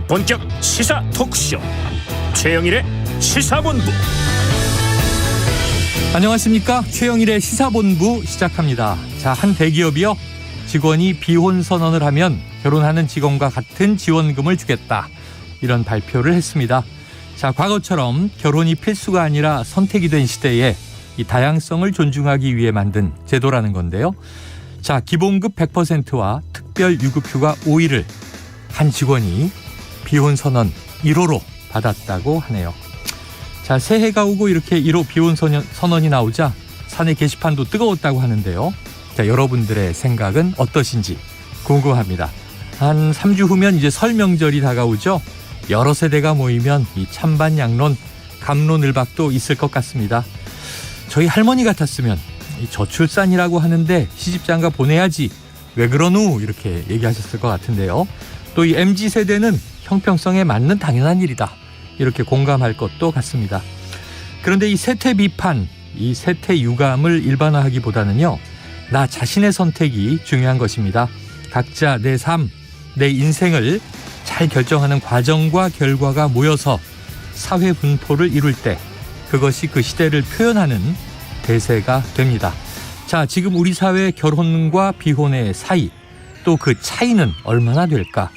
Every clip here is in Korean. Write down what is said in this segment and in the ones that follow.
본격 시사 토크쇼 최영일의 시사본부. 안녕하십니까. 최영일의 시사본부 시작합니다. 자, 한 대기업이요, 직원이 비혼 선언을 하면 결혼하는 직원과 같은 지원금을 주겠다, 이런 발표를 했습니다. 자, 과거처럼 결혼이 필수가 아니라 선택이 된 시대에 이 다양성을 존중하기 위해 만든 제도라는 건데요. 자, 기본급 100%와 특별 유급휴가 5일을 한 직원이 비혼 선언 1호로 받았다고 하네요. 자, 새해가 오고 이렇게 1호 비혼 선언이 나오자 사내 게시판도 뜨거웠다고 하는데요. 자, 여러분들의 생각은 어떠신지 궁금합니다. 한 3주 후면 이제 설 명절이 다가오죠. 여러 세대가 모이면 이 찬반양론, 갑론을박도 있을 것 같습니다. 저희 할머니 같았으면 이 저출산이라고 하는데 시집장가 보내야지, 왜 그러누, 이렇게 얘기하셨을 것 같은데요. 또 이 MZ세대는 형평성에 맞는 당연한 일이다, 이렇게 공감할 것도 같습니다. 그런데 이 세태 비판, 이 세태 유감을 일반화하기보다는요, 나 자신의 선택이 중요한 것입니다. 각자 내 삶, 내 인생을 잘 결정하는 과정과 결과가 모여서 사회 분포를 이룰 때 그것이 그 시대를 표현하는 대세가 됩니다. 자, 지금 우리 사회 결혼과 비혼의 사이, 또 그 차이는 얼마나 될까?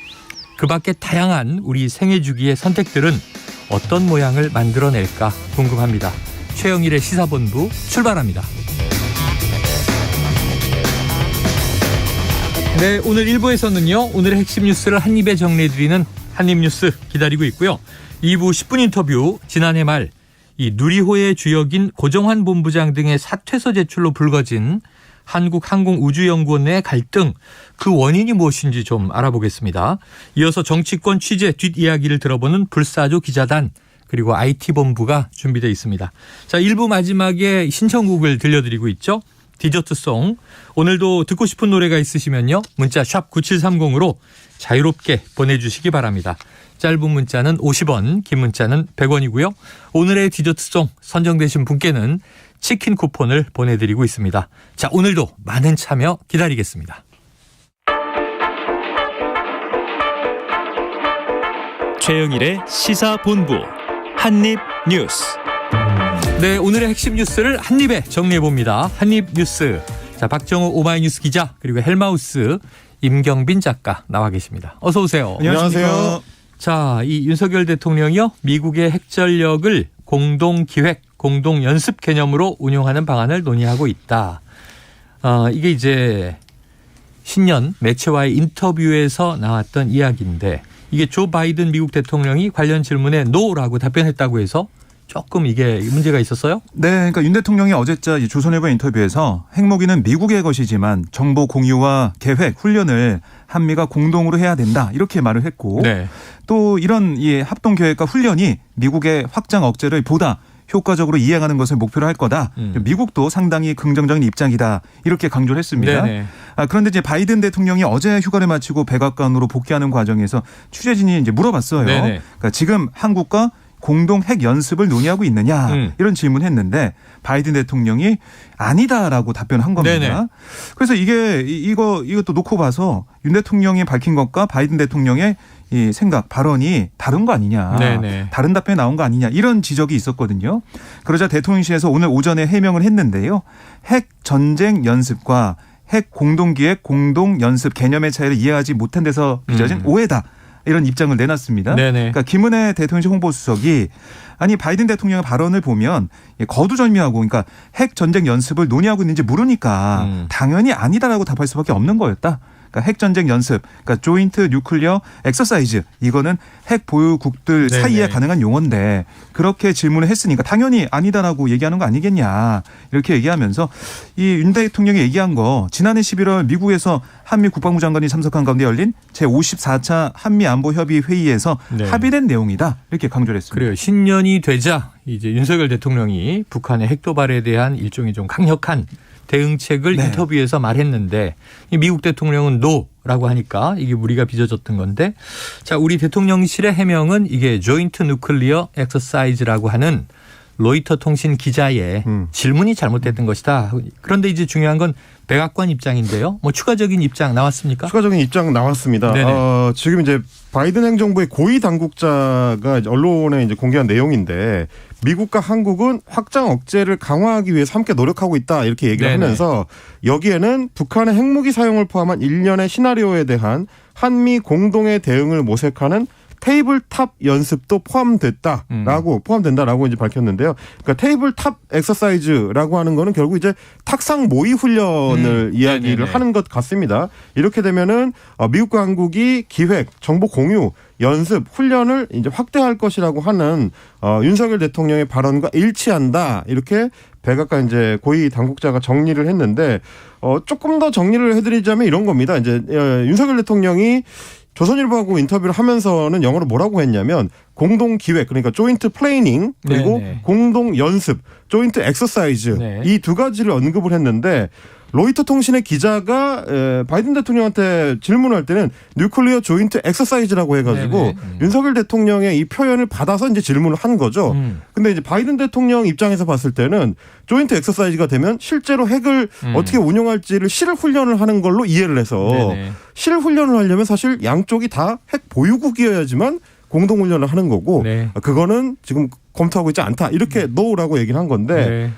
그 밖에 다양한 우리 생애 주기의 선택들은 어떤 모양을 만들어낼까 궁금합니다. 최영일의 시사본부 출발합니다. 네, 오늘 1부에서는요, 오늘의 핵심 뉴스를 한입에 정리해드리는 한입뉴스 기다리고 있고요. 2부 10분 인터뷰, 지난해 말 이 누리호의 주역인 고정환 본부장 등의 사퇴서 제출로 불거진 한국항공우주연구원 내 갈등, 그 원인이 무엇인지 좀 알아보겠습니다. 이어서 정치권 취재 뒷이야기를 들어보는 불사조 기자단, 그리고 IT본부가 준비되어 있습니다. 자, 1부 마지막에 신청곡을 들려드리고 있죠. 디저트송. 오늘도 듣고 싶은 노래가 있으시면요, 문자 샵 9730으로 자유롭게 보내주시기 바랍니다. 짧은 문자는 50원, 긴 문자는 100원이고요. 오늘의 디저트송 선정되신 분께는 치킨 쿠폰을 보내드리고 있습니다. 자, 오늘도 많은 참여 기다리겠습니다. 최영일의 시사본부 한입뉴스. 네, 오늘의 핵심 뉴스를 한입에 정리해봅니다. 한입뉴스. 자, 박정호 오마이뉴스 기자, 그리고 헬마우스 임경빈 작가 나와 계십니다. 어서 오세요. 안녕하세요. 자, 이 윤석열 대통령이요, 미국의 핵전력을 공동기획, 공동연습 개념으로 운용하는 방안을 논의하고 있다. 이게 이제 신년 매체와의 인터뷰에서 나왔던 이야기인데, 이게 조 바이든 미국 대통령이 관련 질문에 노라고 답변했다고 해서 조금 이게 문제가 있었어요? 네, 그러니까 윤 대통령이 어제자 조선일보 인터뷰에서 핵무기는 미국의 것이지만 정보 공유와 계획, 훈련을 한미가 공동으로 해야 된다, 이렇게 말을 했고, 네, 또 이런 이 합동 계획과 훈련이 미국의 확장 억제를 보다 효과적으로 이행하는 것을 목표로 할 거다. 미국도 상당히 긍정적인 입장이다, 이렇게 강조를 했습니다. 그런데 이제 바이든 대통령이 어제 휴가를 마치고 백악관으로 복귀하는 과정에서 취재진이 이제 물어봤어요. 그러니까 지금 한국과 공동 핵 연습을 논의하고 있느냐, 이런 질문했는데 바이든 대통령이 아니다라고 답변한 겁니다. 네네. 그래서 이것도 놓고 봐서 윤 대통령이 밝힌 것과 바이든 대통령의 이 생각, 발언이 다른 거 아니냐, 네네, 다른 답변이 나온 거 아니냐, 이런 지적이 있었거든요. 그러자 대통령실에서 오늘 오전에 해명을 했는데요. 핵 전쟁 연습과 핵 공동기획 공동연습 개념의 차이를 이해하지 못한 데서 빚어진 오해다, 이런 입장을 내놨습니다. 네네. 그러니까 김은혜 대통령실 홍보수석이, 아니 바이든 대통령의 발언을 보면 거두절미하고, 그러니까 핵 전쟁 연습을 논의하고 있는지 물으니까 당연히 아니다라고 답할 수밖에 없는 거였다. 그러니까 핵 전쟁 연습, 그러니까 조인트 뉴클리어 엑서사이즈, 이거는 핵 보유국들 네네, 사이에 가능한 용어인데 그렇게 질문을 했으니까 당연히 아니다라고 얘기하는 거 아니겠냐, 이렇게 얘기하면서 이 윤 대통령이 얘기한 거, 지난해 11월 미국에서 한미 국방부 장관이 참석한 가운데 열린 제54차 한미 안보 협의 회의에서 네, 합의된 내용이다, 이렇게 강조를 했습니다. 그래요. 신년이 되자 이제 윤석열 대통령이 북한의 핵 도발에 대한 일종의 좀 강력한 대응책을 네, 인터뷰에서 말했는데 미국 대통령은 노라고 하니까 이게 무리가 빚어졌던 건데, 자, 우리 대통령실의 해명은 이게 조인트 누클리어 엑서사이즈라고 하는 로이터 통신 기자의 질문이 잘못됐던 것이다. 그런데 이제 중요한 건 백악관 입장인데요. 뭐 추가적인 입장 나왔습니까? 추가적인 입장 나왔습니다. 지금 이제 바이든 행정부의 고위 당국자가 언론에 이제 공개한 내용인데 미국과 한국은 확장 억제를 강화하기 위해서 함께 노력하고 있다 이렇게 얘기를 하면서 여기에는 북한의 핵무기 사용을 포함한 일련의 시나리오에 대한 한미 공동의 대응을 모색하는 테이블탑 연습도 포함된다라고 이제 밝혔는데요. 그러니까 테이블탑 엑서사이즈라고 하는 거는 결국 이제 탁상 모의 훈련을 이야기를 하는 것 같습니다. 이렇게 되면은 미국과 한국이 기획, 정보 공유, 연습, 훈련을 이제 확대할 것이라고 하는 윤석열 대통령의 발언과 일치한다. 이렇게 백악관 이제 고위 당국자가 정리를 했는데 조금 더 정리를 해드리자면 이런 겁니다. 이제 윤석열 대통령이 조선일보하고 인터뷰를 하면서는 영어로 뭐라고 했냐면 공동 기획 그러니까 조인트 플래닝 그리고 공동 연습 조인트 엑서사이즈 이 두 가지를 언급을 했는데 로이터 통신의 기자가 바이든 대통령한테 질문할 때는 뉴클리어 조인트 엑서사이즈라고 해가지고 윤석열 대통령의 이 표현을 받아서 이제 질문을 한 거죠. 근데 이제 바이든 대통령 입장에서 봤을 때는 조인트 엑서사이즈가 되면 실제로 핵을 어떻게 운용할지를 실 훈련을 하는 걸로 이해를 해서 실 훈련을 하려면 사실 양쪽이 다 핵 보유국이어야지만 공동 훈련을 하는 거고 그거는 지금 검토하고 있지 않다 이렇게 노라고 얘기를 한 건데.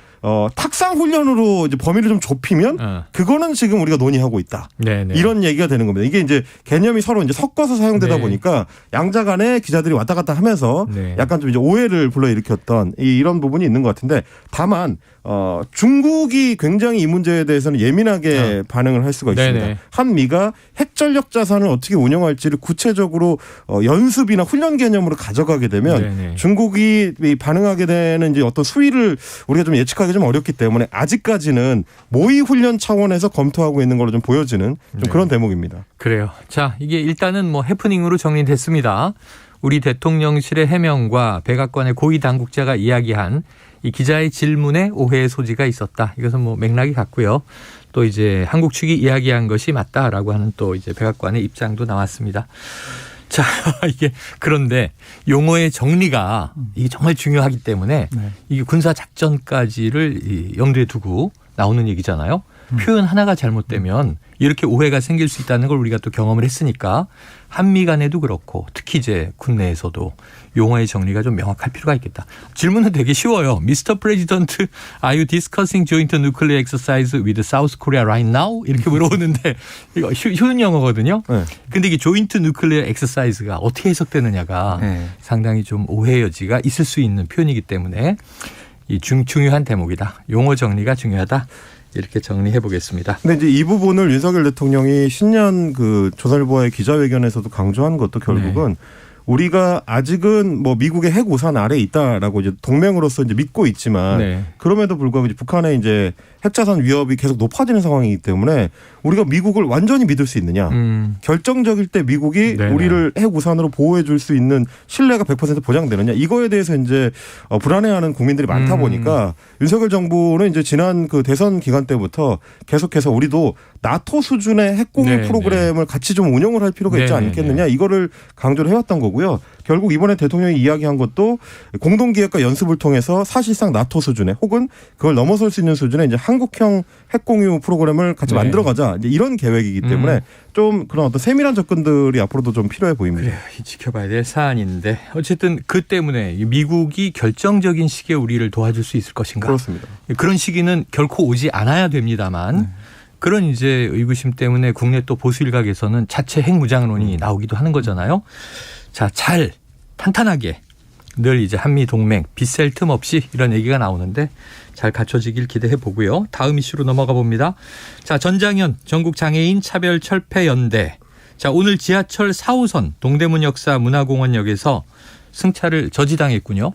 탁상 훈련으로 이제 범위를 좀 좁히면 그거는 지금 우리가 논의하고 있다. 이런 얘기가 되는 겁니다. 이게 이제 개념이 서로 이제 섞어서 사용되다 보니까 양자 간에 기자들이 왔다 갔다 하면서 약간 좀 이제 오해를 불러일으켰던 이런 부분이 있는 것 같은데 다만 중국이 굉장히 이 문제에 대해서는 예민하게 반응을 할 수가 있습니다. 한미가 핵전력 자산을 어떻게 운영할지를 구체적으로 연습이나 훈련 개념으로 가져가게 되면 중국이 반응하게 되는 이제 어떤 수위를 우리가 좀 예측하기 좀 어렵기 때문에 아직까지는 모의 훈련 차원에서 검토하고 있는 걸로 좀 보여지는 좀 그런 대목입니다. 그래요. 자, 이게 일단은 뭐 해프닝으로 정리됐습니다. 우리 대통령실의 해명과 백악관의 고위 당국자가 이야기한 이 기자의 질문에 오해의 소지가 있었다. 이것은 뭐 맥락이 같고요. 또 이제 한국 측이 이야기한 것이 맞다라고 하는 또 이제 백악관의 입장도 나왔습니다. 자, 이게 그런데 용어의 정리가 이게 정말 중요하기 때문에 이게 군사 작전까지를 염두에 두고 나오는 얘기잖아요. 표현 하나가 잘못되면 이렇게 오해가 생길 수 있다는 걸 우리가 또 경험을 했으니까 한미 간에도 그렇고 특히 이제 국내에서도 용어의 정리가 좀 명확할 필요가 있겠다. 질문은 되게 쉬워요. Mr. President, are you discussing joint nuclear exercise with South Korea right now? 이렇게 물어보는데 이거 쉬운 영어거든요. 근데 이게 joint nuclear exercise가 어떻게 해석되느냐가 상당히 좀 오해 여지가 있을 수 있는 표현이기 때문에 이 중요한 대목이다. 용어 정리가 중요하다. 이렇게 정리해 보겠습니다. 근데 이제 이 부분을 윤석열 대통령이 신년 그 조선일보의 기자회견에서도 강조한 것도 결국은 우리가 아직은 뭐 미국의 핵 우산 아래에 있다라고 이제 동맹으로서 이제 믿고 있지만 그럼에도 불구하고 이제 북한의 이제 핵자산 위협이 계속 높아지는 상황이기 때문에 우리가 미국을 완전히 믿을 수 있느냐. 결정적일 때 미국이 우리를 핵 우산으로 보호해 줄 수 있는 신뢰가 100% 보장되느냐. 이거에 대해서 이제 불안해하는 국민들이 많다 보니까 윤석열 정부는 이제 지난 그 대선 기간 때부터 계속해서 우리도 나토 수준의 핵공유 프로그램을 같이 좀 운영을 할 필요가 있지 않겠느냐. 이거를 강조를 해왔던 거고요. 결국 이번에 대통령이 이야기한 것도 공동기획과 연습을 통해서 사실상 나토 수준의 혹은 그걸 넘어설 수 있는 수준의 이제 한국형 핵공유 프로그램을 같이 만들어가자 이제 이런 계획이기 때문에 좀 그런 어떤 세밀한 접근들이 앞으로도 좀 필요해 보입니다. 그래요. 지켜봐야 될 사안인데 어쨌든 그 때문에 미국이 결정적인 시기에 우리를 도와줄 수 있을 것인가? 그렇습니다. 그런 시기는 결코 오지 않아야 됩니다만 그런 이제 의구심 때문에 국내 또 보수 일각에서는 자체 핵무장론이 나오기도 하는 거잖아요. 자, 잘 탄탄하게 늘 이제 한미 동맹 빗셀 틈 없이 이런 얘기가 나오는데 잘 갖춰지길 기대해 보고요. 다음 이슈로 넘어가 봅니다. 자, 전장현 전국장애인 차별철폐연대. 자, 오늘 지하철 4호선 동대문 역사 문화공원역에서 승차를 저지당했군요.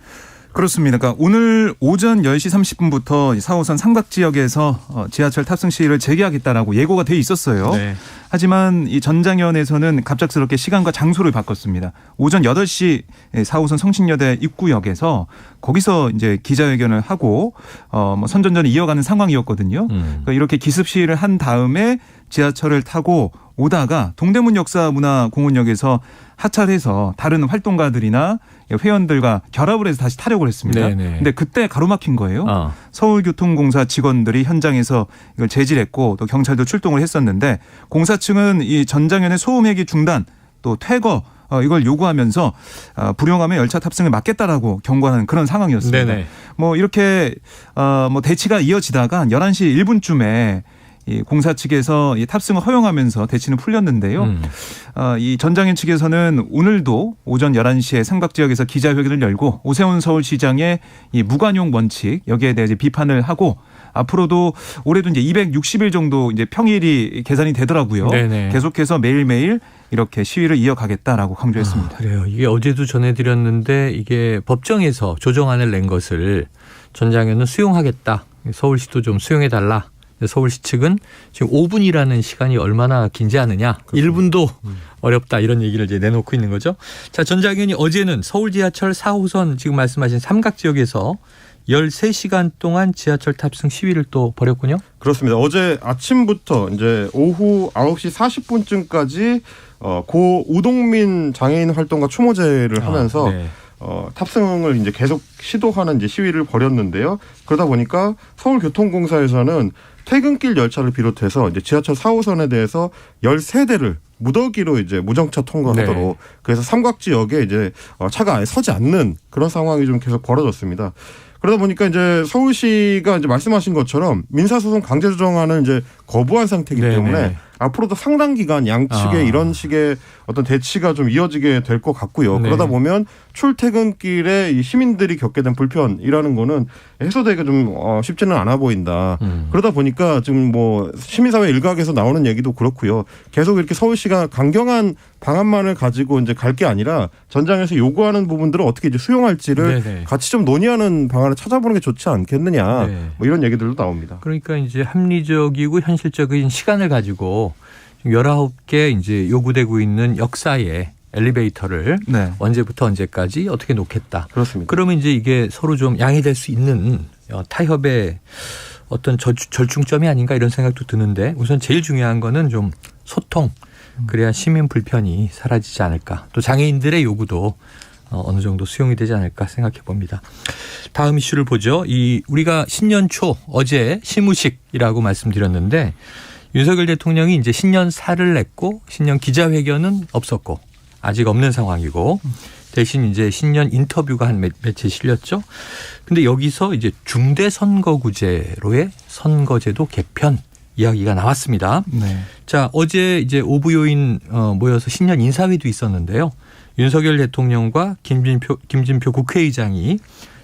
그렇습니다. 그러니까 오늘 오전 10시 30분부터 4호선 삼각지역에서 지하철 탑승 시위를 재개하겠다라고 예고가 돼 있었어요. 하지만 이 전장현에서는 갑작스럽게 시간과 장소를 바꿨습니다. 오전 8시 4호선 성신여대 입구역에서 거기서 이제 기자회견을 하고 뭐 선전전을 이어가는 상황이었거든요. 그러니까 이렇게 기습 시위를 한 다음에 지하철을 타고 오다가 동대문 역사문화공원역에서 하차해서 다른 활동가들이나 회원들과 결합을 해서 다시 타려고 했습니다. 그런데 그때 가로막힌 거예요. 서울교통공사 직원들이 현장에서 이걸 제지했고 또 경찰도 출동을 했었는데 공사 측은 이 전장현의 소음해기 중단 또 퇴거 이걸 요구하면서 불용하면 열차 탑승을 막겠다라고 경고하는 그런 상황이었습니다. 뭐 이렇게 뭐 대치가 이어지다가 한 11시 1분쯤에 이 공사 측에서 이 탑승을 허용하면서 대치는 풀렸는데요. 이 전장현 측에서는 오늘도 오전 11시에 삼각 지역에서 기자회견을 열고 오세훈 서울시장의 이 무관용 원칙 여기에 대해 비판을 하고 앞으로도 올해도 이제 260일 정도 이제 평일이 계산이 되더라고요. 계속해서 매일매일 이렇게 시위를 이어가겠다라고 강조했습니다. 그래요. 이게 어제도 전해드렸는데 이게 법정에서 조정안을 낸 것을 전장현은 수용하겠다. 서울시도 좀 수용해달라. 서울시 측은 지금 5분이라는 시간이 얼마나 긴지 아느냐. 그렇습니다. 1분도 어렵다 이런 얘기를 이제 내놓고 있는 거죠. 자, 전장현이 어제는 서울 지하철 4호선 지금 말씀하신 삼각 지역에서 13시간 동안 지하철 탑승 시위를 또 벌였군요. 그렇습니다. 어제 아침부터 이제 오후 9시 40분쯤까지 고 우동민 장애인 활동가 추모제를 하면서 탑승을 이제 계속 시도하는 이제 시위를 벌였는데요. 그러다 보니까 서울교통공사에서는 퇴근길 열차를 비롯해서 이제 지하철 4호선에 대해서 13대를 무더기로 이제 무정차 통과하도록 그래서 삼각지역에 이제 차가 아예 서지 않는 그런 상황이 좀 계속 벌어졌습니다. 그러다 보니까 이제 서울시가 이제 말씀하신 것처럼 민사소송 강제 조정안을 이제 거부한 상태이기 때문에 앞으로도 상당 기간 양측의 이런 식의 어떤 대치가 좀 이어지게 될 것 같고요. 그러다 보면 출퇴근길에 이 시민들이 겪게 된 불편이라는 거는 해소되기가 좀 쉽지는 않아 보인다. 그러다 보니까 지금 뭐 시민사회 일각에서 나오는 얘기도 그렇고요. 계속 이렇게 서울시가 강경한 방안만을 가지고 이제 갈 게 아니라 전장에서 요구하는 부분들을 어떻게 이제 수용할지를 같이 좀 논의하는 방안을 찾아보는 게 좋지 않겠느냐. 뭐 이런 얘기들도 나옵니다. 그러니까 이제 합리적이고 현실적인 시간을 가지고 19개 이제 요구되고 있는 역사의 엘리베이터를 언제부터 언제까지 어떻게 놓겠다. 그렇습니다. 그러면 이제 이게 서로 좀 양해될 수 있는 타협의 어떤 절충점이 아닌가 이런 생각도 드는데 우선 제일 중요한 거는 좀 소통. 그래야 시민 불편이 사라지지 않을까. 또 장애인들의 요구도 어느 정도 수용이 되지 않을까 생각해 봅니다. 다음 이슈를 보죠. 우리가 신년 초 어제 시무식이라고 말씀드렸는데 윤석열 대통령이 이제 신년사를 냈고 신년 기자회견은 없었고 아직 없는 상황이고 대신 이제 신년 인터뷰가 한 며칠 실렸죠. 근데 여기서 이제 중대선거구제로의 선거제도 개편 이야기가 나왔습니다. 자, 어제 이제 오부 요인 모여서 신년 인사회도 있었는데요. 윤석열 대통령과 김진표 국회의장이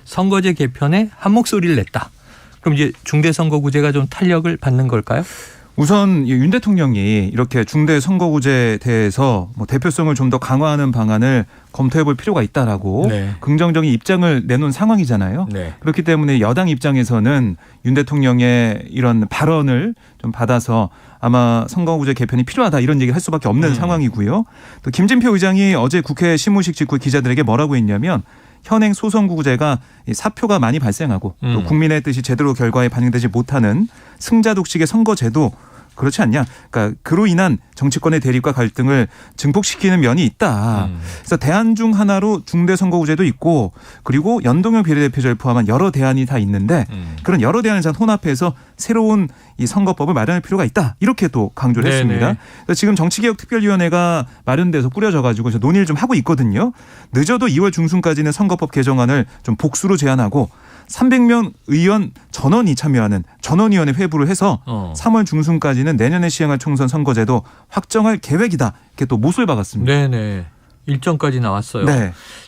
선거제 개편에 한 목소리를 냈다. 그럼 이제 중대선거구제가 좀 탄력을 받는 걸까요? 우선 윤 대통령이 이렇게 중대선거구제에 대해서 뭐 대표성을 좀 더 강화하는 방안을 검토해 볼 필요가 있다라고 긍정적인 입장을 내놓은 상황이잖아요. 그렇기 때문에 여당 입장에서는 윤 대통령의 이런 발언을 좀 받아서 아마 선거구제 개편이 필요하다 이런 얘기를 할 수밖에 없는 상황이고요. 또 김진표 의장이 어제 국회 시무식 직후 기자들에게 뭐라고 했냐면 현행 소선구제가 사표가 많이 발생하고 또 국민의 뜻이 제대로 결과에 반영되지 못하는 승자 독식의 선거제도 그렇지 않냐. 그러니까 그로 인한 정치권의 대립과 갈등을 증폭시키는 면이 있다. 그래서 대안 중 하나로 중대선거구제도 있고 그리고 연동형 비례대표제를 포함한 여러 대안이 다 있는데 그런 여러 대안을 잘 혼합해서 새로운 이 선거법을 마련할 필요가 있다. 이렇게 또 강조를 했습니다. 그래서 지금 정치개혁특별위원회가 마련돼서 꾸려져 가지고 논의를 좀 하고 있거든요. 늦어도 2월 중순까지는 선거법 개정안을 좀 복수로 제안하고 300명 의원 전원이 참여하는 전원위원회 회부를 해서 3월 중순까지는 내년에 시행할 총선 선거제도 확정할 계획이다. 이렇게 또 못을 박았습니다. 일정까지 나왔어요.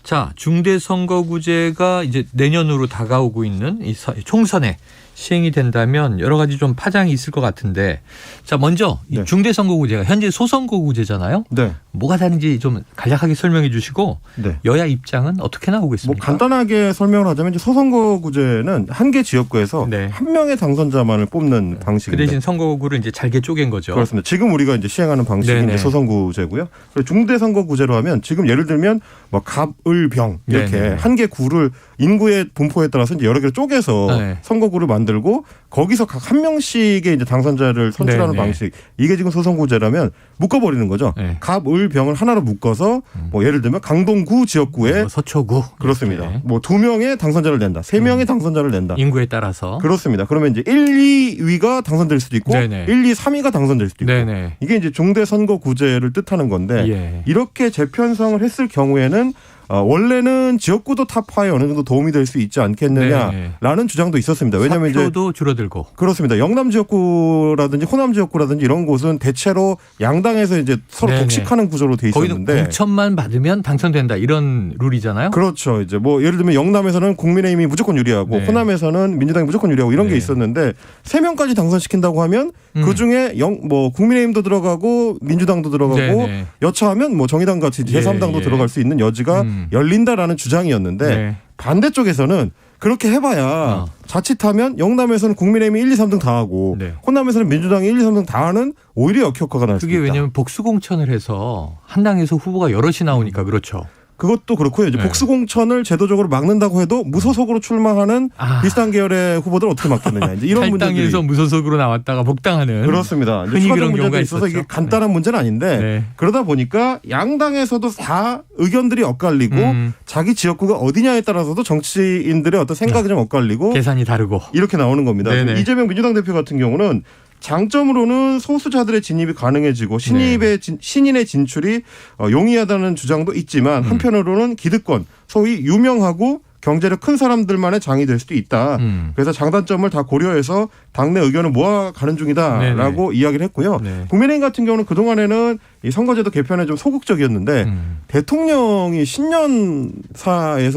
자, 중대선거구제가 이제 내년으로 다가오고 있는 이 총선에 시행이 된다면 여러 가지 좀 파장이 있을 것 같은데 자 먼저 이 중대선거구제가 현재 소선거구제잖아요. 뭐가 다른지 좀 간략하게 설명해 주시고 여야 입장은 어떻게 나오고 있습니까? 뭐 간단하게 설명을 하자면 이제 소선거구제는 한 개 지역구에서 한 명의 당선자만을 뽑는 방식입니다. 그 대신 선거구를 이제 잘게 쪼갠 거죠. 그렇습니다. 지금 우리가 이제 시행하는 방식이 이제 소선구제고요. 중대선거구제로 하면 지금 예를 들면 뭐 갑, 을, 병 이렇게 한 개 구를 인구의 분포에 따라서 이제 여러 개를 쪼개서 선거구를 만든 만들고 거기서 각 한 명씩의 이제 당선자를 선출하는 방식. 이게 지금 소선구제라면 묶어버리는 거죠. 네. 갑, 을, 병을 하나로 묶어서 뭐 예를 들면 강동구 지역구에 서초구 그렇습니다. 뭐 2명의 당선자를 낸다. 3명의 당선자를 낸다. 인구에 따라서. 그렇습니다. 그러면 이제 1, 2위가 당선될 수도 있고 1, 2, 3위가 당선될 수도 있고 이게 이제 종대선거구제를 뜻하는 건데 이렇게 재편성을 했을 경우에는 원래는 지역구도 타파에 어느 정도 도움이 될 수 있지 않겠느냐라는 주장도 있었습니다. 왜냐하면 이제 사표도 줄어들고 그렇습니다. 영남 지역구라든지 호남 지역구라든지 이런 곳은 대체로 양당에서 이제 서로 독식하는 구조로 돼 있었는데 거기도 공천만 받으면 당선된다 이런 룰이잖아요. 그렇죠. 이제 뭐 예를 들면 영남에서는 국민의힘이 무조건 유리하고 호남에서는 민주당이 무조건 유리하고 이런 게 있었는데 3명까지 당선시킨다고 하면 그 중에 뭐 국민의힘도 들어가고 민주당도 들어가고 여차하면 뭐 정의당 같이 제3당도 들어갈 수 있는 여지가 열린다라는 주장이었는데 반대쪽에서는 그렇게 해봐야 자칫하면 영남에서는 국민의힘이 1, 2, 3등 다 하고 호남에서는 민주당이 1, 2, 3등 다 하는 오히려 역효과가 날 수 있다. 그게 왜냐하면 복수공천을 해서 한 당에서 후보가 여럿이 나오니까 그렇죠. 그것도 그렇고요. 이제 복수공천을 제도적으로 막는다고 해도 무소속으로 출마하는 비슷한 계열의 후보들 어떻게 막겠느냐. 이제 이런 문제들이. 탈당에서 무소속으로 나왔다가 복당하는. 그렇습니다. 흔히 그런 경우가 있어서 이게 간단한 문제는 아닌데 그러다 보니까 양당에서도 다 의견들이 엇갈리고 자기 지역구가 어디냐에 따라서도 정치인들의 어떤 생각이 좀 엇갈리고 계산이 다르고 이렇게 나오는 겁니다. 이재명 민주당 대표 같은 경우는 장점으로는 소수자들의 진입이 가능해지고 신인의 진출이 용이하다는 주장도 있지만 한편으로는 기득권, 소위 유명하고 경제력 큰 사람들만의 장이 될 수도 있다. 그래서 장단점을 다 고려해서 당내 의견을 모아가는 중이다라고 이야기를 했고요. 국민의힘 같은 경우는 그동안에는 이 선거제도 개편에 좀 소극적이었는데 대통령이 신년사에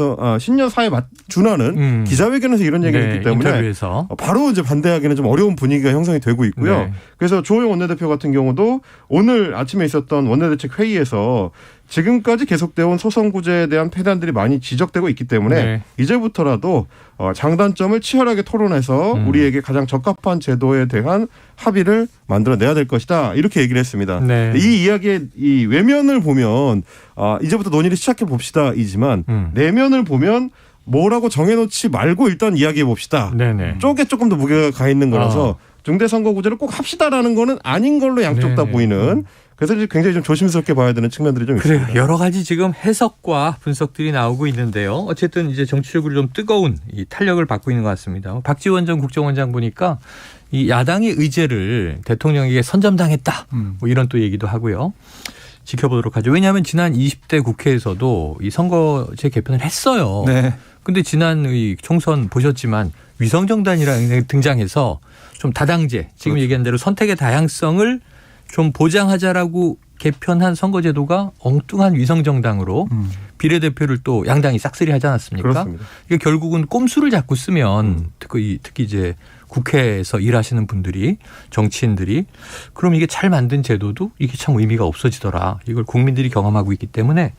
준하는 기자회견에서 이런 얘기를 했기 때문에 인터뷰에서. 바로 이제 반대하기는 좀 어려운 분위기가 형성이 되고 있고요. 그래서 주호영 원내대표 같은 경우도 오늘 아침에 있었던 원내대책 회의에서 지금까지 계속되어온 소선구제에 대한 폐단들이 많이 지적되고 있기 때문에 이제부터라도 장단점을 치열하게 토론해서 우리에게 가장 적합한 제도에 대한 합의를 만들어내야 될 것이다. 이렇게 얘기를 했습니다. 이 이야기의 이 외면을 보면 이제부터 논의를 시작해 봅시다. 이지만 내면을 보면 뭐라고 정해놓지 말고 일단 이야기해 봅시다. 쪽에 조금 더 무게가 가 있는 거라서 중대선거구제를 꼭 합시다라는 거는 아닌 걸로 양쪽 다 보이는 그래서 굉장히 좀 조심스럽게 봐야 되는 측면들이 좀 있습니다. 여러 가지 지금 해석과 분석들이 나오고 있는데요. 어쨌든 이제 정치적으로 좀 뜨거운 이 탄력을 받고 있는 것 같습니다. 박지원 전 국정원장 보니까 이 야당의 의제를 대통령에게 선점당했다. 뭐 이런 또 얘기도 하고요. 지켜보도록 하죠. 왜냐하면 지난 20대 국회에서도 이 선거제 개편을 했어요. 근데 지난 이 총선 보셨지만 위성정당이라는 게 등장해서 좀 다당제, 지금 얘기한 대로 선택의 다양성을 좀 보장하자라고 개편한 선거제도가 엉뚱한 위성정당으로 비례대표를 또 양당이 싹쓸이 하지 않았습니까? 그렇습니다. 이게 결국은 꼼수를 자꾸 쓰면 특히 이제 국회에서 일하시는 분들이 정치인들이 그럼 이게 잘 만든 제도도 이게 참 의미가 없어지더라. 이걸 국민들이 경험하고 있기 때문에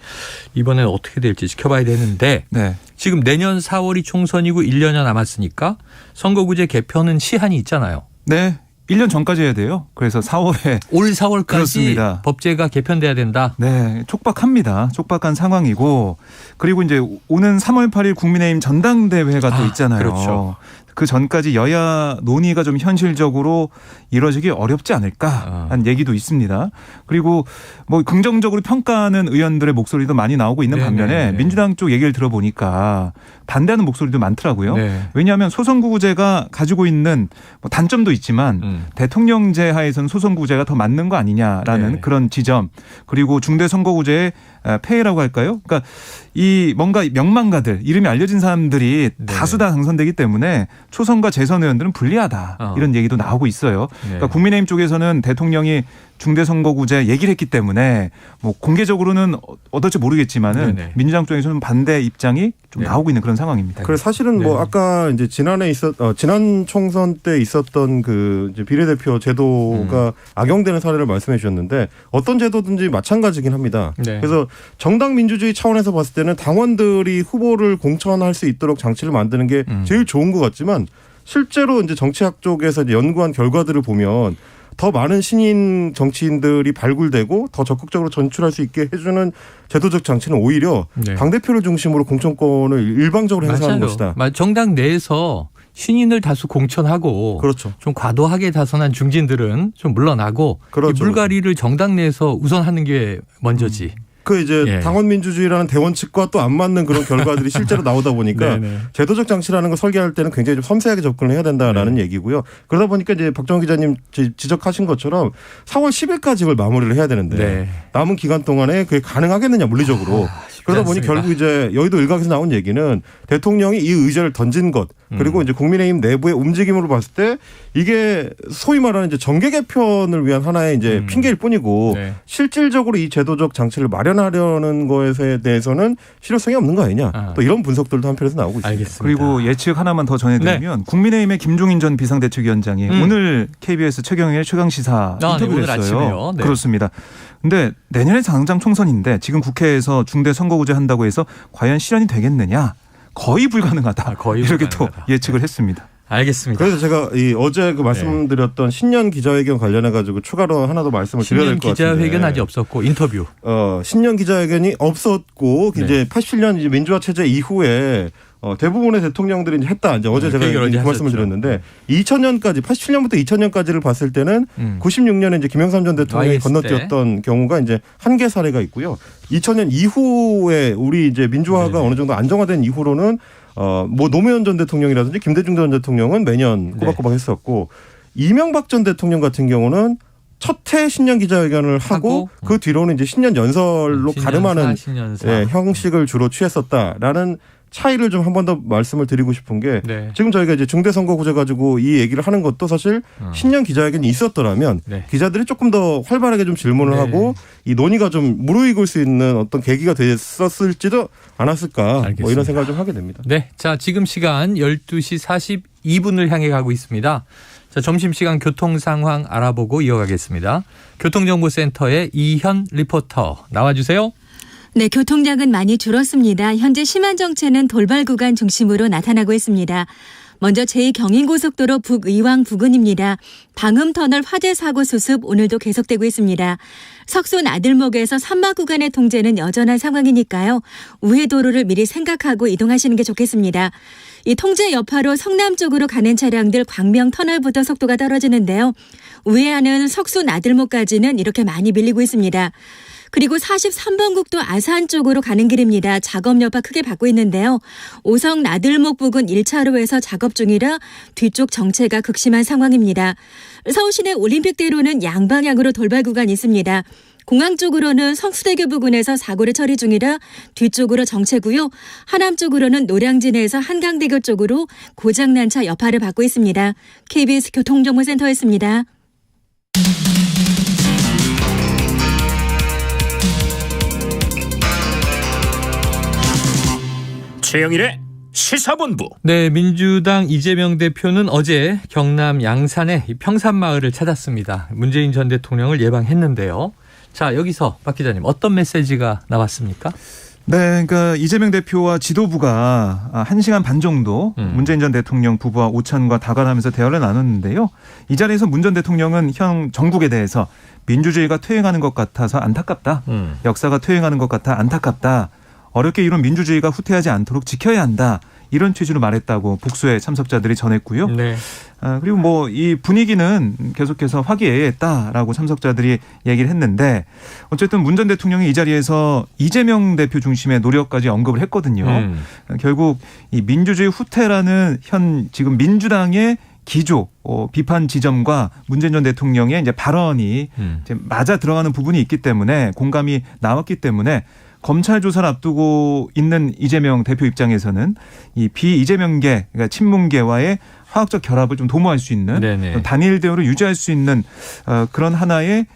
이번에 어떻게 될지 지켜봐야 되는데 지금 내년 4월이 총선이고 1년여 남았으니까 선거구제 개편은 시한이 있잖아요. 1년 전까지 해야 돼요. 그래서 4월에 올 4월까지 그렇습니다. 법제가 개편돼야 된다. 촉박합니다. 촉박한 상황이고 그리고 이제 오는 3월 8일 국민의힘 전당대회가 또 있잖아요. 그렇죠. 그 전까지 여야 논의가 좀 현실적으로 이루어지기 어렵지 않을까 하는 얘기도 있습니다. 그리고 뭐 긍정적으로 평가하는 의원들의 목소리도 많이 나오고 있는 반면에 민주당 쪽 얘기를 들어보니까 반대하는 목소리도 많더라고요. 왜냐하면 소선구제가 가지고 있는 뭐 단점도 있지만 대통령제 하에서는 소선구제가 더 맞는 거 아니냐라는 그런 지점 그리고 중대선거구제의 폐해라고 할까요? 그러니까 이 뭔가 명망가들 이름이 알려진 사람들이 다수 다 당선되기 때문에 초선과 재선 의원들은 불리하다 이런 얘기도 나오고 있어요. 그러니까 국민의힘 쪽에서는 대통령이 중대선거구제 얘기를 했기 때문에 뭐 공개적으로는 어떨지 모르겠지만은 민주당 쪽에서는 반대 입장이 좀 나오고 있는 그런 상황입니다. 그래서 사실은 뭐 아까 이제 지난 총선 때 있었던 그 이제 비례대표 제도가 악용되는 사례를 말씀해 주셨는데 어떤 제도든지 마찬가지긴 합니다. 그래서 정당 민주주의 차원에서 봤을 때는 당원들이 후보를 공천할 수 있도록 장치를 만드는 게 제일 좋은 것 같지만 실제로 이제 정치학 쪽에서 이제 연구한 결과들을 보면 더 많은 신인 정치인들이 발굴되고 더 적극적으로 전출할 수 있게 해주는 제도적 장치는 오히려 당대표를 중심으로 공천권을 일방적으로 행사하는 것이다. 정당 내에서 신인을 다수 공천하고 그렇죠. 좀 과도하게 다선한 중진들은 좀 물러나고 그렇죠. 이 물갈이를 정당 내에서 우선하는 게 먼저지. 그 이제 당원 민주주의라는 대원칙과 또 안 맞는 그런 결과들이 실제로 나오다 보니까 제도적 장치라는 걸 설계할 때는 굉장히 좀 섬세하게 접근을 해야 된다라는 얘기고요. 그러다 보니까 이제 박정원 기자님 지적하신 것처럼 4월 10일까지 이걸 마무리를 해야 되는데 남은 기간 동안에 그게 가능하겠느냐 물리적으로. 그러다 보니 결국 이제 여의도 일각에서 나온 얘기는 대통령이 이 의제를 던진 것 그리고 이제 국민의힘 내부의 움직임으로 봤을 때 이게 소위 말하는 이제 정계 개편을 위한 하나의 이제 핑계일 뿐이고 실질적으로 이 제도적 장치를 마련하려는 것에 대해서는 실효성이 없는 거 아니냐. 또 이런 분석들도 한편에서 나오고 있습니다. 알겠습니다. 그리고 예측 하나만 더 전해드리면 국민의힘의 김종인 전 비상대책위원장이 오늘 KBS 최경영의 최강시사 인터뷰를 오늘 했어요. 아침에요. 그렇습니다. 근데 내년에 당장 총선인데 지금 국회에서 중대 선거구제 한다고 해서 과연 실현이 되겠느냐? 거의 불가능하다. 이렇게 또 예측을 했습니다. 알겠습니다. 그래서 제가 어제 그 말씀드렸던 신년 기자회견 관련해 가지고 추가로 하나 더 말씀을 드려야 될 것 같은데. 신년 기자회견 아직 없었고 인터뷰. 신년 기자회견이 없었고 이제 87년 이제 민주화 체제 이후에 대부분의 대통령들이 이제 했다. 이제 어제 제가 그 말씀을 드렸는데 2000년까지 87년부터 2000년까지를 봤을 때는 96년에 이제 김영삼 전 대통령이 건너뛰었던 경우가 이제 한 개 사례가 있고요. 2000년 이후에 우리 이제 민주화가 어느 정도 안정화된 이후로는 뭐 노무현 전 대통령이라든지 김대중 전 대통령은 매년 꼬박꼬박 했었고 이명박 전 대통령 같은 경우는 첫 해 신년 기자회견을 하고 그 뒤로는 이제 신년 연설로 가름하는 형식을 주로 취했었다라는 차이를 좀 한 번 더 말씀을 드리고 싶은 게 지금 저희가 이제 중대선거구제 가지고 이 얘기를 하는 것도 사실 신년 기자회견이 있었더라면 기자들이 조금 더 활발하게 좀 질문을 하고 이 논의가 좀 무르익을 수 있는 어떤 계기가 됐었을지도 않았을까 뭐 이런 생각을 좀 하게 됩니다. 네, 자 지금 시간 12시 42분을 향해 가고 있습니다. 자, 점심시간 교통 상황 알아보고 이어가겠습니다. 교통정보센터의 이현 리포터 나와주세요. 네, 교통량은 많이 줄었습니다. 현재 심한 정체는 돌발 구간 중심으로 나타나고 있습니다. 먼저 제2경인고속도로 북의왕 부근입니다. 방음터널 화재 사고 수습 오늘도 계속되고 있습니다. 석순 아들목에서 산마 구간의 통제는 여전한 상황이니까요. 우회 도로를 미리 생각하고 이동하시는 게 좋겠습니다. 이 통제 여파로 성남 쪽으로 가는 차량들 광명터널부터 속도가 떨어지는데요. 우회하는 석순 아들목까지는 이렇게 많이 밀리고 있습니다. 그리고 43번 국도 아산 쪽으로 가는 길입니다. 작업 여파 크게 받고 있는데요. 오성 나들목 부근 1차로에서 작업 중이라 뒤쪽 정체가 극심한 상황입니다. 서울시내 올림픽대로는 양방향으로 돌발 구간이 있습니다. 공항 쪽으로는 성수대교 부근에서 사고를 처리 중이라 뒤쪽으로 정체고요. 하남 쪽으로는 노량진에서 한강대교 쪽으로 고장난 차 여파를 받고 있습니다. KBS 교통정보센터였습니다. 최영일의 시사본부. 네, 민주당 이재명 대표는 어제 경남 양산의 평산마을을 찾았습니다. 문재인 전 대통령을 예방했는데요. 자, 여기서 박 기자님 어떤 메시지가 나왔습니까? 네, 그러니까 이재명 대표와 지도부가 1시간 반 정도 문재인 전 대통령 부부와 오찬과 다관하면서 대화를 나눴는데요. 이 자리에서 문 전 대통령은 현 정국에 대해서 민주주의가 퇴행하는 것 같아서 안타깝다. 역사가 퇴행하는 것 같아 안타깝다. 어렵게 이룬 민주주의가 후퇴하지 않도록 지켜야 한다. 이런 취지로 말했다고 복수의 참석자들이 전했고요. 네. 그리고 뭐 이 분위기는 계속해서 화기애애했다라고 참석자들이 얘기를 했는데 어쨌든 문 전 대통령이 이 자리에서 이재명 대표 중심의 노력까지 언급을 했거든요. 결국 이 민주주의 후퇴라는 현 지금 민주당의 기조, 비판 지점과 문재인 전 대통령의 이제 발언이 이제 맞아 들어가는 부분이 있기 때문에 공감이 나왔기 때문에 검찰 조사를 앞두고 있는 이재명 대표 입장에서는 이 비이재명계, 그러니까 친문계와의 화학적 결합을 좀 도모할 수 있는 단일 대우를 유지할 수 있는 그런 하나의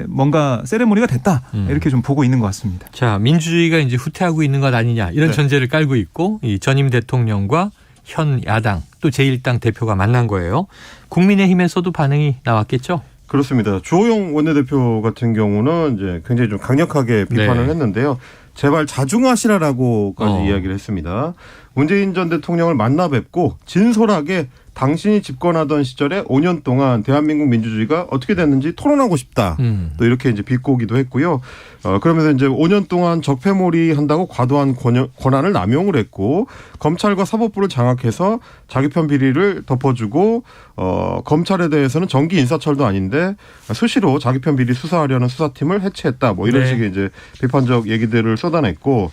뭔가 세레모니가 됐다 이렇게 좀 보고 있는 것 같습니다. 자, 민주주의가 이제 후퇴하고 있는 것 아니냐 이런 전제를 깔고 있고 이 전임 대통령과 현 야당 또 제1당 대표가 만난 거예요. 국민의힘에서도 반응이 나왔겠죠? 그렇습니다. 주호영 원내대표 같은 경우는 이제 굉장히 좀 강력하게 비판을 했는데요. 제발 자중하시라라고까지 이야기를 했습니다. 문재인 전 대통령을 만나 뵙고 진솔하게 당신이 집권하던 시절에 5년 동안 대한민국 민주주의가 어떻게 됐는지 토론하고 싶다. 또 이렇게 이제 비꼬기도 했고요. 그러면서 이제 5년 동안 적폐몰이 한다고 과도한 권한을 남용을 했고 검찰과 사법부를 장악해서 자기 편 비리를 덮어주고 검찰에 대해서는 정기 인사철도 아닌데 수시로 자기 편 비리 수사하려는 수사팀을 해체했다. 뭐 이런 식의 이제 비판적 얘기들을 쏟아냈고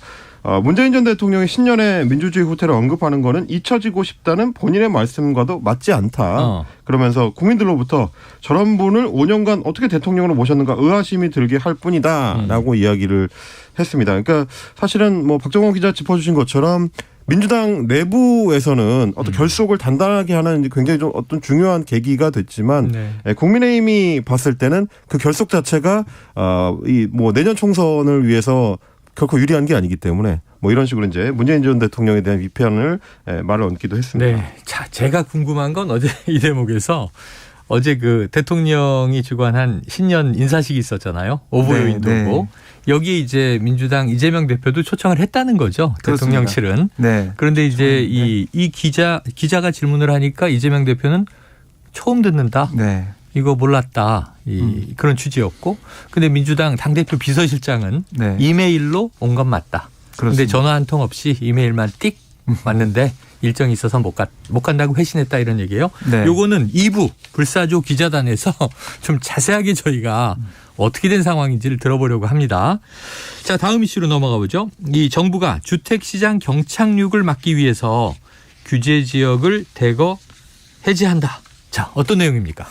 문재인 전 대통령이 신년에 민주주의 후퇴를 언급하는 거는 잊혀지고 싶다는 본인의 말씀과도 맞지 않다. 그러면서 국민들로부터 저런 분을 5년간 어떻게 대통령으로 모셨는가 의아심이 들게 할 뿐이다라고 이야기를 했습니다. 그러니까 사실은 뭐 박정원 기자 짚어주신 것처럼 민주당 내부에서는 어떤 결속을 단단하게 하는 굉장히 좀 어떤 중요한 계기가 됐지만 국민의힘이 봤을 때는 그 결속 자체가 이 뭐 내년 총선을 위해서 결코 유리한 게 아니기 때문에 뭐 이런 식으로 이제 문재인 전 대통령에 대한 위편을 말을 얹기도 했습니다. 네. 자, 제가 궁금한 건 어제 이 대목에서 어제 그 대통령이 주관한 신년 인사식이 있었잖아요. 오보요인도고. 여기에 이제 민주당 이재명 대표도 초청을 했다는 거죠. 그렇습니다. 대통령실은. 네. 그런데 이제 이 기자가 질문을 하니까 이재명 대표는 처음 듣는다. 네. 이거 몰랐다. 그런 취지였고. 근데 민주당 당대표 비서실장은 이메일로 온 건 맞다. 그런데 전화 한 통 없이 이메일만 띡 왔는데 일정이 있어서 못 간다고 회신했다 이런 얘기예요. 요거는 2부 불사조 기자단에서 좀 자세하게 저희가 어떻게 된 상황인지를 들어보려고 합니다. 자, 다음 이슈로 넘어가 보죠. 이 정부가 주택시장 경착륙을 막기 위해서 규제 지역을 대거 해제한다. 자, 어떤 내용입니까?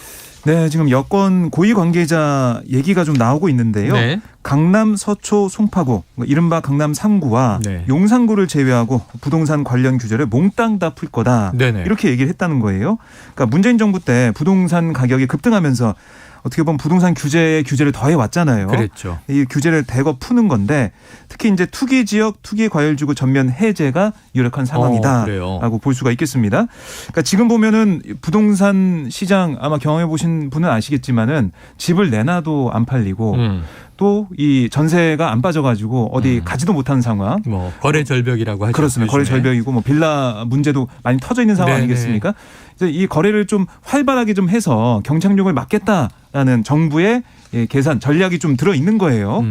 네, 지금 여권 고위 관계자 얘기가 좀 나오고 있는데요. 강남, 서초, 송파구, 이른바 강남 3구와 용산구를 제외하고 부동산 관련 규제를 몽땅 다 풀 거다. 이렇게 얘기를 했다는 거예요. 그러니까 문재인 정부 때 부동산 가격이 급등하면서 어떻게 보면 부동산 규제를 더해 왔잖아요. 그랬죠. 이 규제를 대거 푸는 건데 특히 이제 투기 지역, 투기 과열지구 전면 해제가 유력한 상황이다라고 볼 수가 있겠습니다. 그러니까 지금 보면은 부동산 시장 아마 경험해 보신 분은 아시겠지만은 집을 내놔도 안 팔리고 또 이 전세가 안 빠져가지고 어디 가지도 못하는 상황. 뭐 거래 절벽이라고 하죠. 그렇습니다. 거래 절벽이고 뭐 빌라 문제도 많이 터져 있는 상황 아니겠습니까? 이제 이 거래를 좀 활발하게 좀 해서 경착륙을 막겠다라는 정부의 계산 전략이 좀 들어 있는 거예요.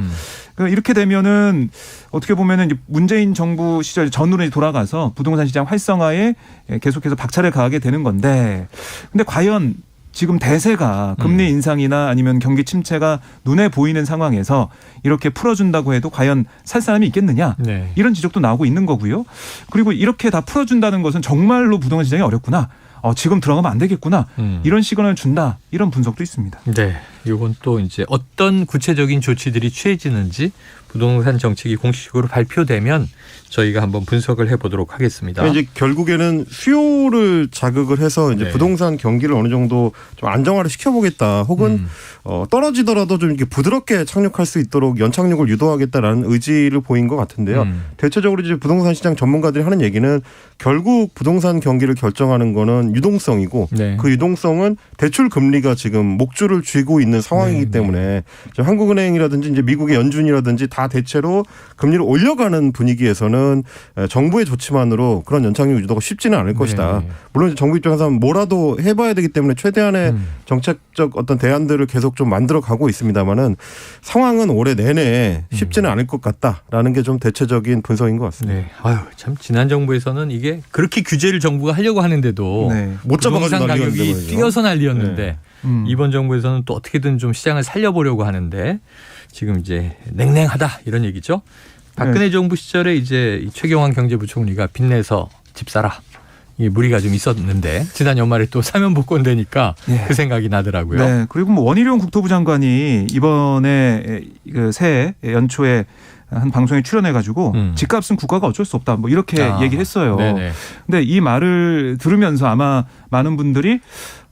이렇게 되면은 어떻게 보면은 문재인 정부 시절 전으로 돌아가서 부동산 시장 활성화에 계속해서 박차를 가하게 되는 건데, 근데 과연 지금 대세가 금리 인상이나 아니면 경기 침체가 눈에 보이는 상황에서 이렇게 풀어준다고 해도 과연 살 사람이 있겠느냐 이런 지적도 나오고 있는 거고요. 그리고 이렇게 다 풀어준다는 것은 정말로 부동산 시장이 어렵구나. 지금 들어가면 안 되겠구나. 이런 시그널을 준다. 이런 분석도 있습니다. 네. 이건 또 이제 어떤 구체적인 조치들이 취해지는지 부동산 정책이 공식적으로 발표되면 저희가 한번 분석을 해보도록 하겠습니다. 이제 결국에는 수요를 자극을 해서 이제 부동산 경기를 어느 정도 좀 안정화를 시켜보겠다. 혹은 떨어지더라도 좀 이렇게 부드럽게 착륙할 수 있도록 연착륙을 유도하겠다라는 의지를 보인 것 같은데요. 대체적으로 이제 부동산 시장 전문가들이 하는 얘기는 결국 부동산 경기를 결정하는 거는 유동성이고 그 유동성은 대출 금리가 지금 목줄을 쥐고 있는 상황이기 때문에 한국은행이라든지 이제 미국의 연준이라든지 다 대체로 금리를 올려가는 분위기에서는 정부의 조치만으로 그런 연착륙 유도가 쉽지는 않을 것이다. 물론 이제 정부 입장에서는 뭐라도 해봐야 되기 때문에 최대한의 정책적 어떤 대안들을 계속 좀 만들어 가고 있습니다만은 상황은 올해 내내 쉽지는 않을 것 같다라는 게 좀 대체적인 분석인 것 같습니다. 아유, 참 지난 정부에서는 이게 그렇게 규제를 정부가 하려고 하는데도 못 잡아가지고 부동산 가격이 뛰어서 난리였는데 이번 정부에서는 또 어떻게든 좀 시장을 살려보려고 하는데 지금 이제 냉랭하다 이런 얘기죠. 박근혜 정부 시절에 이제 최경환 경제부총리가 빚내서 집 사라. 이 무리가 좀 있었는데 지난 연말에 또 사면 복권되니까 그 생각이 나더라고요. 네. 그리고 뭐 원희룡 국토부 장관이 이번에 그 새해 연초에 한 방송에 출연해가지고 집값은 국가가 어쩔 수 없다. 뭐 이렇게 얘기했어요. 근데 이 말을 들으면서 아마 많은 분들이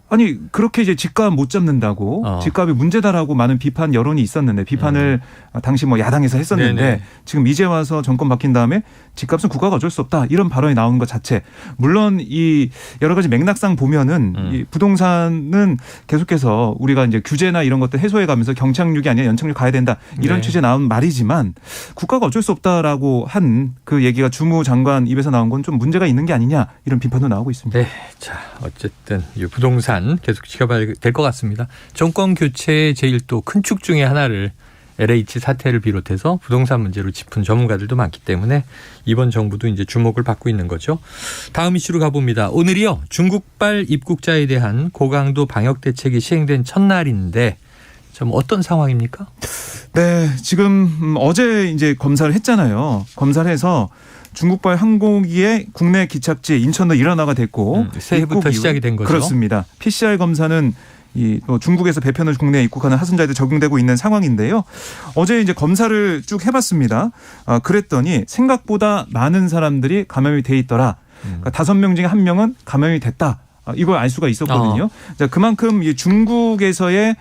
아니 그렇게 이제 집값 못 잡는다고 집값이 문제다라고 많은 비판 여론이 있었는데 비판을 당시 뭐 야당에서 했었는데 지금 이제 와서 정권 바뀐 다음에 집값은 국가가 어쩔 수 없다 이런 발언이 나오는 것 자체 물론 이 여러 가지 맥락상 보면은 이 부동산은 계속해서 우리가 이제 규제나 이런 것들 해소해가면서 경착륙이 아니라 연착륙 가야 된다 이런 취지에 나온 말이지만 국가가 어쩔 수 없다라고 한 그 얘기가 주무장관 입에서 나온 건 좀 문제가 있는 게 아니냐 이런 비판도 나오고 있습니다. 네, 자 어쨌든 이 부동산 계속 지켜봐야 될 것 같습니다. 정권 교체의 제일 또 큰 축 중에 하나를 LH 사태를 비롯해서 부동산 문제로 짚은 전문가들도 많기 때문에 이번 정부도 이제 주목을 받고 있는 거죠. 다음 이슈로 가봅니다. 오늘이요 중국발 입국자에 대한 고강도 방역 대책이 시행된 첫날인데 좀 어떤 상황입니까? 네, 지금 어제 이제 검사를 했잖아요. 검사를 해서 중국발 항공기의 국내 기착지 인천도 일원화가 됐고 새해부터 시작이 된 거죠. 그렇습니다. PCR 검사는 이 중국에서 배편을 국내에 입국하는 하선자에도 적용되고 있는 상황인데요. 어제 이제 검사를 쭉 해봤습니다. 그랬더니 생각보다 많은 사람들이 감염이 돼 있더라. 그러니까 5명 중에 1명은 감염이 됐다. 이걸 알 수가 있었거든요. 자, 그만큼 이 중국에서의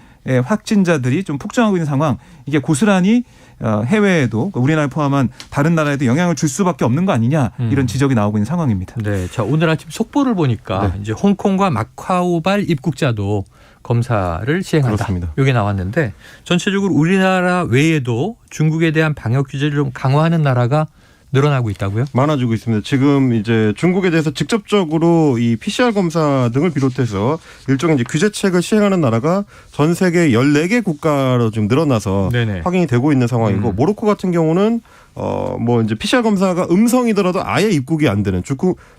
확진자들이 좀 폭증하고 있는 상황. 이게 고스란히 해외에도 우리나라 포함한 다른 나라에도 영향을 줄 수밖에 없는 거 아니냐 이런 지적이 나오고 있는 상황입니다. 네, 자 오늘 아침 속보를 보니까 이제 홍콩과 마카오발 입국자도 검사를 시행한다. 그렇습니다. 이게 나왔는데 전체적으로 우리나라 외에도 중국에 대한 방역 규제를 좀 강화하는 나라가 늘어나고 있다고요? 많아지고 있습니다. 지금 이제 중국에 대해서 직접적으로 이 PCR 검사 등을 비롯해서 일종의 이제 규제책을 시행하는 나라가 전 세계 14개 국가로 지금 늘어나서 네네. 확인이 되고 있는 상황이고 모로코 같은 경우는 뭐 이제 PCR 검사가 음성이더라도 아예 입국이 안 되는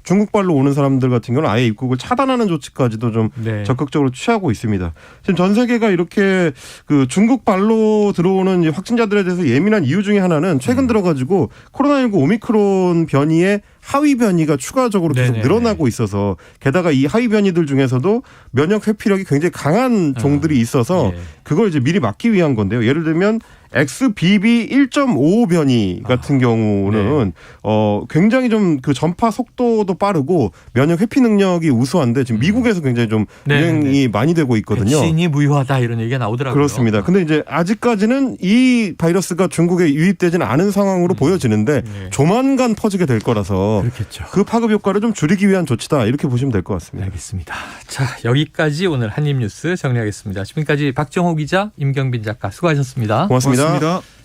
중국발로 오는 사람들 같은 경우는 아예 입국을 차단하는 조치까지도 좀 적극적으로 취하고 있습니다. 지금 전 세계가 이렇게 그 중국발로 들어오는 확진자들에 대해서 예민한 이유 중에 하나는 최근 들어가지고 코로나19 오미크론 변이의 하위 변이가 추가적으로 계속 늘어나고 있어서 게다가 이 하위 변이들 중에서도 면역 회피력이 굉장히 강한 종들이 있어서 그걸 이제 미리 막기 위한 건데요. 예를 들면 XBB 1.5 변이 같은 경우는 굉장히 좀 그 전파 속도도 빠르고 면역 회피 능력이 우수한데 지금 미국에서 굉장히 좀 유행이 많이 되고 있거든요. 백신이 무효하다 이런 얘기가 나오더라고요. 그렇습니다. 근데 이제 아직까지는 이 바이러스가 중국에 유입되지는 않은 상황으로 보여지는데 조만간 퍼지게 될 거라서 그렇겠죠. 그 파급 효과를 좀 줄이기 위한 조치다 이렇게 보시면 될 것 같습니다. 알겠습니다. 자 여기까지 오늘 한입뉴스 정리하겠습니다. 지금까지 박정호 기자, 임경빈 작가 수고하셨습니다. 고맙습니다.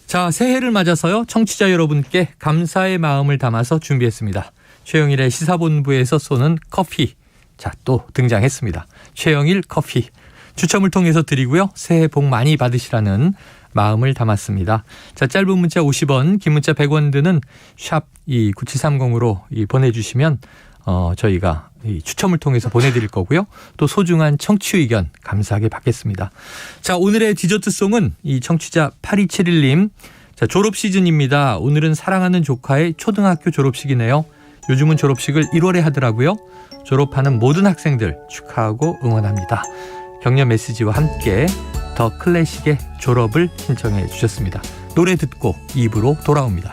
자 새해를 맞아서요 청취자 여러분께 감사의 마음을 담아서 준비했습니다. 최영일의 시사본부에서 쏘는 커피 자 또 등장했습니다. 최영일 커피 추첨을 통해서 드리고요. 새해 복 많이 받으시라는 마음을 담았습니다. 자 짧은 문자 50원 긴 문자 100원 드는 샵 9730으로 보내주시면 저희가 이 추첨을 통해서 보내드릴 거고요. 또 소중한 청취 의견 감사하게 받겠습니다. 자 오늘의 디저트송은 이 청취자 8271님 자 졸업 시즌입니다. 오늘은 사랑하는 조카의 초등학교 졸업식이네요. 요즘은 졸업식을 1월에 하더라고요. 졸업하는 모든 학생들 축하하고 응원합니다. 격려 메시지와 함께 더 클래식의 졸업을 신청해 주셨습니다. 노래 듣고 2부로 돌아옵니다.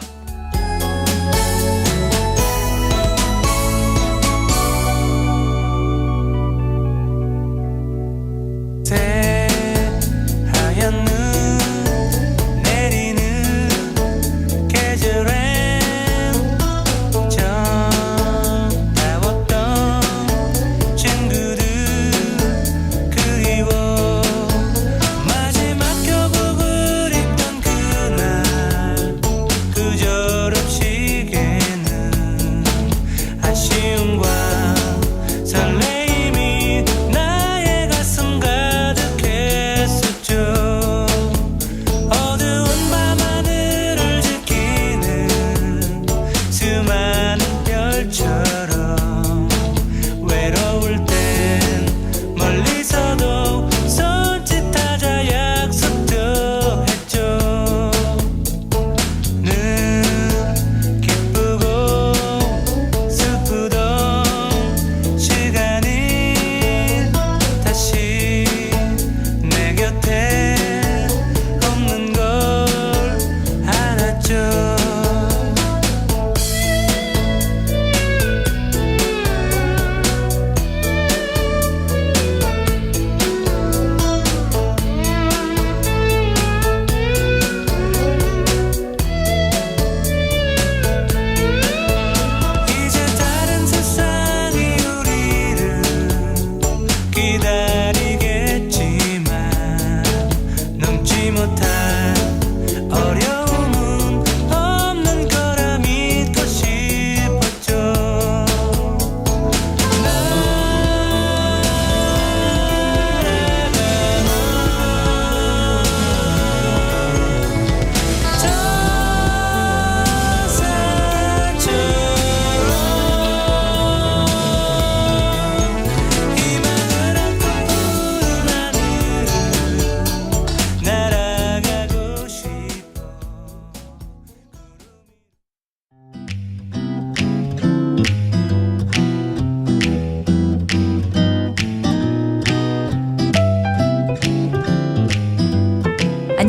그저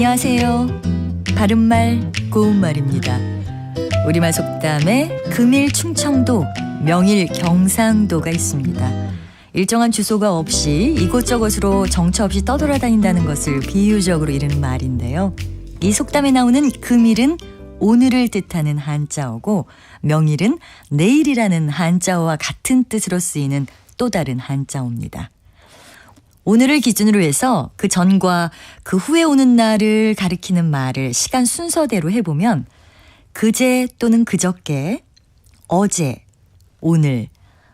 안녕하세요. 바른말 고운말입니다. 우리말 속담에 금일 충청도, 명일 경상도가 있습니다. 일정한 주소가 없이 이곳저곳으로 정처 없이 떠돌아다닌다는 것을 비유적으로 이르는 말인데요. 이 속담에 나오는 금일은 오늘을 뜻하는 한자어고 명일은 내일이라는 한자어와 같은 뜻으로 쓰이는 또 다른 한자어입니다. 오늘을 기준으로 해서 그 전과 그 후에 오는 날을 가리키는 말을 시간 순서대로 해보면 그제 또는 그저께, 어제, 오늘,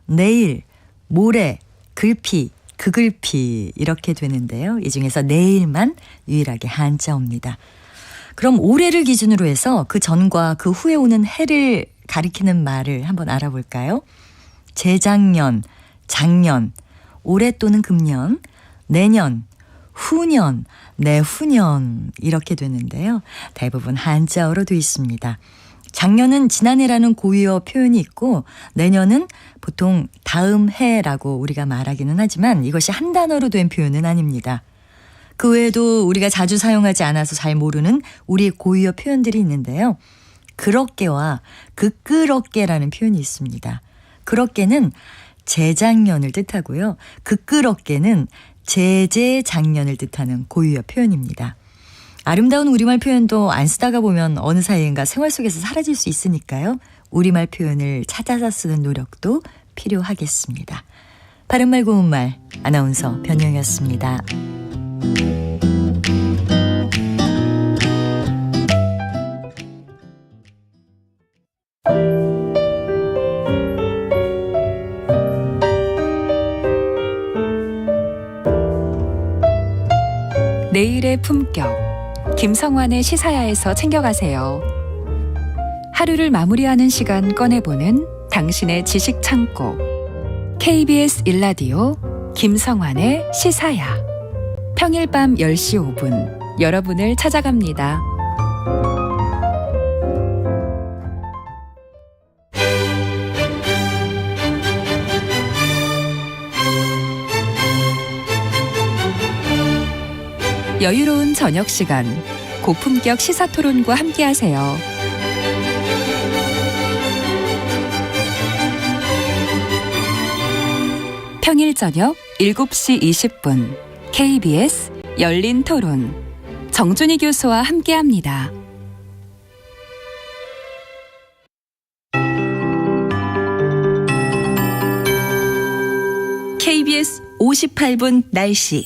내일, 모레, 글피, 그글피 이렇게 되는데요. 이 중에서 내일만 유일하게 한자어입니다. 그럼 올해를 기준으로 해서 그 전과 그 후에 오는 해를 가리키는 말을 한번 알아볼까요? 재작년, 작년, 올해 또는 금년, 내년, 후년, 내후년 이렇게 되는데요. 대부분 한자어로 되어 있습니다. 작년은 지난해라는 고유어 표현이 있고 내년은 보통 다음 해라고 우리가 말하기는 하지만 이것이 한 단어로 된 표현은 아닙니다. 그 외에도 우리가 자주 사용하지 않아서 잘 모르는 우리 고유어 표현들이 있는데요. 그럭게와 그끄럭게라는 표현이 있습니다. 그럭게는 재작년을 뜻하고요. 그끄럭게는 재재작년을 뜻하는 고유어 표현입니다. 아름다운 우리말 표현도 안 쓰다가 보면 어느 사이인가 생활 속에서 사라질 수 있으니까요. 우리말 표현을 찾아서 쓰는 노력도 필요하겠습니다. 바른말 고운말 아나운서 변희영이었습니다. 내일의 품격, 김성환의 시사야에서 챙겨가세요. 하루를 마무리하는 시간 꺼내보는 당신의 지식 창고. KBS 1라디오 김성환의 시사야. 평일 밤 10시 5분 여러분을 찾아갑니다. 여유로운 저녁 시간, 고품격 시사토론과 함께하세요. 평일 저녁 7시 20분 KBS 열린 토론 정준희 교수와 함께합니다. KBS 58분 날씨.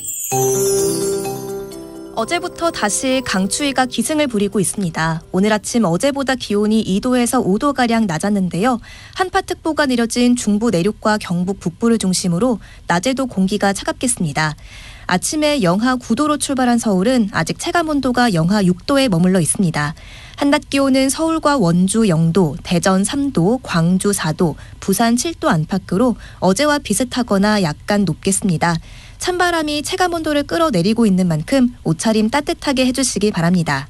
어제부터 다시 강추위가 기승을 부리고 있습니다. 오늘 아침 어제보다 기온이 2도에서 5도가량 낮았는데요. 한파특보가 내려진 중부 내륙과 경북 북부를 중심으로 낮에도 공기가 차갑겠습니다. 아침에 영하 9도로 출발한 서울은 아직 체감온도가 영하 6도에 머물러 있습니다. 한낮 기온은 서울과 원주 0도, 대전 3도, 광주 4도, 부산 7도 안팎으로 어제와 비슷하거나 약간 높겠습니다. 찬바람이 체감온도를 끌어내리고 있는 만큼 옷차림 따뜻하게 해주시기 바랍니다.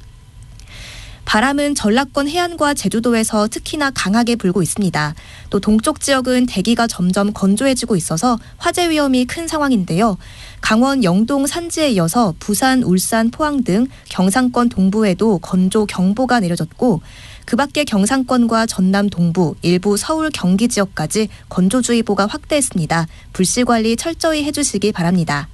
바람은 전라권 해안과 제주도에서 특히나 강하게 불고 있습니다. 또 동쪽 지역은 대기가 점점 건조해지고 있어서 화재 위험이 큰 상황인데요. 강원 영동 산지에 이어서 부산, 울산, 포항 등 경상권 동부에도 건조 경보가 내려졌고 그 밖에 경상권과 전남 동부, 일부 서울 경기 지역까지 건조주의보가 확대했습니다. 불씨관리 철저히 해주시기 바랍니다.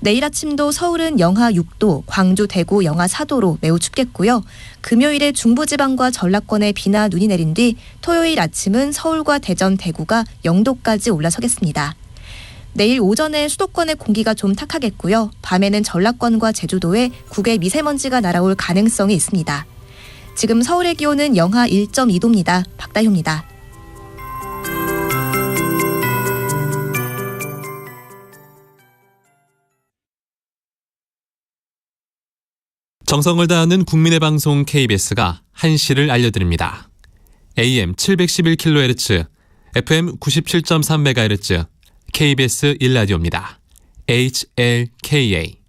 내일 아침도 서울은 영하 6도, 광주, 대구 영하 4도로 매우 춥겠고요. 금요일에 중부지방과 전라권에 비나 눈이 내린 뒤 토요일 아침은 서울과 대전, 대구가 0도까지 올라서겠습니다. 내일 오전에 수도권의 공기가 좀 탁하겠고요. 밤에는 전라권과 제주도에 국외 미세먼지가 날아올 가능성이 있습니다. 지금 서울의 기온은 영하 1.2도입니다. 박다효입니다. 정성을 다하는 국민의 방송 KBS가 한시를 알려드립니다. AM 711kHz, FM 97.3MHz, KBS 1라디오입니다. HLKA.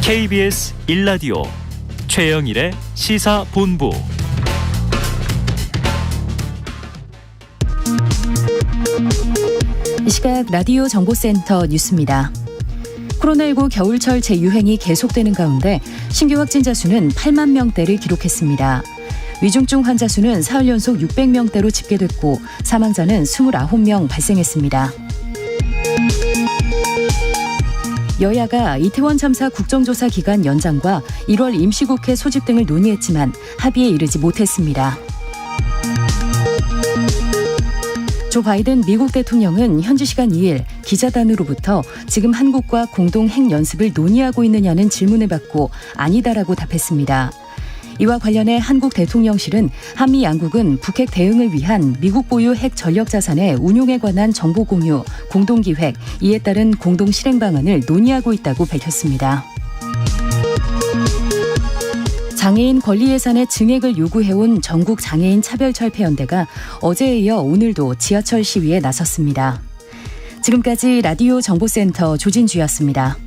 KBS 1라디오 최영일의 시사본부. 이 시각 라디오 정보센터 뉴스입니다. 코로나19 겨울철 재유행이 계속되는 가운데 신규 확진자 수는 8만 명대를 기록했습니다. 위중증 환자 수는 사흘 연속 600명대로 집계됐고 사망자는 29명 발생했습니다. 여야가 이태원 참사 국정조사 기간 연장과 1월 임시국회 소집 등을 논의했지만 합의에 이르지 못했습니다. 조 바이든 미국 대통령은 현지 시간 2일 기자단으로부터 지금 한국과 공동 핵 연습을 논의하고 있느냐는 질문을 받고 아니다라고 답했습니다. 이와 관련해 한국 대통령실은 한미 양국은 북핵 대응을 위한 미국 보유 핵 전력 자산의 운용에 관한 정보 공유, 공동 기획, 이에 따른 공동 실행 방안을 논의하고 있다고 밝혔습니다. 장애인 권리 예산의 증액을 요구해온 전국 장애인 차별철폐연대가 어제에 이어 오늘도 지하철 시위에 나섰습니다. 지금까지 라디오 정보센터 조진주였습니다.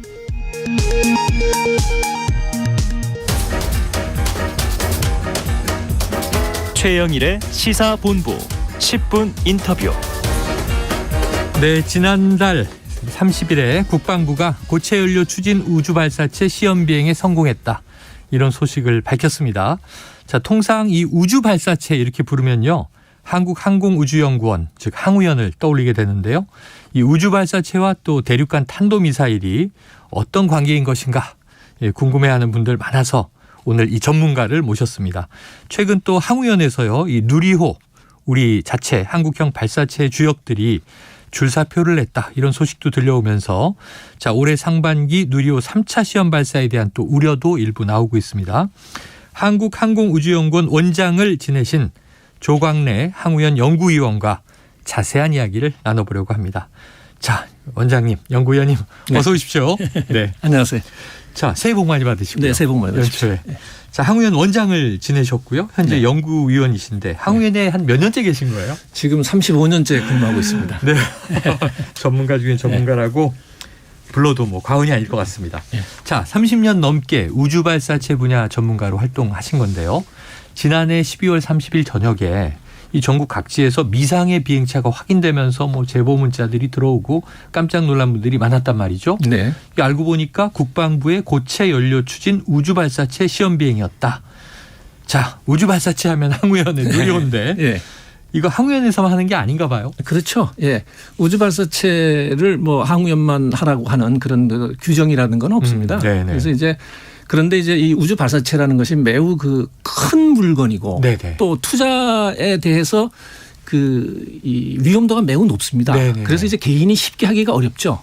최영일의 시사본부 10분 인터뷰. 네, 지난달 30일에 국방부가 고체 연료 추진 우주 발사체 시험 비행에 성공했다. 이런 소식을 밝혔습니다. 자, 통상 이 우주 발사체 이렇게 부르면요, 한국항공우주연구원, 즉 항우연을 떠올리게 되는데요. 이 우주 발사체와 또 대륙간 탄도미사일이 어떤 관계인 것인가 궁금해하는 분들 많아서 오늘 이 전문가를 모셨습니다. 최근 또 항우연에서요, 이 누리호, 우리 자체 한국형 발사체 주역들이 줄사표를 냈다, 이런 소식도 들려오면서 자, 올해 상반기 누리호 3차 시험 발사에 대한 또 우려도 일부 나오고 있습니다. 한국항공우주연구원 원장을 지내신 조광래 항우연 연구위원과 자세한 이야기를 나눠보려고 합니다. 자, 원장님, 연구위원님, 어서 오십시오. 네, 안녕하세요. 자, 새해 복 많이 받으시고요. 네, 새해 복 많이 받으십시오. 네. 자, 항우연 원장을 지내셨고요. 현재 네. 연구위원이신데 항우연에 한 몇 년째 계신 거예요? 지금 35년째 근무하고 있습니다. 네. 전문가 중에 전문가라고 불러도 뭐 과언이 아닐 것 같습니다. 네. 자, 30년 넘게 우주 발사체 분야 전문가로 활동하신 건데요. 지난해 12월 30일 저녁에 이 전국 각지에서 미상의 비행차가 확인되면서 뭐 제보 문자들이 들어오고 깜짝 놀란 분들이 많았단 말이죠. 네. 알고 보니까 국방부의 고체 연료 추진 우주 발사체 시험 비행이었다. 자, 우주 발사체 하면 항우연의 누리호인데 네. 이거 항우연에서만 하는 게 아닌가 봐요. 그렇죠. 예. 우주 발사체를 뭐 항우연만 하라고 하는 그런 그 규정이라는 건 없습니다. 그래서 그런데 이제 이 우주 발사체라는 것이 매우 그 큰 물건이고 네네. 또 투자에 대해서 이 위험도가 매우 높습니다. 네네네. 그래서 이제 개인이 쉽게 하기가 어렵죠.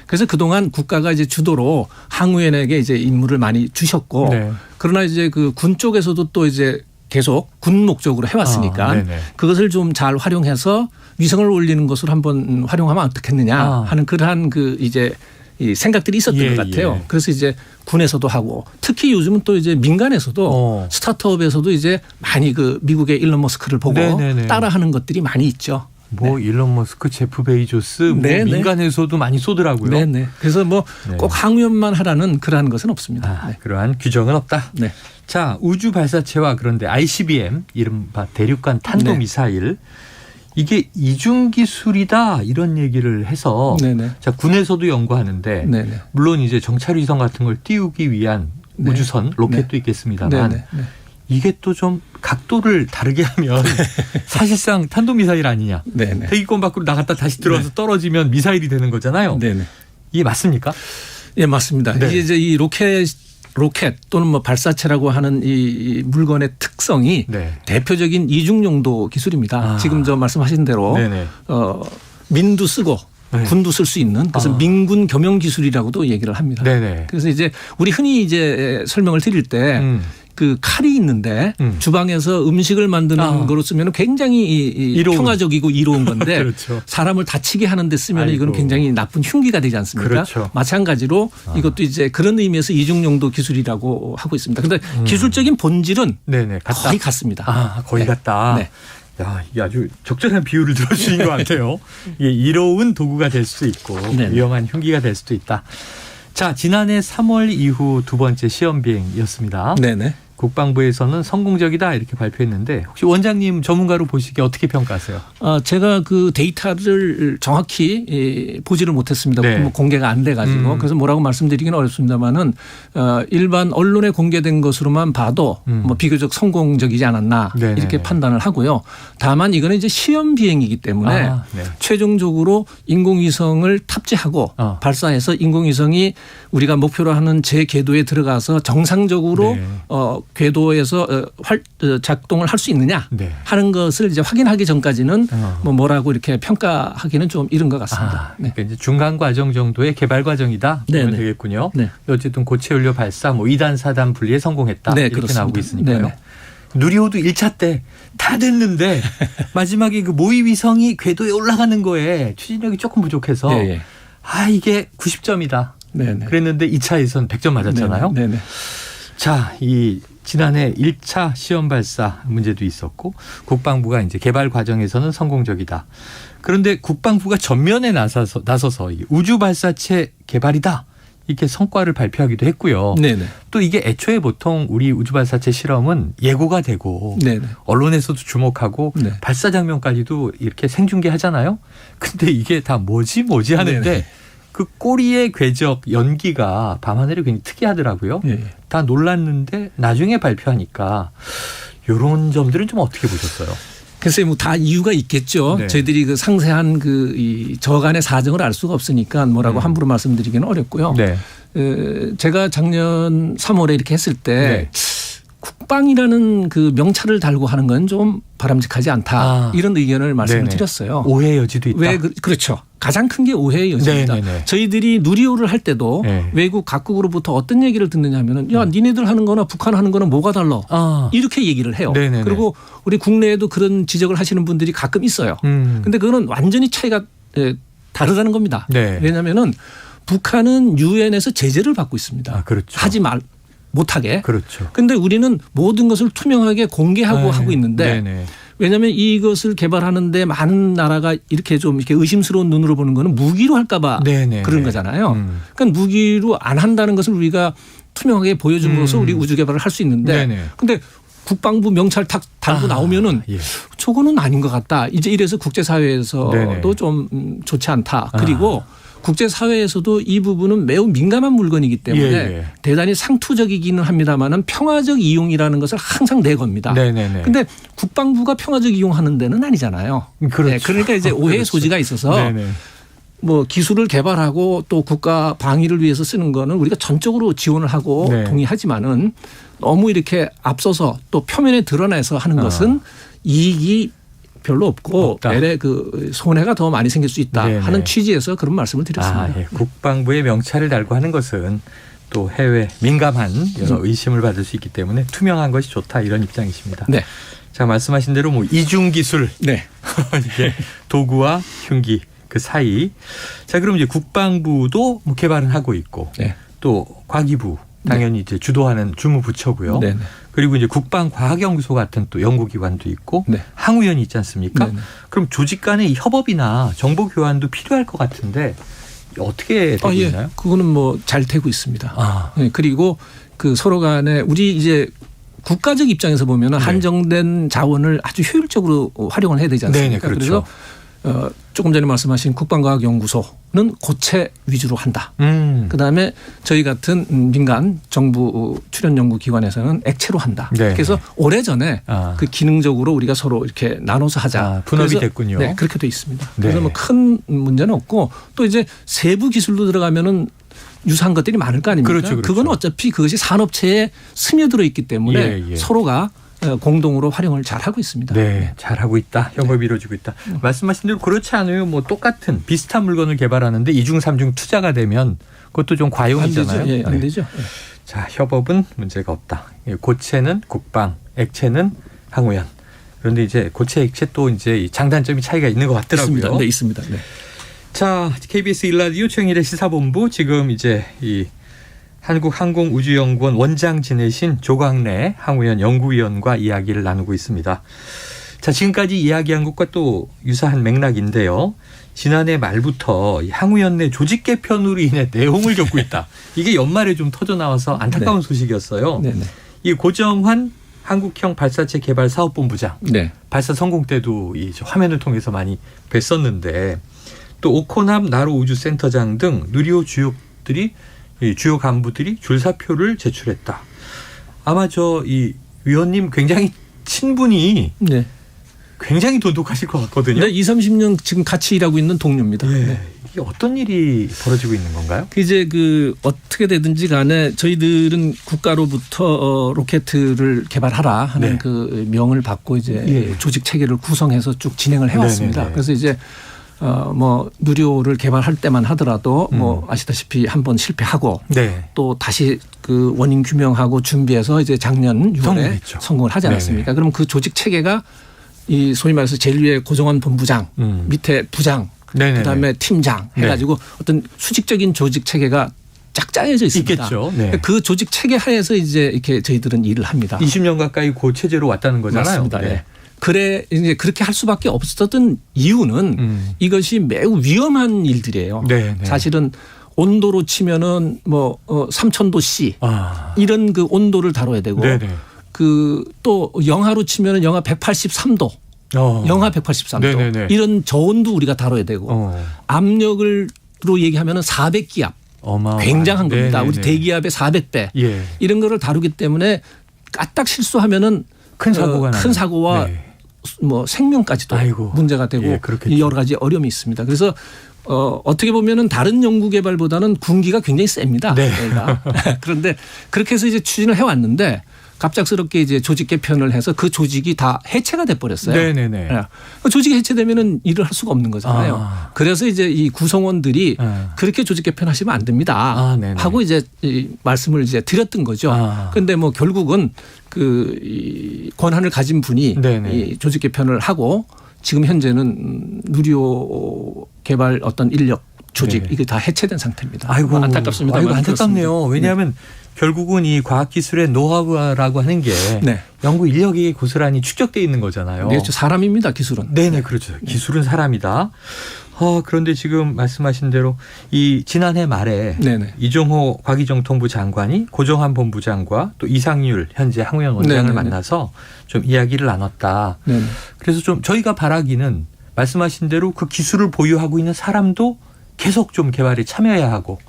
그래서 그동안 국가가 이제 주도로 항우연에게 이제 임무를 많이 주셨고 네. 그러나 이제 그 군 쪽에서도 또 이제 계속 군 목적으로 해왔으니까 그것을 좀 잘 활용해서 위성을 올리는 것으로 한번 활용하면 어떻겠느냐 하는 그러한 그 이제 이 생각들이 있었던 것 같아요. 그래서 이제 군에서도 하고 특히 요즘은 또 이제 민간에서도 스타트업에서도 이제 많이 그 미국의 일론 머스크를 보고 따라하는 것들이 많이 있죠. 뭐 일론 머스크, 제프 베이조스 뭐 민간에서도 많이 쏘더라고요. 네네. 그래서 뭐 꼭 항우연만 하라는 그러한 것은 없습니다. 그러한 규정은 없다. 네. 자, 우주 발사체와 그런데 ICBM 이른바 대륙간 탄도미사일 이게 이중 기술이다 이런 얘기를 해서 자, 군에서도 연구하는데 물론 이제 정찰 위성 같은 걸 띄우기 위한 우주선 로켓도 있겠습니다만 이게 또 좀 각도를 다르게 하면 사실상 탄도미사일 아니냐. 대기권 밖으로 나갔다 다시 들어와서 떨어지면 미사일이 되는 거잖아요. 이게 맞습니까? 예, 맞습니다. 이제 이 로켓 또는 뭐 발사체라고 하는 이 물건의 특성이 대표적인 이중용도 기술입니다. 지금 저 말씀하신 대로 민도 쓰고 군도 쓸 수 있는 그래서 민군 겸용 기술이라고도 얘기를 합니다. 그래서 이제 우리 흔히 이제 설명을 드릴 때 그 칼이 있는데 주방에서 음식을 만드는 거로 쓰면 굉장히 평화적이고 이로운 건데 그렇죠. 사람을 다치게 하는 데 쓰면 이건 굉장히 나쁜 흉기가 되지 않습니까? 그렇죠. 마찬가지로 이것도 이제 그런 의미에서 이중용도 기술이라고 하고 있습니다. 그런데 기술적인 본질은 거의 같습니다. 거의 같다. 야, 이게 아주 적절한 비유를 들어주신 것 같아요. 이게 이로운 도구가 될 수도 있고 위험한 흉기가 될 수도 있다. 자, 지난해 3월 이후 두 번째 시험 비행이었습니다. 네네. 국방부에서는 성공적이다 이렇게 발표했는데 혹시 원장님 전문가로 보시기에 어떻게 평가하세요? 제가 그 데이터를 정확히 보지를 못했습니다. 네. 뭐 공개가 안 돼가지고 그래서 뭐라고 말씀드리기는 어렵습니다만은 일반 언론에 공개된 것으로만 봐도 뭐 비교적 성공적이지 않았나 네네네. 이렇게 판단을 하고요. 다만 이거는 이제 시험 비행이기 때문에 네. 최종적으로 인공위성을 탑재하고 발사해서 인공위성이 우리가 목표로 하는 제 궤도에 들어가서 정상적으로 네. 궤도에서 작동을 할 수 있느냐 네. 하는 것을 이제 확인하기 전까지는 뭐라고 이렇게 평가하기는 좀 이른 것 같습니다. 그러니까 이제 중간 과정 정도의 개발 과정이다 보면 되겠군요. 네. 어쨌든 고체 연료 발사 뭐 2단 4단 분리에 성공했다 네, 이렇게 그렇습니다. 나오고 있으니까요. 네네. 누리호도 1차 때 다 됐는데 마지막에 그 모의 위성이 궤도에 올라가는 거에 추진력이 조금 부족해서 네. 이게 90점이다. 네네. 그랬는데 2차에선 100점 맞았잖아요. 네네. 자, 이 지난해 1차 시험 발사 문제도 있었고 국방부가 이제 개발 과정에서는 성공적이다. 그런데 국방부가 전면에 나서서 우주 발사체 개발이다. 이렇게 성과를 발표하기도 했고요. 네네. 또 이게 애초에 보통 우리 우주 발사체 실험은 예고가 되고 네네. 언론에서도 주목하고 네. 발사 장면까지도 이렇게 생중계하잖아요. 근데 이게 다 뭐지 하는데 네네. 그 꼬리의 궤적 연기가 밤하늘이 굉장히 특이하더라고요. 예. 다 놀랐는데 나중에 발표하니까 이런 점들은 좀 어떻게 보셨어요? 글쎄 뭐 다 이유가 있겠죠. 네. 저희들이 그 상세한 이 저간의 사정을 알 수가 없으니까 뭐라고 함부로 말씀드리기는 어렵고요. 네. 제가 작년 3월에 이렇게 했을 때 국방이라는 그 명찰을 달고 하는 건 좀 바람직하지 않다. 이런 의견을 말씀을 드렸어요. 오해의 여지도 있다. 왜 그렇죠. 가장 큰 게 오해의 여지입니다. 네네네. 저희들이 누리호를 할 때도 외국 각국으로부터 어떤 얘기를 듣느냐면은 야 니네들 하는 거나 북한 하는 거는 뭐가 달라. 이렇게 얘기를 해요. 네네네. 그리고 우리 국내에도 그런 지적을 하시는 분들이 가끔 있어요. 근데 그거는 완전히 차이가 다르다는 겁니다. 네. 왜냐하면은 북한은 유엔에서 제재를 받고 있습니다. 그렇죠. 하지 못하게. 그렇죠. 근데 우리는 모든 것을 투명하게 공개하고 하고 있는데 네네. 왜냐하면 이것을 개발하는데 많은 나라가 이렇게 좀 이렇게 의심스러운 눈으로 보는 거는 무기로 할까봐 그런 거잖아요. 그러니까 무기로 안 한다는 것을 우리가 투명하게 보여줌으로써 우리 우주 개발을 할 수 있는데 근데 국방부 명찰 탁 달고 나오면은 저거는 아닌 것 같다. 이제 이래서 국제사회에서도 좀 좋지 않다. 그리고 국제사회에서도 이 부분은 매우 민감한 물건이기 때문에 대단히 상투적이기는 합니다만은 평화적 이용이라는 것을 항상 내겁니다. 그런데 국방부가 평화적 이용하는 데는 아니잖아요. 그렇죠. 네, 그러니까 이제 오해의 소지가 있어서 뭐 기술을 개발하고 또 국가 방위를 위해서 쓰는 거는 우리가 전적으로 지원을 하고 동의하지만은 너무 이렇게 앞서서 또 표면에 드러내서 하는 것은 이익이 별로 없고 내래 그 손해가 더 많이 생길 수 있다 하는 취지에서 그런 말씀을 드렸습니다. 국방부의 명찰을 달고 하는 것은 또 해외 민감한 여러 의심을 받을 수 있기 때문에 투명한 것이 좋다 이런 입장이십니다. 네. 자, 말씀하신 대로 뭐 이중 기술, 도구와 흉기 그 사이. 자, 그럼 이제 국방부도 뭐 개발은 하고 있고 또 과기부 당연히 이제 주도하는 주무부처고요. 그리고 이제 국방과학연구소 같은 또 연구기관도 있고 항우연이 있지 않습니까? 그럼 조직 간의 협업이나 정보 교환도 필요할 것 같은데 어떻게 되고 있나요? 그거는 뭐 잘 되고 있습니다. 그리고 그 서로 간에 우리 이제 국가적 입장에서 보면 한정된 자원을 아주 효율적으로 활용을 해야 되지 않습니까? 그렇죠. 그래서 조금 전에 말씀하신 국방과학연구소는 고체 위주로 한다. 그다음에 저희 같은 민간 정부 출연 연구기관에서는 액체로 한다. 그래서 오래전에 그 기능적으로 우리가 서로 이렇게 나눠서 하자. 분업이 됐군요. 네, 그렇게 돼 있습니다. 그래서 뭐 큰 문제는 없고 또 이제 세부 기술로 들어가면은 유사한 것들이 많을 거 아닙니까? 그렇죠. 그건 어차피 그것이 산업체에 스며들어 있기 때문에 서로가 공동으로 활용을 잘하고 있습니다. 네, 잘하고 있다. 협업이 이루어지고 있다. 말씀하신 대로 그렇지 않아요. 뭐 똑같은 비슷한 물건을 개발하는데 이중 삼중 투자가 되면 그것도 좀 과용이잖아요. 안 되죠. 안 되죠. 자, 협업은 문제가 없다. 고체는 국방, 액체는 항우연. 그런데 이제 고체, 액체 또 이제 장단점이 차이가 있는 것 같더라고요. 있습니다. 네, 있습니다. 네. 자, KBS 1라디오 최영일의 시사본부 지금 이제 이 한국항공우주연구원 원장 지내신 조광래 항우연 연구위원과 이야기를 나누고 있습니다. 자, 지금까지 이야기한 것과 또 유사한 맥락인데요. 지난해 말부터 향후연내 조직 개편으로 인해 내홍을 겪고 있다. 이게 연말에 좀 터져 나와서 안타까운 소식이었어요. 네네. 이 고정환 한국형 발사체 개발 사업본부장, 네. 발사 성공 때도 이 화면을 통해서 많이 뵀었는데, 또 오코남 나로 우주센터장 등 누리호 주요 간부들이 줄사표를 제출했다. 아마 이 위원님 굉장히 친분이 네. 굉장히 돈독하실 것 같거든요. 네, 20-30년 지금 같이 일하고 있는 동료입니다. 예. 네. 이게 어떤 일이 벌어지고 있는 건가요? 이제 어떻게 되든지 간에 저희들은 국가로부터 로켓을 개발하라 하는 네. 그 명을 받고 이제 조직 체계를 구성해서 쭉 진행을 해왔습니다. 네네네. 그래서 이제 누리호를 개발할 때만 하더라도 아시다시피 한 번 실패하고 또 다시 그 원인 규명하고 준비해서 이제 작년 6월에 성공을 하지 않았습니까? 네네. 그럼 그 조직 체계가 이 소위 말해서 제일 위에 고정환 본부장, 밑에 부장, 그다음에 팀장 해가지고 어떤 수직적인 조직 체계가 쫙 짜여져 있습니다. 있겠죠. 네. 그 조직 체계 하에서 이제 이렇게 저희들은 일을 합니다. 20년 가까이 그 체제로 왔다는 거잖아요. 맞습니다. 네. 그래 이제 그렇게 할 수밖에 없었던 이유는 이것이 매우 위험한 일들이에요. 사실은 온도로 치면은 3000도 C 이런 그 온도를 다뤄야 되고 그 또 영하로 치면은 영하 183도. 영하 183도. 네네네. 이런 저온도 우리가 다뤄야 되고 압력으로 얘기하면은 400기압. 굉장한 겁니다. 네네네. 우리 대기압의 400배. 예. 이런 거를 다루기 때문에 까딱 실수하면은 큰 사고와 생명까지도 문제가 되고 여러 가지 어려움이 있습니다. 그래서 어떻게 보면은 다른 연구 개발보다는 군기가 굉장히 셉니다. 그런데 그렇게 해서 이제 추진을 해왔는데 갑작스럽게 이제 조직 개편을 해서 그 조직이 다 해체가 돼 버렸어요. 네네네. 조직이 해체되면은 일을 할 수가 없는 거잖아요. 그래서 이제 이 구성원들이 그렇게 조직 개편하시면 안 됩니다. 하고 이제 이 말씀을 이제 드렸던 거죠. 그런데 결국은 이 권한을 가진 분이 이 조직 개편을 하고 지금 현재는 누리호 개발 어떤 인력 조직 이게 다 해체된 상태입니다. 아이고 안타깝습니다. 아이고 안타깝네요. 왜냐하면 결국은 이 과학기술의 노하우라고 하는 게 연구 인력이 고스란히 축적돼 있는 거잖아요. 네, 사람입니다. 기술은. 네네 그렇죠. 기술은 사람이다. 그런데 지금 말씀하신 대로 이 지난해 말에 이종호 과기정통부 장관이 고정환 본부장과 또 이상률 현재 항우영 원장을 만나서 좀 이야기를 나눴다. 그래서 좀 저희가 바라기는 말씀하신 대로 그 기술을 보유하고 있는 사람도 계속 좀 개발에 참여해야 하고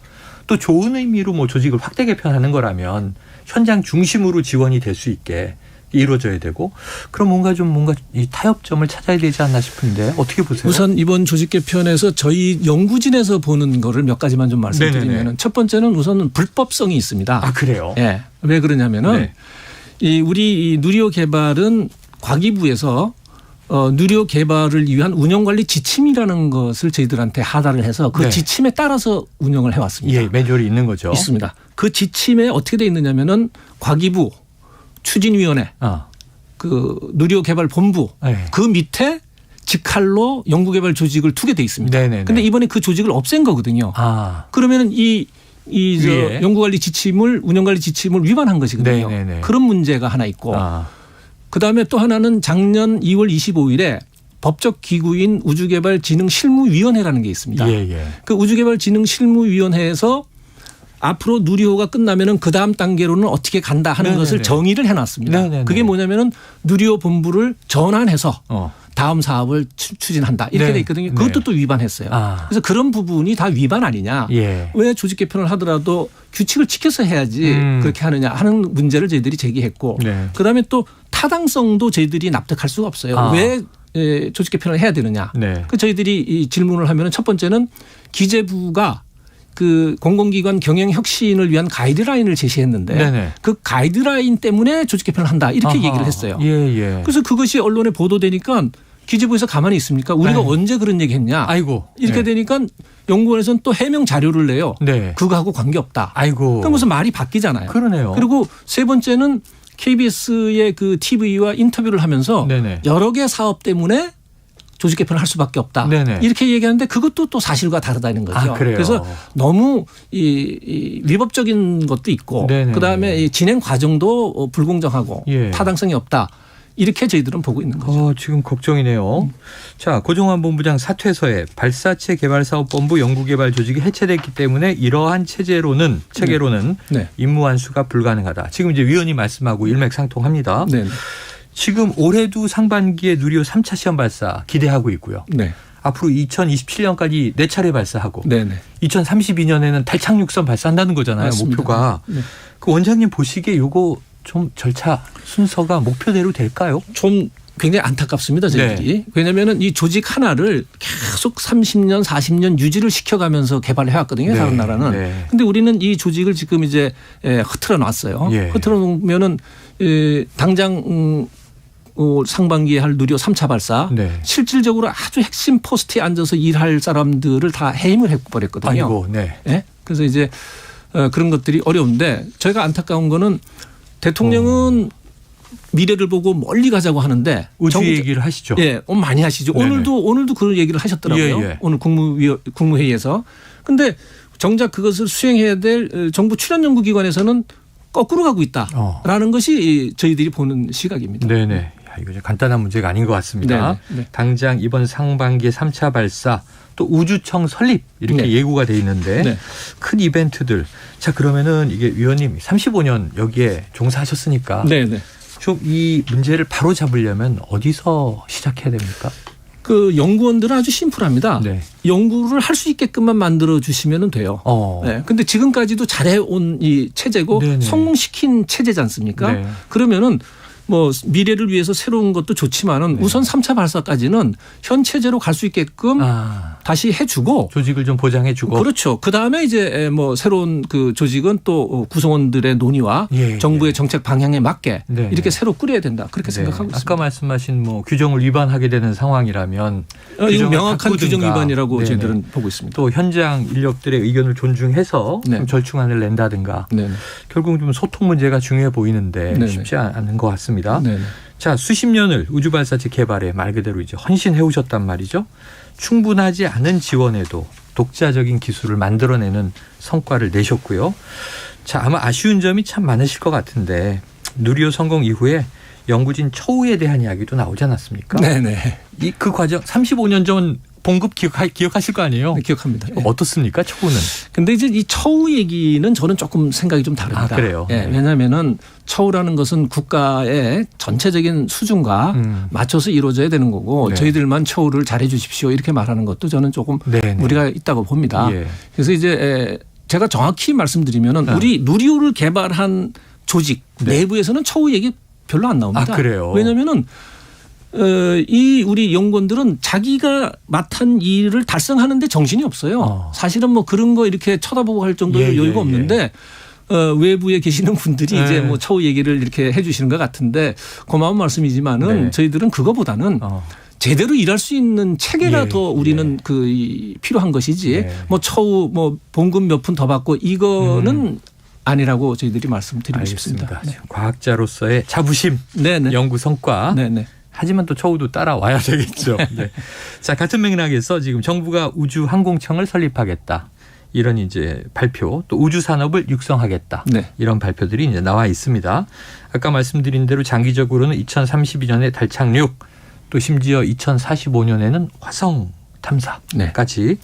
또 좋은 의미로 조직을 확대 개편하는 거라면 현장 중심으로 지원이 될 수 있게 이루어져야 되고 그럼 뭔가 이 타협점을 찾아야 되지 않나 싶은데 어떻게 보세요? 우선 이번 조직 개편에서 저희 연구진에서 보는 거를 몇 가지만 좀 말씀드리면 첫 번째는 우선은 불법성이 있습니다. 아 그래요? 네. 왜 그러냐면은 우리 누리호 개발은 과기부에서 누리호 개발을 위한 운영관리 지침이라는 것을 저희들한테 하달을 해서 그 지침에 따라서 운영을 해왔습니다. 예, 매뉴얼이 있는 거죠. 있습니다. 그 지침에 어떻게 돼 있느냐면은 과기부 추진위원회, 그 누리호 개발 본부 그 밑에 직할로 연구개발 조직을 두게 돼 있습니다. 그런데 이번에 그 조직을 없앤 거거든요. 그러면은 연구관리 지침을 운영관리 지침을 위반한 것이거든요. 그런 문제가 하나 있고. 그다음에 또 하나는 작년 2월 25일에 법적 기구인 우주개발진흥실무위원회라는 게 있습니다. 그 우주개발진흥실무위원회에서 앞으로 누리호가 끝나면은 그 다음 단계로는 어떻게 간다 하는 것을 정의를 해놨습니다. 그게 뭐냐면은 누리호 본부를 전환해서 다음 사업을 추진한다 이렇게 돼 있거든요. 그것도 또 위반했어요. 그래서 그런 부분이 다 위반 아니냐. 왜 조직 개편을 하더라도 규칙을 지켜서 해야지 그렇게 하느냐 하는 문제를 저희들이 제기했고 그다음에 또 타당성도 저희들이 납득할 수가 없어요. 왜 조직 개편을 해야 되느냐. 그 저희들이 이 질문을 하면은 첫 번째는 기재부가 그 공공기관 경영 혁신을 위한 가이드라인을 제시했는데 그 가이드라인 때문에 조직 개편을 한다 이렇게 얘기를 했어요. 그래서 그것이 언론에 보도되니까 기재부에서 가만히 있습니까? 우리가 언제 그런 얘기했냐? 이렇게 되니까 연구원에서는 또 해명 자료를 내요. 그거하고 관계없다. 그럼 무슨 말이 바뀌잖아요. 그러네요. 그리고 세 번째는 KBS의 그 TV와 인터뷰를 하면서 여러 개 사업 때문에 조직 개편을 할 수밖에 없다. 이렇게 얘기하는데 그것도 또 사실과 다르다는 거죠. 그래서 너무 이 위법적인 것도 있고 그다음에 이 진행 과정도 불공정하고 타당성이 없다. 이렇게 저희들은 보고 있는 거죠. 지금 걱정이네요. 자, 고종환 본부장 사퇴서에 발사체 개발사업본부 연구개발 조직이 해체됐기 때문에 이러한 체계로는 임무 완수가 불가능하다. 지금 이제 위원이 말씀하고 일맥상통합니다. 네. 지금 올해도 상반기에 누리호 3차 시험 발사 기대하고 있고요. 네. 앞으로 2027년까지 4차례 발사하고 네네. 2032년에는 달 착륙선 발사한다는 거잖아요. 맞습니다. 목표가. 네. 그 원장님 보시기에 요거 좀 절차 순서가 목표대로 될까요? 좀 굉장히 안타깝습니다. 저희들이. 왜냐하면 이 조직 하나를 계속 30년 40년 유지를 시켜가면서 개발을 해왔거든요. 다른 나라는. 근데 우리는 이 조직을 지금 이제 흐트러 놨어요. 흐트러 놓으면은 당장 상반기에 할 누리호 3차 발사 실질적으로 아주 핵심 포스트에 앉아서 일할 사람들을 다 해임을 해버렸거든요. 아이고, 그래서 이제 그런 것들이 어려운데 저희가 안타까운 거는 대통령은 미래를 보고 멀리 가자고 하는데 우주 얘기를 하시죠. 많이 하시죠. 오늘도 그런 얘기를 하셨더라고요. 오늘 국무회의에서. 근데 정작 그것을 수행해야 될 정부 출연연구기관에서는 거꾸로 가고 있다라는 것이 저희들이 보는 시각입니다. 네네. 이거 간단한 문제가 아닌 것 같습니다. 네네. 당장 이번 상반기에 3차 발사 또 우주청 설립 이렇게 예고가 돼 있는데 큰 이벤트들. 자, 그러면은 이게 위원님 35년 여기에 종사하셨으니까 좀 이 문제를 바로 잡으려면 어디서 시작해야 됩니까? 그 연구원들은 아주 심플합니다. 연구를 할 수 있게끔만 만들어 주시면 돼요. 근데 지금까지도 잘해온 이 체제고 성공시킨 체제지 않습니까? 그러면은 뭐 미래를 위해서 새로운 것도 좋지만은 우선 3차 발사까지는 현 체제로 갈 수 있게끔 다시 해주고 조직을 좀 보장해주고 그렇죠. 그 다음에 이제 뭐 새로운 그 조직은 또 구성원들의 논의와 정부의 정책 방향에 맞게 이렇게 새로 꾸려야 된다. 그렇게 생각하고 있습니다. 아까 말씀하신 뭐 규정을 위반하게 되는 상황이라면 이거 명확한 규정 위반이라고 저희들은 보고 있습니다. 또 현장 인력들의 의견을 존중해서 좀 절충안을 낸다든가 결국 좀 소통 문제가 중요해 보이는데 쉽지 않은 것 같습니다. 자, 수십 년을 우주 발사체 개발에 말 그대로 이제 헌신해 오셨단 말이죠. 충분하지 않은 지원에도 독자적인 기술을 만들어내는 성과를 내셨고요. 자, 아마 아쉬운 점이 참 많으실 것 같은데 누리호 성공 이후에 연구진 처우에 대한 이야기도 나오지 않았습니까? 그 과정 35년 전 봉급 기억하실 거 아니에요? 기억합니다. 어떻습니까? 처우는? 근데 이제 이 처우 얘기는 저는 조금 생각이 좀 다릅니다. 그래요? 왜냐하면은 처우라는 것은 국가의 전체적인 수준과 맞춰서 이루어져야 되는 거고 저희들만 처우를 잘해 주십시오 이렇게 말하는 것도 저는 조금 무리가 있다고 봅니다. 그래서 이제 제가 정확히 말씀드리면은 우리 누리호를 개발한 조직 내부에서는 처우 얘기 별로 안 나옵니다. 그래요? 왜냐하면은 이 우리 연구원들은 자기가 맡은 일을 달성하는데 정신이 없어요. 사실은 뭐 그런 거 이렇게 쳐다보고 할 정도의 여유가 없는데 외부에 계시는 분들이 이제 뭐 처우 얘기를 이렇게 해 주시는 것 같은데 고마운 말씀이지만은 저희들은 그거보다는 제대로 일할 수 있는 체계가 더 우리는 필요한 것이지 뭐 처우 뭐 봉급 몇 푼 더 받고 이거는 아니라고 저희들이 말씀드리고 싶습니다. 과학자로서의 자부심, 연구 성과. 하지만 또 처우도 따라와야 되겠죠. 자, 같은 맥락에서 지금 정부가 우주항공청을 설립하겠다. 이런 이제 발표, 또 우주 산업을 육성하겠다. 이런 발표들이 이제 나와 있습니다. 아까 말씀드린 대로 장기적으로는 2032년에 달 착륙, 또 심지어 2045년에는 화성 탐사까지.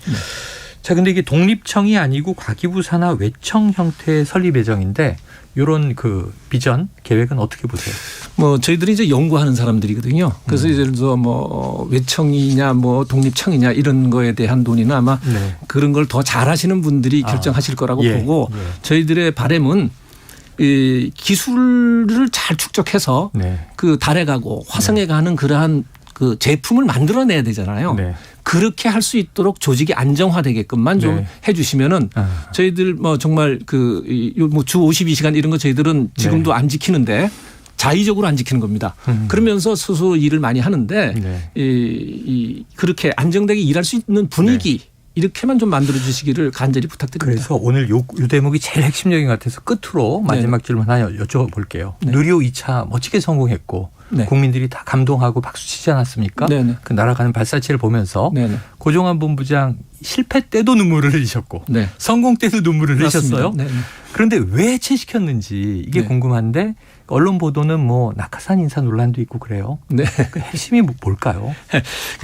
자, 근데 이게 독립청이 아니고 과기부 산하 외청 형태의 설립 예정인데 이런 그 비전 계획은 어떻게 보세요? 뭐 저희들이 이제 연구하는 사람들이거든요. 그래서 예를 들어서 뭐 외청이냐 뭐 독립청이냐 이런 거에 대한 논의는 아마 그런 걸 더 잘하시는 분들이 결정하실 거라고 보고 저희들의 바람은 이 기술을 잘 축적해서 그 달에 가고 화성에 가는 그러한 그 제품을 만들어내야 되잖아요. 그렇게 할 수 있도록 조직이 안정화되게끔만 좀 해 주시면은 저희들 뭐 정말 그 뭐 주 52시간 이런 거 저희들은 지금도 안 지키는데 자의적으로 안 지키는 겁니다. 그러면서 스스로 일을 많이 하는데 그렇게 안정되게 일할 수 있는 분위기 이렇게만 좀 만들어 주시기를 간절히 부탁드립니다. 그래서 오늘 요 대목이 제일 핵심적인 것 같아서 끝으로 마지막 질문 하나 여쭤볼게요. 누리호 2차 멋지게 성공했고 국민들이 다 감동하고 박수치지 않았습니까? 그 날아가는 발사체를 보면서 고종환 본부장 실패 때도 눈물을 흘리셨고 성공 때도 눈물을 흘리셨어요. 그런데 왜 해체시켰는지 이게 궁금한데 언론 보도는 뭐 낙하산 인사 논란도 있고 그래요. 네. 그 핵심이 뭘까요?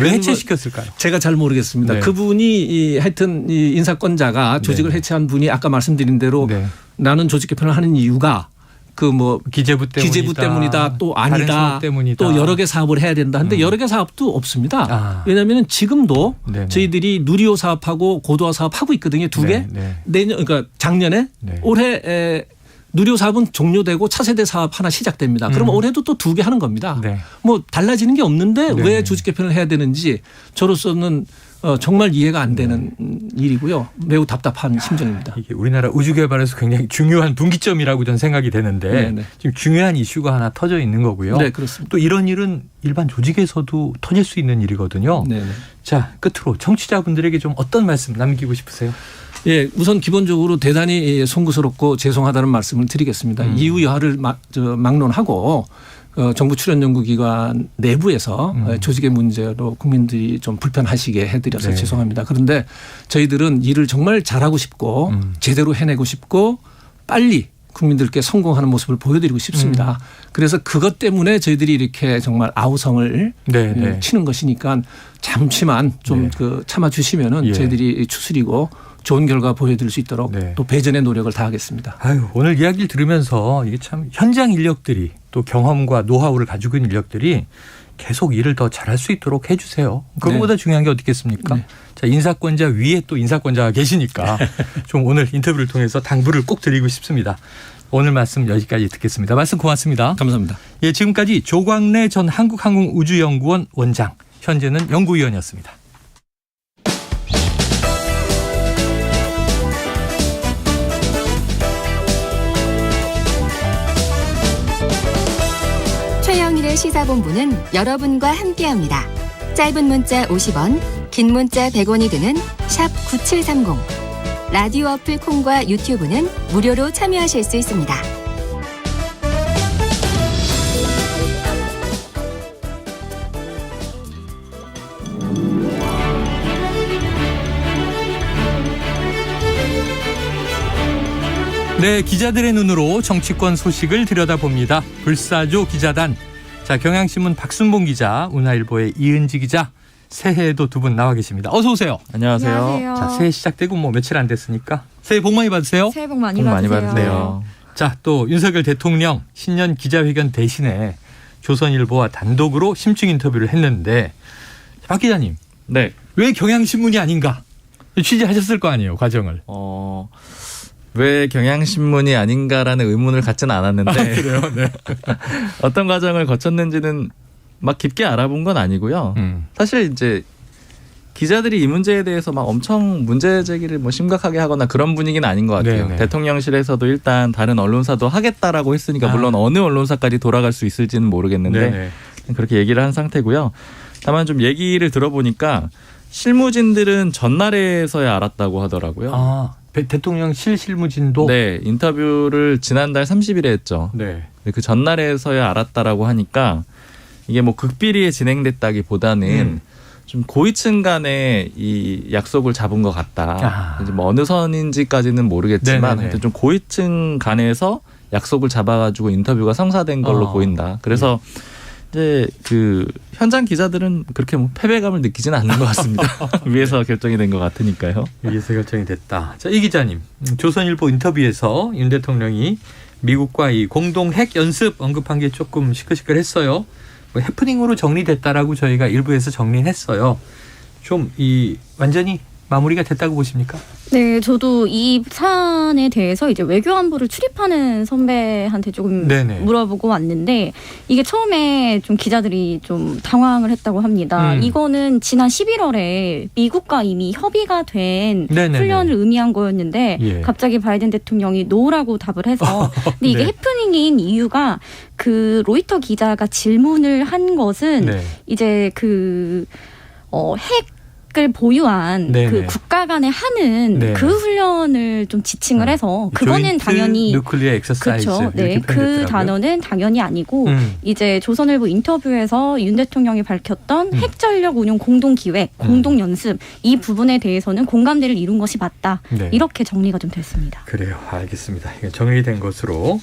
왜 해체시켰을까요? 제가 잘 모르겠습니다. 네. 그분이 하여튼 이 인사권자가 조직을 네. 해체한 분이 아까 말씀드린 대로 네. 나는 조직 개편을 하는 이유가 그 뭐 기재부 때문이다 또 아니다 다른 사업 때문이다. 또 여러 개 사업을 해야 된다. 근데 여러 개 사업도 없습니다. 왜냐하면 지금도 네네. 저희들이 누리호 사업하고 고도화 사업 하고 있거든요. 두 개. 네. 내년 그러니까 작년에 네. 올해 누리호 사업은 종료되고 차세대 사업 하나 시작됩니다. 그러면 올해도 또 2개 하는 겁니다. 네. 뭐 달라지는 게 없는데 네. 왜 조직 개편을 해야 되는지 저로서는 정말 이해가 안 되는 일이고요. 매우 답답한 심정입니다. 이게 우리나라 우주 개발에서 굉장히 중요한 분기점이라고 저는 생각이 되는데 네네. 지금 중요한 이슈가 하나 터져 있는 거고요. 네, 그렇습니다. 또 이런 일은 일반 조직에서도 터질 수 있는 일이거든요. 네네. 자, 끝으로 청취자분들에게 좀 어떤 말씀 남기고 싶으세요? 예, 우선 기본적으로 대단히 송구스럽고 죄송하다는 말씀을 드리겠습니다. 이후 여하를 막론하고 정부 출연연구기관 내부에서 조직의 문제로 국민들이 좀 불편하시게 해드려서 네. 죄송합니다. 그런데 저희들은 일을 정말 잘하고 싶고 제대로 해내고 싶고 빨리 국민들께 성공하는 모습을 보여드리고 싶습니다. 그래서 그것 때문에 저희들이 이렇게 정말 아우성을 네. 치는 것이니까 잠시만 좀 참아주시면은 예. 저희들이 추스리고 좋은 결과 보여드릴 수 있도록 네. 또 배전의 노력을 다하겠습니다. 아유, 오늘 이야기를 들으면서 이게 참 현장 인력들이 또 경험과 노하우를 가지고 있는 인력들이 계속 일을 더 잘할 수 있도록 해 주세요. 그거보다 중요한 게 어떻겠습니까? 네. 자, 인사권자 위에 또 인사권자가 계시니까 좀 오늘 인터뷰를 통해서 당부를 꼭 드리고 싶습니다. 오늘 말씀 여기까지 듣겠습니다. 말씀 고맙습니다. 감사합니다. 예, 지금까지 조광래 전 한국항공우주연구원 원장, 현재는 연구위원이었습니다. 최영일의 시사본부는 여러분과 함께합니다. 짧은 문자 50원, 긴 문자 100원이 드는 샵 9730. 라디오 어플 콩과 유튜브는 무료로 참여하실 수 있습니다. 네, 기자들의 눈으로 정치권 소식을 들여다봅니다. 불사조 기자단. 자, 경향신문 박순봉 기자, 운하일보의 이은지 기자, 새해에도 두 분 나와 계십니다. 어서 오세요. 안녕하세요. 자, 새해 시작되고 뭐 며칠 안 됐으니까 새해 복 많이 받으세요. 새해 복 많이 받으세요. 자, 또 윤석열 대통령 신년 기자회견 대신에 조선일보와 단독으로 심층 인터뷰를 했는데, 박 기자님, 네, 왜 경향신문이 아닌가 취재하셨을 거 아니에요, 과정을. 왜 경향신문이 아닌가라는 의문을 갖지는 않았는데 그래요? 네. 어떤 과정을 거쳤는지는 막 깊게 알아본 건 아니고요. 사실 이제 기자들이 이 문제에 대해서 막 엄청 문제 제기를 뭐 심각하게 하거나 그런 분위기는 아닌 것 같아요. 네네. 대통령실에서도 일단 다른 언론사도 하겠다라고 했으니까 물론 어느 언론사까지 돌아갈 수 있을지는 모르겠는데 네네. 그렇게 얘기를 한 상태고요. 다만 좀 얘기를 들어보니까 실무진들은 전날에서야 알았다고 하더라고요. 대통령 실무진도? 네, 인터뷰를 지난달 30일에 했죠. 네. 그 전날에서야 알았다라고 하니까 이게 뭐 극비리에 진행됐다기보다는 좀 고위층 간에 이 약속을 잡은 것 같다. 이제 뭐 어느 선인지까지는 모르겠지만 하여튼 좀 고위층 간에서 약속을 잡아가지고 인터뷰가 성사된 걸로 보인다. 그래서 이제 그 현장 기자들은 그렇게 뭐 패배감을 느끼지는 않는 것 같습니다. 위에서 결정이 된 것 같으니까요. 위에서 결정이 됐다. 자, 이 기자님, 조선일보 인터뷰에서 윤 대통령이 미국과 이 공동 핵 연습 언급한 게 조금 시끌시끌했어요. 뭐 해프닝으로 정리됐다라고 저희가 일부에서 정리했어요. 좀 이 완전히 마무리가 됐다고 보십니까? 네, 저도 이 사안에 대해서 이제 외교안보를 출입하는 선배한테 조금 물어보고 왔는데 이게 처음에 좀 기자들이 좀 당황을 했다고 합니다. 이거는 지난 11월에 미국과 이미 협의가 된 훈련을 의미한 거였는데 갑자기 바이든 대통령이 노라고 답을 해서 근데 이게 해프닝인 이유가 그 로이터 기자가 질문을 한 것은 이제 그 핵을 보유한 그 국가 간에 하는 그 훈련을 좀 지칭을 해서 그거는 당연히 누클리어 엑서사이즈 그렇죠. 네, 그 단어는 당연히 아니고 이제 조선일보 인터뷰에서 윤 대통령이 밝혔던 핵전력 운용 공동 기획, 공동 연습 이 부분에 대해서는 공감대를 이룬 것이 맞다. 이렇게 정리가 좀 됐습니다. 그래요, 알겠습니다. 이게 정리된 것으로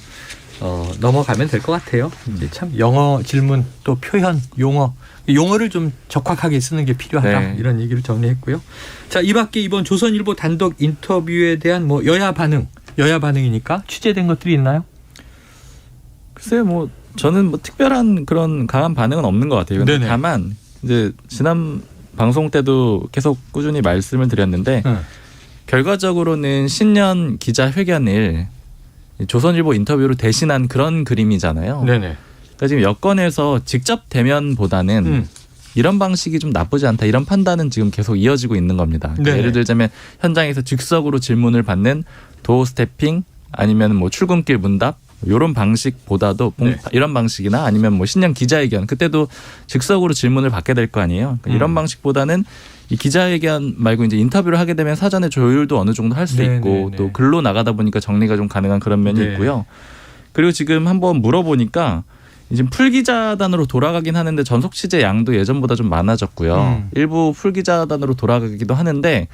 넘어가면 될 것 같아요. 이제 참 영어 질문 또 표현 용어를 좀 적확하게 쓰는 게 필요하다. 네. 이런 얘기를 정리했고요. 자, 이 밖에 이번 조선일보 단독 인터뷰에 대한 뭐 여야 반응이니까 취재된 것들이 있나요? 글쎄요, 뭐 저는 뭐 특별한 그런 강한 반응은 없는 것 같아요. 근데 다만 이제 지난 방송 때도 계속 꾸준히 말씀을 드렸는데 결과적으로는 신년 기자회견을 조선일보 인터뷰로 대신한 그런 그림이잖아요. 네네. 그러니까 지금 여권에서 직접 대면보다는 이런 방식이 좀 나쁘지 않다. 이런 판단은 지금 계속 이어지고 있는 겁니다. 그러니까 예를 들자면 현장에서 즉석으로 질문을 받는 도어 스태핑 아니면 뭐 출근길 문답 이런 방식보다도 이런 방식이나 아니면 뭐 신년 기자회견 그때도 즉석으로 질문을 받게 될 거 아니에요. 그러니까 이런 방식보다는 이 기자회견 말고 이제 인터뷰를 하게 되면 사전에 조율도 어느 정도 할 수 있고 또 글로 나가다 보니까 정리가 좀 가능한 그런 면이 있고요. 그리고 지금 한번 물어보니까 이제 풀기자단으로 돌아가긴 하는데 전속 취재 양도 예전보다 좀 많아졌고요. 일부 풀기자단으로 돌아가기도 하는데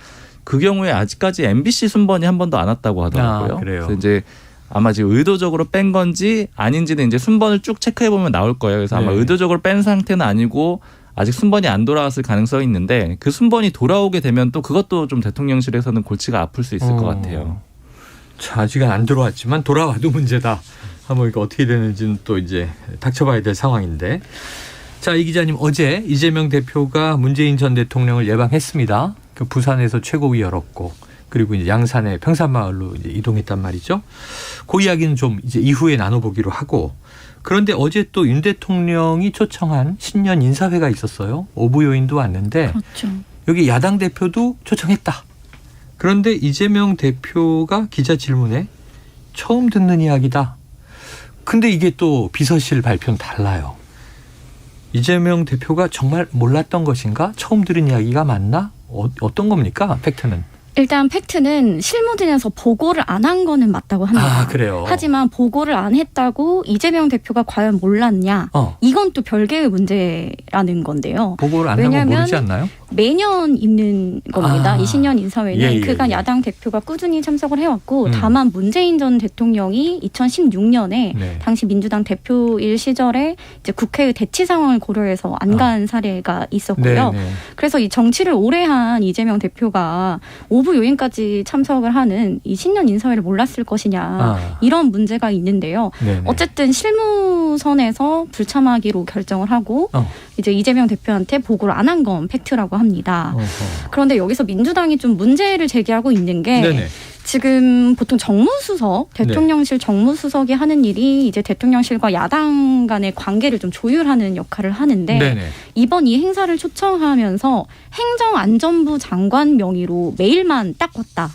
그 경우에 아직까지 MBC 순번이 한 번도 안 왔다고 하더라고요. 그래서 이제 아마 지금 의도적으로 뺀 건지 아닌지는 이제 순번을 쭉 체크해 보면 나올 거예요. 그래서 아마 의도적으로 뺀 상태는 아니고 아직 순번이 안 돌아왔을 가능성이 있는데 그 순번이 돌아오게 되면 또 그것도 좀 대통령실에서는 골치가 아플 수 있을 것 같아요. 자, 아직은 안 들어왔지만 돌아와도 문제다. 한번 이거 어떻게 되는지는 또 이제 닥쳐봐야 될 상황인데. 자, 이 기자님 어제 이재명 대표가 문재인 전 대통령을 예방했습니다. 그 부산에서 최고위 열었고 그리고 이제 양산의 평산마을로 이제 이동했단 말이죠. 그 이야기는 좀 이제 이후에 나눠보기로 하고. 그런데 어제 또 윤 대통령이 초청한 신년 인사회가 있었어요. 오부 요인도 왔는데 그렇죠. 여기 야당 대표도 초청했다. 그런데 이재명 대표가 기자 질문에 처음 듣는 이야기다. 근데 이게 또 비서실 발표는 달라요. 이재명 대표가 정말 몰랐던 것인가? 처음 들은 이야기가 맞나? 어떤 겁니까? 팩트는? 일단 팩트는 실무진에서 보고를 안 한 거는 맞다고 합니다. 아, 그래요? 하지만 보고를 안 했다고 이재명 대표가 과연 몰랐냐? 이건 또 별개의 문제라는 건데요. 보고를 안 하고 모르지 않나요? 매년 있는 겁니다. 이 신년 인사회는. 그간 야당 대표가 꾸준히 참석을 해왔고 다만 문재인 전 대통령이 2016년에 당시 민주당 대표일 시절에 이제 국회의 대치 상황을 고려해서 안 간 사례가 있었고요. 그래서 이 정치를 오래 한 이재명 대표가 오부 요인까지 참석을 하는 이 신년 인사회를 몰랐을 것이냐 이런 문제가 있는데요. 어쨌든 실무선에서 불참하기로 결정을 하고 이제 이재명 대표한테 보고를 안 한 건 팩트라고 합니다. 그런데 여기서 민주당이 좀 문제를 제기하고 있는 게 지금 보통 정무수석, 대통령실 정무수석이 하는 일이 이제 대통령실과 야당 간의 관계를 좀 조율하는 역할을 하는데 이번 이 행사를 초청하면서 행정안전부 장관 명의로 메일만 딱 왔다.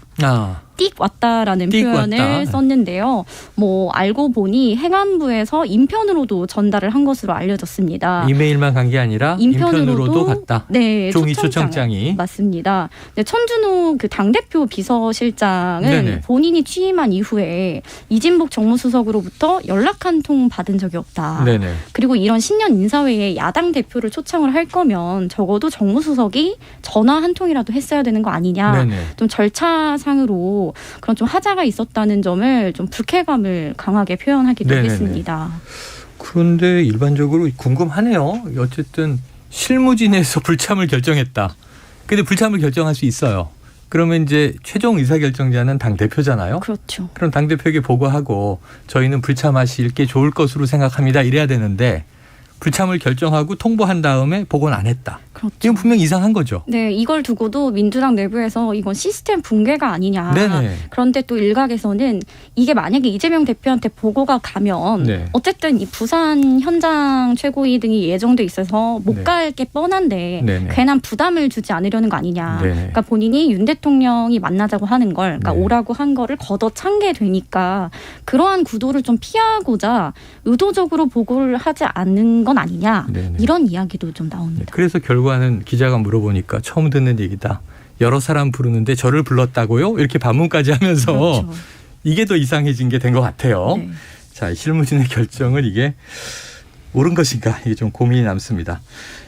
띡 왔다라는 표현을 썼는데요. 뭐 알고 보니 행안부에서 인편으로도 전달을 한 것으로 알려졌습니다. 이메일만 간 게 아니라 인편으로도 갔다. 네, 종이 초청장이 맞습니다. 네, 천준호 그 당대표 비서실장은 본인이 취임한 이후에 이진복 정무수석으로부터 연락 한 통 받은 적이 없다. 그리고 이런 신년 인사회에 야당 대표를 초청을 할 거면 적어도 정무수석이 전화 한 통이라도 했어야 되는 거 아니냐. 좀 절차상으로 그런 좀 하자가 있었다는 점을 좀 불쾌감을 강하게 표현하기도 했습니다. 그런데 일반적으로 궁금하네요. 어쨌든 실무진에서 불참을 결정했다. 근데 불참을 결정할 수 있어요. 그러면 이제 최종 의사결정자는 당대표잖아요. 그렇죠. 그럼 당대표에게 보고하고 저희는 불참하실 게 좋을 것으로 생각합니다. 이래야 되는데 불참을 결정하고 통보한 다음에 보고는 안 했다. 그렇죠. 이건 분명히 이상한 거죠. 네, 이걸 두고도 민주당 내부에서 이건 시스템 붕괴가 아니냐. 그런데 또 일각에서는 이게 만약에 이재명 대표한테 보고가 가면 어쨌든 이 부산 현장 최고위 등이 예정돼 있어서 못 갈 게 뻔한데 괜한 부담을 주지 않으려는 거 아니냐. 그러니까 본인이 윤 대통령이 만나자고 하는 걸, 그러니까 오라고 한 거를 걷어찬 게 되니까 그러한 구도를 좀 피하고자 의도적으로 보고를 하지 않는 건 아니냐. 이런 이야기도 좀 나옵니다. 그래서 결과는 기자가 물어보니까 처음 듣는 얘기다. 여러 사람 부르는데 저를 불렀다고요? 이렇게 반문까지 하면서 이게 더 이상해진 게 된 것 같아요. 자, 실무진의 결정을 이게 옳은 것인가 이게 좀 고민이 남습니다.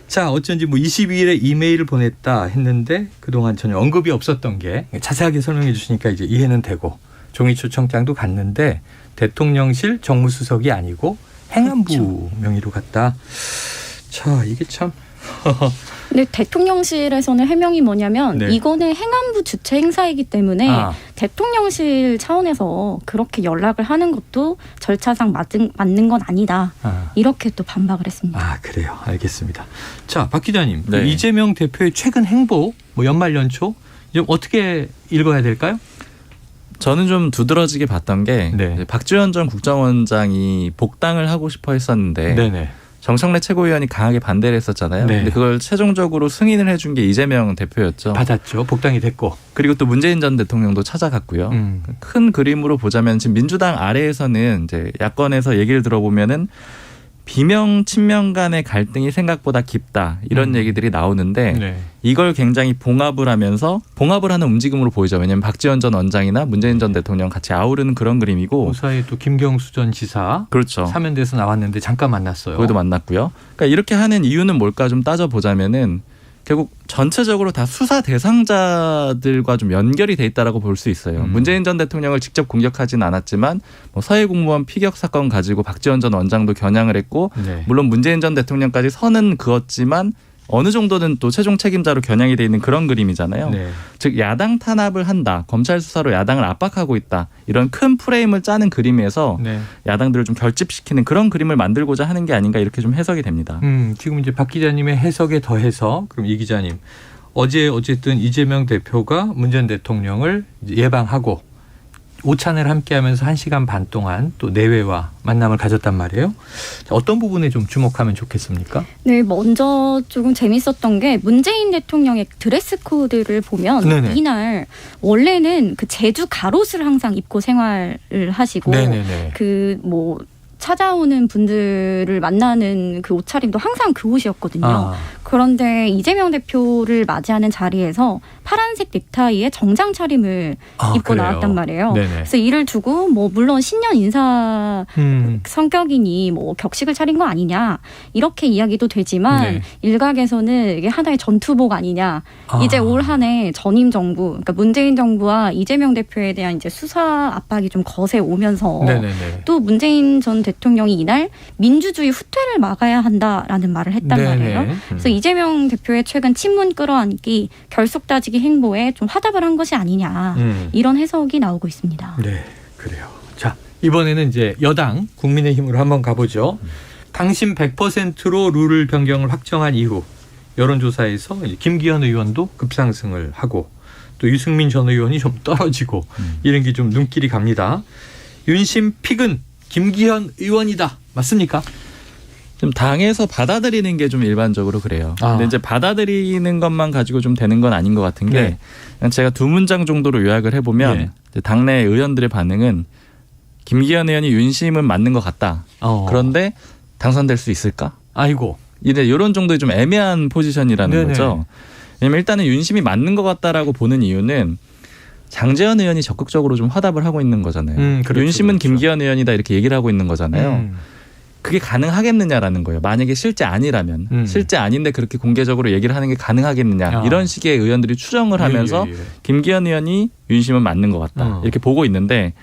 자, 어쩐지 뭐 22일에 이메일을 보냈다 했는데 그동안 전혀 언급이 없었던 게 자세하게 설명해 주시니까 이제 이해는 되고 종이 초청장도 갔는데 대통령실 정무수석이 아니고 행안부 그렇죠. 명의로 갔다. 자, 이게 참. 근데 대통령실에서는 해명이 뭐냐면 네. 이거는 행안부 주최 행사이기 때문에 대통령실 차원에서 그렇게 연락을 하는 것도 절차상 맞는 건 아니다. 이렇게 또 반박을 했습니다. 아, 그래요. 알겠습니다. 자, 박 기자님. 네. 이재명 대표의 최근 행보, 뭐 연말 연초 좀 어떻게 읽어야 될까요? 저는 좀 두드러지게 봤던 게 네. 박지원 전 국정원장이 복당을 하고 싶어 했었는데 네네. 정청래 최고위원이 강하게 반대를 했었잖아요. 네. 근데 그걸 최종적으로 승인을 해준 게 이재명 대표였죠. 받았죠. 복당이 됐고. 그리고 또 문재인 전 대통령도 찾아갔고요. 큰 그림으로 보자면 지금 민주당 아래에서는 이제 야권에서 얘기를 들어보면은 비명 친명 간의 갈등이 생각보다 깊다 이런 얘기들이 나오는데 네. 이걸 굉장히 봉합을 하면서 봉합을 하는 움직임으로 보이죠. 왜냐하면 박지원 전 원장이나 문재인 전 대통령 같이 아우르는 그런 그림이고 그 사이에 또 김경수 전 지사 그렇죠. 사면대에서 나왔는데 잠깐 만났어요. 거기도 만났고요. 그러니까 이렇게 하는 이유는 뭘까 좀 따져보자면은 결국 전체적으로 다 수사 대상자들과 좀 연결이 돼 있다라고 볼 수 있어요. 문재인 전 대통령을 직접 공격하진 않았지만 뭐 서해 공무원 피격 사건 가지고 박지원 전 원장도 겨냥을 했고 네. 물론 문재인 전 대통령까지 선은 그었지만 어느 정도는 또 최종 책임자로 겨냥이 돼 있는 그런 그림이잖아요. 네. 즉 야당 탄압을 한다. 검찰 수사로 야당을 압박하고 있다. 이런 큰 프레임을 짜는 그림에서 네. 야당들을 좀 결집시키는 그런 그림을 만들고자 하는 게 아닌가 이렇게 좀 해석이 됩니다. 지금 이제 박 기자님의 해석에 더해서 그럼 이 기자님 어제 어쨌든 이재명 대표가 문 전 대통령을 예방하고 오찬을 함께하면서 1시간 반 동안 또 내외와 만남을 가졌단 말이에요. 자, 어떤 부분에 좀 주목하면 좋겠습니까? 네, 먼저 조금 재밌었던 게 문재인 대통령의 드레스 코드를 보면 네네. 이날 원래는 그 제주 갑옷을 항상 입고 생활을 하시고 그 뭐 찾아오는 분들을 만나는 그 옷차림도 항상 그 옷이었거든요. 그런데 이재명 대표를 맞이하는 자리에서 파란색 넥타이에 정장 차림을 입고 그래요? 나왔단 말이에요. 네네. 그래서 이를 두고 뭐 물론 신년 인사 성격이니 뭐 격식을 차린 거 아니냐 이렇게 이야기도 되지만 네. 일각에서는 이게 하나의 전투복 아니냐. 이제 올 한 해 전임 정부, 그러니까 문재인 정부와 이재명 대표에 대한 이제 수사 압박이 좀 거세 오면서 또 문재인 전 대통령이 이날 민주주의 후퇴를 막아야 한다라는 말을 했단 말이에요. 그래서 이재명 대표의 최근 친문 끌어안기 결속 따지기 행보에 좀 화답을 한 것이 아니냐 이런 해석이 나오고 있습니다. 네, 그래요. 자, 이번에는 이제 여당 국민의힘으로 한번 가보죠. 당심 100%로 룰을 변경을 확정한 이후 여론조사에서 이제 김기현 의원도 급상승을 하고 또 유승민 전 의원이 좀 떨어지고 이런 게 좀 눈길이 갑니다. 윤심 픽은 김기현 의원이다. 맞습니까? 좀 당에서 받아들이는 게 좀 일반적으로 그래요. 근데 이제 받아들이는 것만 가지고 좀 되는 건 아닌 것 같은 게 그냥 제가 두 문장 정도로 요약을 해보면 당내 의원들의 반응은 김기현 의원이 윤심은 맞는 것 같다. 그런데 당선될 수 있을까? 아이고. 이제 이런 정도의 좀 애매한 포지션이라는 거죠. 왜냐면 일단은 윤심이 맞는 것 같다라고 보는 이유는 장제원 의원이 적극적으로 좀 화답을 하고 있는 거잖아요. 그렇죠, 윤심은 그렇죠. 김기현 의원이다 이렇게 얘기를 하고 있는 거잖아요. 그게 가능하겠느냐라는 거예요. 만약에 실제 아니라면 실제 아닌데 그렇게 공개적으로 얘기를 하는 게 가능하겠느냐 이런 식의 의원들이 추정을 하면서 김기현 의원이 윤심은 맞는 것 같다 이렇게 보고 있는데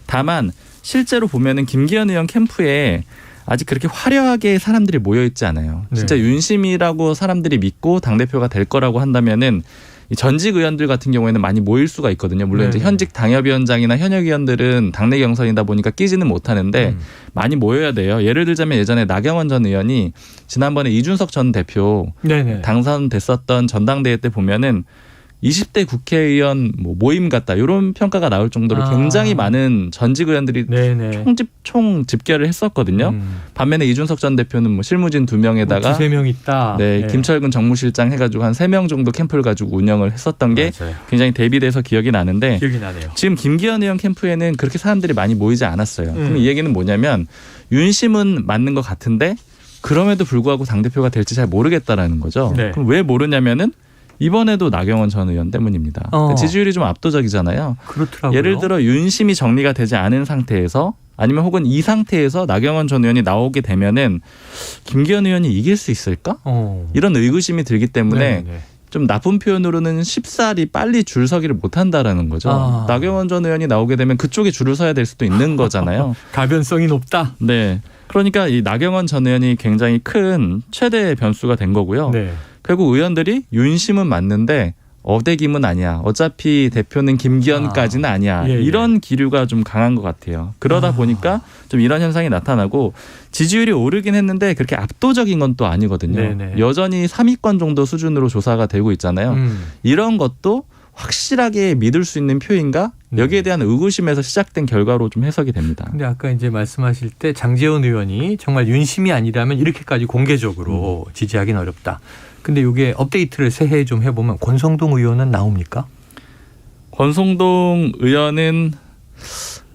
다만 실제로 보면은 김기현 의원 캠프에 아직 그렇게 화려하게 사람들이 모여 있지 않아요. 진짜 윤심이라고 사람들이 믿고 당대표가 될 거라고 한다면은 이 전직 의원들 같은 경우에는 많이 모일 수가 있거든요. 물론 이제 현직 당협위원장이나 현역 의원들은 당내 경선이다 보니까 끼지는 못하는데 많이 모여야 돼요. 예를 들자면 예전에 나경원 전 의원이 지난번에 이준석 전 대표 당선됐었던 전당대회 때 보면은 20대 국회의원 뭐 모임 같다 이런 평가가 나올 정도로 굉장히 많은 전직 의원들이 총 집결을 했었거든요. 반면에 이준석 전 대표는 뭐 실무진 2명에다가 뭐 2-3명 있다. 김철근 정무실장 해가지고 한 3명 정도 캠프를 가지고 운영을 했었던 게 굉장히 대비돼서 기억이 나는데 기억이 나네요. 지금 김기현 의원 캠프에는 그렇게 사람들이 많이 모이지 않았어요. 그럼 이 얘기는 뭐냐면 윤심은 맞는 것 같은데 그럼에도 불구하고 당대표가 될지 잘 모르겠다라는 거죠. 그럼 왜 모르냐면은 이번에도 나경원 전 의원 때문입니다. 지지율이 좀 압도적이잖아요. 그렇더라고요. 예를 들어 윤심이 정리가 되지 않은 상태에서 아니면 혹은 이 상태에서 나경원 전 의원이 나오게 되면은 김기현 의원이 이길 수 있을까? 이런 의구심이 들기 때문에 좀 나쁜 표현으로는 쉽사리 빨리 줄 서기를 못한다라는 거죠. 나경원 전 의원이 나오게 되면 그쪽에 줄을 서야 될 수도 있는 거잖아요. 가변성이 높다. 네. 그러니까 이 나경원 전 의원이 굉장히 큰 최대 변수가 된 거고요. 네. 결국 의원들이 윤심은 맞는데 어대김은 아니야. 어차피 대표는 김기현까지는 아니야. 예, 예. 이런 기류가 좀 강한 것 같아요. 그러다 보니까 좀 이런 현상이 나타나고 지지율이 오르긴 했는데 그렇게 압도적인 건 또 아니거든요. 네네. 여전히 3위권 정도 수준으로 조사가 되고 있잖아요. 이런 것도 확실하게 믿을 수 있는 표인가? 여기에 대한 의구심에서 시작된 결과로 좀 해석이 됩니다. 근데 아까 이제 말씀하실 때 장제원 의원이 정말 윤심이 아니라면 이렇게까지 공개적으로 지지하기는 어렵다. 근데 이게 업데이트를 새해 좀 해보면 권성동 의원은 나옵니까? 권성동 의원은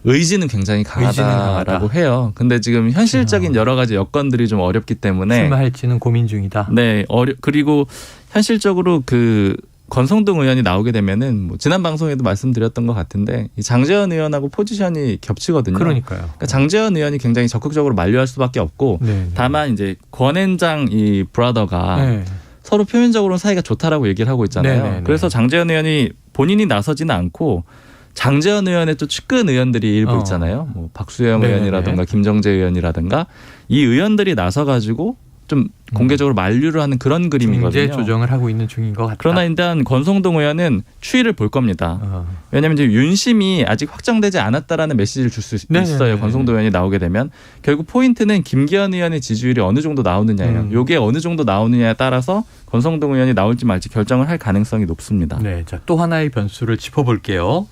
의지는 굉장히 강하다라고 해요. 근데 지금 현실적인 여러 가지 여건들이 좀 어렵기 때문에 출마할지는 고민 중이다. 네, 그리고 현실적으로 그 권성동 의원이 나오게 되면은 뭐 지난 방송에도 말씀드렸던 것 같은데 이 장제원 의원하고 포지션이 겹치거든요. 그러니까요. 그러니까 장제원 의원이 굉장히 적극적으로 만류할 수밖에 없고 다만 이제 권앤장 이 브라더가 서로 표면적으로는 사이가 좋다라고 얘기를 하고 있잖아요. 네네네. 그래서 장제원 의원이 본인이 나서지는 않고 장제원 의원의 또 측근 의원들이 일부 있잖아요. 뭐 박수영 네네네. 의원이라든가 김정재 의원이라든가 이 의원들이 나서가지고 좀 공개적으로 만류를 하는 그런 그림이거든요. 중재 조정을 하고 있는 중인 것 같다. 그러나 일단 권성동 의원은 추이를 볼 겁니다. 왜냐하면 이제 윤심이 아직 확정되지 않았다라는 메시지를 줄 수 있어요. 권성동 의원이 나오게 되면 결국 포인트는 김기현 의원의 지지율이 어느 정도 나오느냐예요. 이게 어느 정도 나오느냐에 따라서 권성동 의원이 나올지 말지 결정을 할 가능성이 높습니다. 네, 자, 또 하나의 변수를 짚어볼게요.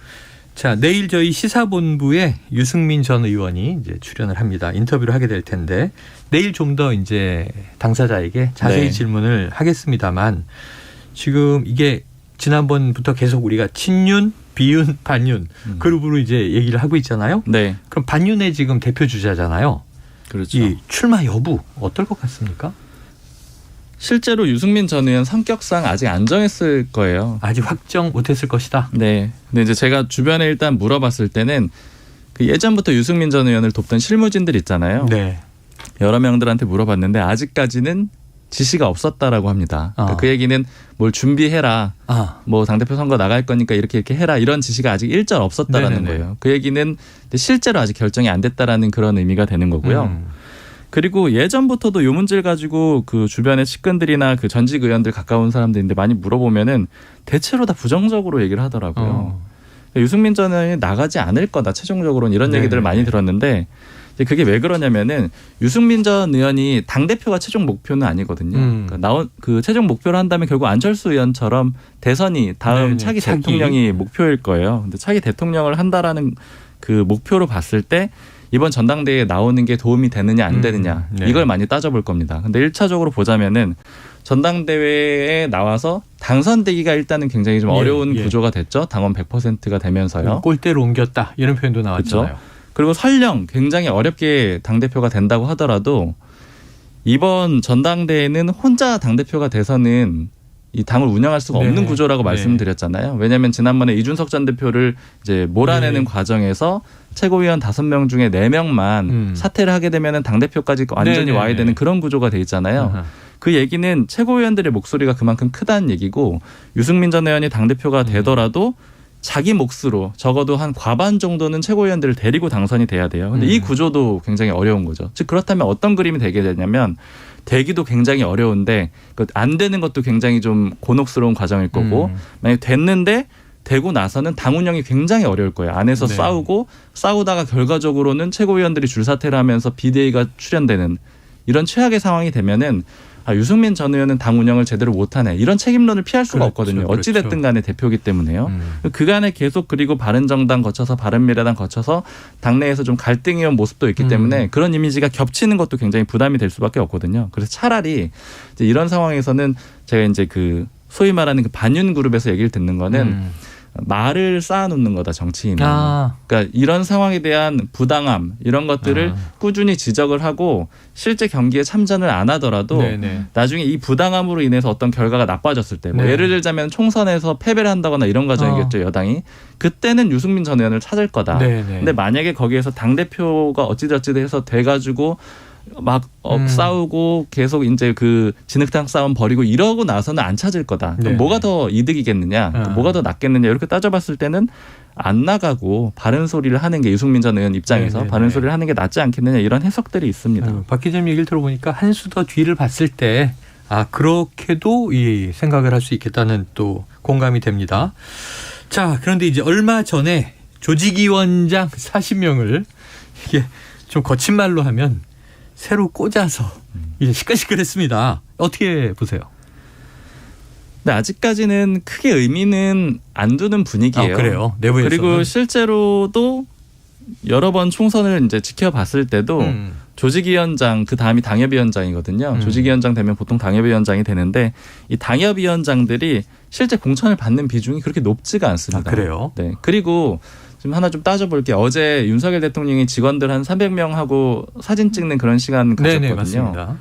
자, 내일 저희 시사본부에 유승민 전 의원이 이제 출연을 합니다. 인터뷰를 하게 될 텐데 내일 좀 더 이제 당사자에게 자세히 질문을 하겠습니다만 지금 이게 지난번부터 계속 우리가 친윤, 비윤, 반윤 그룹으로 이제 얘기를 하고 있잖아요. 네. 그럼 반윤의 지금 대표 주자잖아요. 그렇죠. 이 출마 여부 어떨 것 같습니까? 실제로 유승민 전 의원 성격상 아직 안 정했을 거예요. 아직 확정 못했을 것이다. 네. 근데 이제 제가 주변에 일단 물어봤을 때는 그 예전부터 유승민 전 의원을 돕던 실무진들 있잖아요. 네. 여러 명들한테 물어봤는데 아직까지는 지시가 없었다라고 합니다. 그러니까 그 얘기는 뭘 준비해라. 뭐 당대표 선거 나갈 거니까 이렇게 해라. 이런 지시가 아직 일절 없었다라는 거예요. 그 얘기는 실제로 아직 결정이 안 됐다라는 그런 의미가 되는 거고요. 그리고 예전부터도 요 문제를 가지고 그 주변의 측근들이나 그 전직 의원들 가까운 사람들인데 많이 물어보면은 대체로 다 부정적으로 얘기를 하더라고요. 유승민 전 의원이 나가지 않을 거다. 최종적으로는 이런 얘기들을 많이 들었는데 그게 왜 그러냐면은 유승민 전 의원이 당대표가 최종 목표는 아니거든요. 그러니까 그 최종 목표를 한다면 결국 안철수 의원처럼 대선이 다음 차기 대통령이 목표일 거예요. 근데 차기 대통령을 한다라는 그 목표로 봤을 때 이번 전당대회에 나오는 게 도움이 되느냐 안 되느냐 이걸 많이 따져볼 겁니다. 근데 1차적으로 보자면은 전당대회에 나와서 당선되기가 일단은 굉장히 좀 어려운 구조가 됐죠. 당원 100%가 되면서요. 꼴대로 옮겼다 이런 표현도 나왔잖아요. 그렇죠? 그리고 설령 굉장히 어렵게 당대표가 된다고 하더라도 이번 전당대회는 혼자 당대표가 돼서는 이 당을 운영할 수가 없는 구조라고 말씀드렸잖아요. 왜냐하면 지난번에 이준석 전 대표를 이제 몰아내는 과정에서 최고위원 5명 중에 4명만 사퇴를 하게 되면 당대표까지 완전히 와야 되는 그런 구조가 돼 있잖아요. 그 얘기는 최고위원들의 목소리가 그만큼 크다는 얘기고 유승민 전 의원이 당대표가 되더라도 자기 몫으로 적어도 한 과반 정도는 최고위원들을 데리고 당선이 돼야 돼요. 근데 이 구조도 굉장히 어려운 거죠. 즉 그렇다면 어떤 그림이 되게 되냐면 되기도 굉장히 어려운데 안 되는 것도 굉장히 좀 곤혹스러운 과정일 거고 만약에 됐는데 되고 나서는 당 운영이 굉장히 어려울 거예요. 안에서 싸우다가 결과적으로는 최고위원들이 줄사퇴를 하면서 비대위가 출연되는 이런 최악의 상황이 되면은 유승민 전 의원은 당 운영을 제대로 못하네. 이런 책임론을 피할 수가 없거든요. 어찌됐든 간에 대표이기 때문에요. 그간에 계속 그리고 바른정당 거쳐서 바른미래당 거쳐서 당내에서 좀 갈등이 온 모습도 있기 때문에 그런 이미지가 겹치는 것도 굉장히 부담이 될 수밖에 없거든요. 그래서 차라리 이제 이런 상황에서는 제가 이제 그 소위 말하는 그 반윤 그룹에서 얘기를 듣는 거는 말을 쌓아놓는 거다 정치인은. 그러니까 이런 상황에 대한 부당함 이런 것들을 꾸준히 지적을 하고 실제 경기에 참전을 안 하더라도 나중에 이 부당함으로 인해서 어떤 결과가 나빠졌을 때 뭐 예를 들자면 총선에서 패배를 한다거나 이런 과정이겠죠. 여당이. 그때는 유승민 전 의원을 찾을 거다. 근데 만약에 거기에서 당대표가 어찌저찌 해서 돼가지고 막 싸우고 계속 이제 그 진흙탕 싸움 벌이고 이러고 나서는 안 찾을 거다. 그럼 뭐가 더 이득이겠느냐, 뭐가 더 낫겠느냐 이렇게 따져봤을 때는 안 나가고 바른 소리를 하는 게 유승민 전 의원 입장에서 바른 소리를 하는 게 낫지 않겠느냐 이런 해석들이 있습니다. 박 기자님 얘기를 들어보니까 한 수 더 뒤를 봤을 때 그렇게도 이 생각을 할 수 있겠다는 또 공감이 됩니다. 자, 그런데 이제 얼마 전에 조직위원장 40명을 이게 좀 거친 말로 하면 새로 꽂아서 이제 시끌시끌했습니다. 어떻게 보세요? 네, 아직까지는 크게 의미는 안 두는 분위기예요. 그래요? 내부에서는. 그리고 실제로도 여러 번 총선을 이제 지켜봤을 때도 조직위원장 그 다음이 당협위원장이거든요. 조직위원장 되면 보통 당협위원장이 되는데 이 당협위원장들이 실제 공천을 받는 비중이 그렇게 높지가 않습니다. 그래요? 네. 그리고 지금 하나 좀 따져볼게요. 어제 윤석열 대통령이 직원들 한 300명하고 사진 찍는 그런 시간 가졌거든요. 네네, 맞습니다.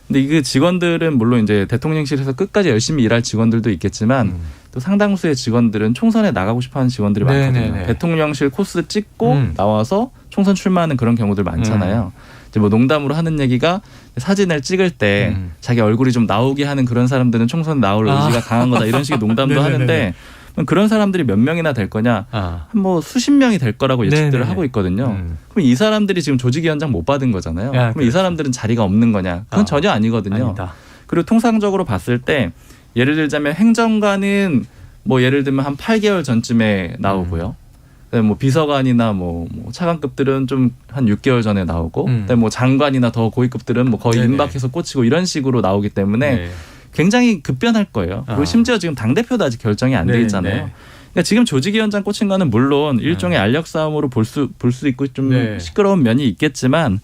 근데 이 직원들은 물론 이제 대통령실에서 끝까지 열심히 일할 직원들도 있겠지만 또 상당수의 직원들은 총선에 나가고 싶어하는 직원들이 많거든요. 대통령실 코스 찍고 나와서 총선 출마하는 그런 경우들 많잖아요. 이제 뭐 농담으로 하는 얘기가 사진을 찍을 때 자기 얼굴이 좀 나오게 하는 그런 사람들은 총선에 나올 의지가 강한 거다 이런 식의 농담도 하는데 그런 사람들이 몇 명이나 될 거냐? 한 뭐 수십 명이 될 거라고 예측들을 하고 있거든요. 그럼 이 사람들이 지금 조직위원장 못 받은 거잖아요. 그럼 그렇죠. 이 사람들은 자리가 없는 거냐? 그건 전혀 아니거든요. 아니다. 그리고 통상적으로 봤을 때 예를 들자면 행정관은 뭐 예를 들면 한 8개월 전쯤에 나오고요. 그다음에 뭐 비서관이나 뭐 차관급들은 좀 한 6개월 전에 나오고, 그다음에 뭐 장관이나 더 고위급들은 뭐 거의 임박해서 꽂히고 이런 식으로 나오기 때문에. 굉장히 급변할 거예요. 그리고 심지어 지금 당대표도 아직 결정이 안 돼 있잖아요. 그러니까 지금 조직위원장 꽂힌 거는 물론 일종의 알력 싸움으로 볼 수 있고 좀 시끄러운 면이 있겠지만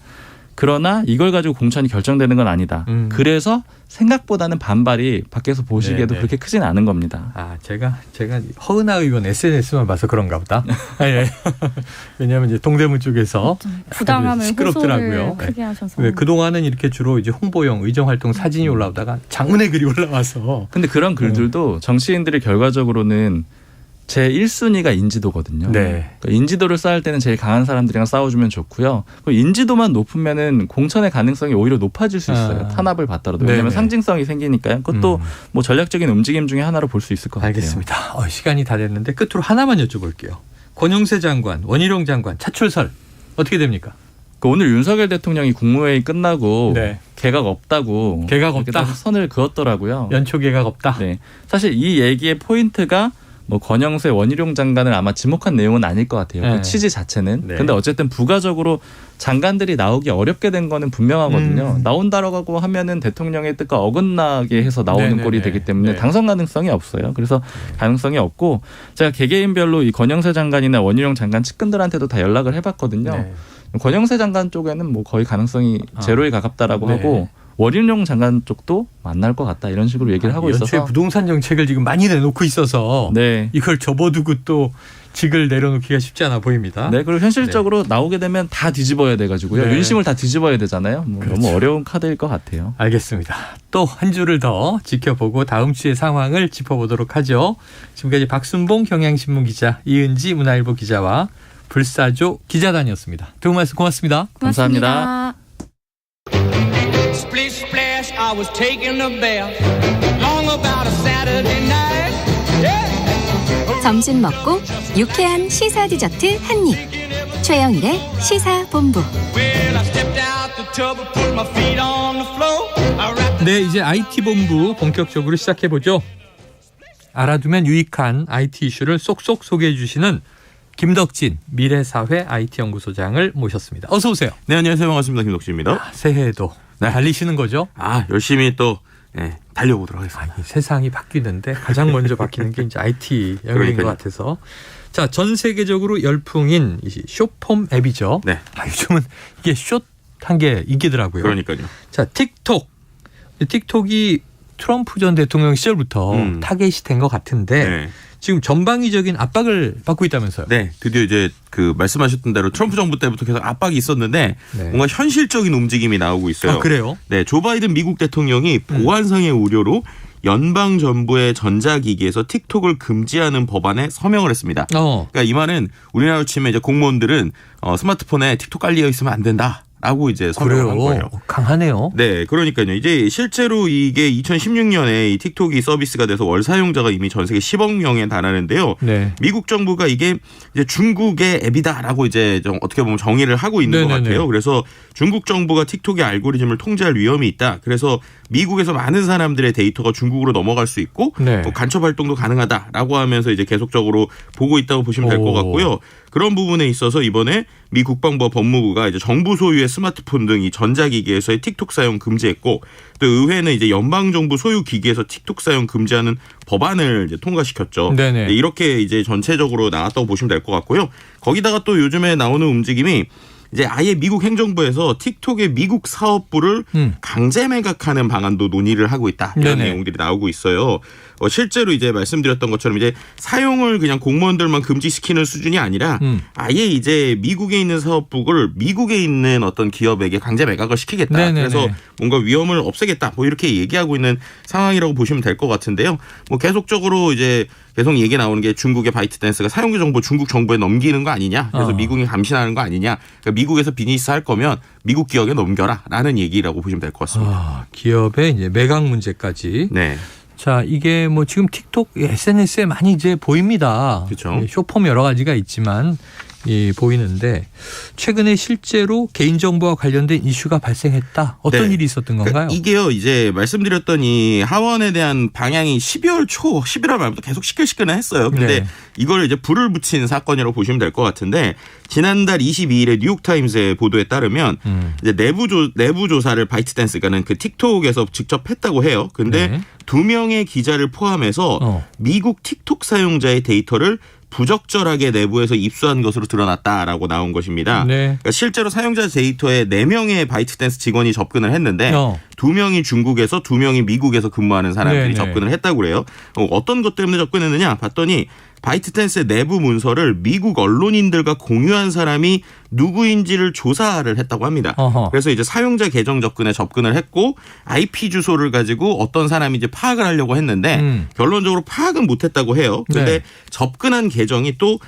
그러나 이걸 가지고 공천이 결정되는 건 아니다. 그래서 생각보다는 반발이 밖에서 보시기에도 그렇게 크진 않은 겁니다. 제가 허은하 의원 SNS만 봐서 그런가 보다. 왜냐하면 이제 동대문 쪽에서 부당함을 시끄럽더라고요. 크게 하셔서. 그동안은 이렇게 주로 이제 홍보용 의정활동 사진이 올라오다가 장문의 글이 올라와서. 근데 그런 글들도 정치인들이 결과적으로는 제 1순위가 인지도거든요. 그러니까 인지도를 쌓을 때는 제일 강한 사람들이랑 싸워주면 좋고요. 인지도만 높으면은 공천의 가능성이 오히려 높아질 수 있어요. 탄압을 받더라도. 왜냐하면 상징성이 생기니까요. 그것도 뭐 전략적인 움직임 중에 하나로 볼 수 있을 것 같아요. 알겠습니다. 시간이 다 됐는데 끝으로 하나만 여쭤볼게요. 권영세 장관, 원희룡 장관 차출설 어떻게 됩니까? 오늘 윤석열 대통령이 국무회의 끝나고 개각 없다고 선을 그었더라고요. 연초 개각 없다. 네. 사실 이 얘기의 포인트가 뭐 권영세, 원희룡 장관을 아마 지목한 내용은 아닐 것 같아요. 그 취지 자체는. 근데 어쨌든 부가적으로 장관들이 나오기 어렵게 된 거는 분명하거든요. 나온다라고 하면은 대통령의 뜻과 어긋나게 해서 나오는 꼴이 되기 때문에 당선 가능성이 없어요. 그래서 가능성이 없고 제가 개개인별로 이 권영세 장관이나 원희룡 장관 측근들한테도 다 연락을 해봤거든요. 권영세 장관 쪽에는 뭐 거의 가능성이 제로에 가깝다라고 하고 원희룡 장관 쪽도 만날 것 같다 이런 식으로 얘기를 하고 있어서 연초에 부동산 정책을 지금 많이 내놓고 있어서 이걸 접어두고 또 직을 내려놓기가 쉽지 않아 보입니다. 네, 그리고 현실적으로 나오게 되면 다 뒤집어야 돼가지고요. 윤심을 다 뒤집어야 되잖아요. 너무 어려운 카드일 것 같아요. 알겠습니다. 또 한 주를 더 지켜보고 다음 주의 상황을 짚어보도록 하죠. 지금까지 박순봉 경향신문 기자, 이은지 문화일보 기자와 불사조 기자단이었습니다. 두 분 말씀 고맙습니다. 감사합니다. Splish splash, I was taking a bath. Long about a Saturday night. Yeah. 점심 먹고 유쾌한 시사 디저트 한 입. 최영일의 시사본부. Well, I stepped out the tub and put my feet on the floor. 네, 이제 IT 본부 본격적으로 시작해 보죠. 알아두면 유익한 IT 이슈를 쏙쏙 소개해 주시는 김덕진 미래사회 IT연구소장을 모셨습니다. 어서 오세요. 네, 안녕하세요. 반갑습니다. 김덕진입니다. 새해에도 달리시는 거죠? 열심히 또 달려보도록 하겠습니다. 세상이 바뀌는데 가장 먼저 바뀌는 게 이제 IT 영역인 것 같아서. 자, 전 세계적으로 열풍인 이 숏폼 앱이죠. 네. 요즘은 이게 숏한 게 인기더라고요. 그러니까요. 자, 틱톡이 트럼프 전 대통령 시절부터 타겟이 된 것 같은데 지금 전방위적인 압박을 받고 있다면서요? 네, 드디어 이제 그 말씀하셨던 대로 트럼프 정부 때부터 계속 압박이 있었는데 뭔가 현실적인 움직임이 나오고 있어요. 그래요? 네, 조 바이든 미국 대통령이 보안상의 우려로 연방 정부의 전자기기에서 틱톡을 금지하는 법안에 서명을 했습니다. 그러니까 이 말은 우리나라로 치면 이제 공무원들은 스마트폰에 틱톡 깔려 있으면 안 된다. 라고 이제 설명을 한 거예요. 강하네요. 네, 그러니까요. 이제 실제로 이게 2016년에 이 틱톡이 서비스가 돼서 월 사용자가 이미 전 세계 10억 명에 달하는데요. 네. 미국 정부가 이게 이제 중국의 앱이다라고 이제 좀 어떻게 보면 정의를 하고 있는 것 같아요. 그래서 중국 정부가 틱톡의 알고리즘을 통제할 위험이 있다. 그래서 미국에서 많은 사람들의 데이터가 중국으로 넘어갈 수 있고 뭐 간첩 활동도 가능하다라고 하면서 이제 계속적으로 보고 있다고 보시면 될 것 같고요. 그런 부분에 있어서 이번에 미 국방부와 법무부가 이제 정부 소유의 스마트폰 등 이 전자기기에서의 틱톡 사용 금지했고 또 의회는 이제 연방 정부 소유 기기에서 틱톡 사용 금지하는 법안을 이제 통과시켰죠. 네네. 이렇게 이제 전체적으로 나왔다고 보시면 될 것 같고요. 거기다가 또 요즘에 나오는 움직임이 이제 아예 미국 행정부에서 틱톡의 미국 사업부를 강제 매각하는 방안도 논의를 하고 있다. 이런 내용들이 나오고 있어요. 실제로 이제 말씀드렸던 것처럼 이제 사용을 그냥 공무원들만 금지시키는 수준이 아니라 아예 이제 미국에 있는 사업부를 미국에 있는 어떤 기업에게 강제 매각을 시키겠다. 그래서 뭔가 위험을 없애겠다. 뭐 이렇게 얘기하고 있는 상황이라고 보시면 될 것 같은데요. 뭐 계속적으로 이제 계속 얘기 나오는 게 중국의 바이트댄스가 사용자 정보 중국 정부에 넘기는 거 아니냐. 그래서 미국이 감시하는 거 아니냐. 그러니까 미국에서 비즈니스 할 거면 미국 기업에 넘겨라라는 얘기라고 보시면 될 것 같습니다. 기업의 이제 매각 문제까지. 네. 자, 이게 뭐 지금 틱톡 SNS에 많이 이제 보입니다. 그렇죠. 쇼폼 여러 가지가 있지만 보이는데 최근에 실제로 개인정보와 관련된 이슈가 발생했다. 어떤 일이 있었던 건가요? 그러니까 이게요. 이제 말씀드렸던 이 하원에 대한 방향이 12월 초, 11월 말부터 계속 시끌시끌했어요. 근데 이걸 이제 불을 붙인 사건이라고 보시면 될 것 같은데 지난달 22일에 뉴욕타임스의 보도에 따르면 이제 내부 조사를 바이트댄스가는 그 틱톡에서 직접 했다고 해요. 근데 2명의 기자를 포함해서 미국 틱톡 사용자의 데이터를 부적절하게 내부에서 입수한 것으로 드러났다라고 나온 것입니다. 그러니까 실제로 사용자 데이터에 4명의 바이트댄스 직원이 접근을 했는데 2명이 중국에서 2명이 미국에서 근무하는 사람들이 접근을 했다고 그래요. 어떤 것 때문에 접근했느냐 봤더니 바이트댄스의 내부 문서를 미국 언론인들과 공유한 사람이 누구인지를 조사를 했다고 합니다. 그래서 이제 사용자 계정 접근을 했고 IP 주소를 가지고 어떤 사람인지 파악을 하려고 했는데 결론적으로 파악은 못했다고 해요. 그런데 접근한 계정이 또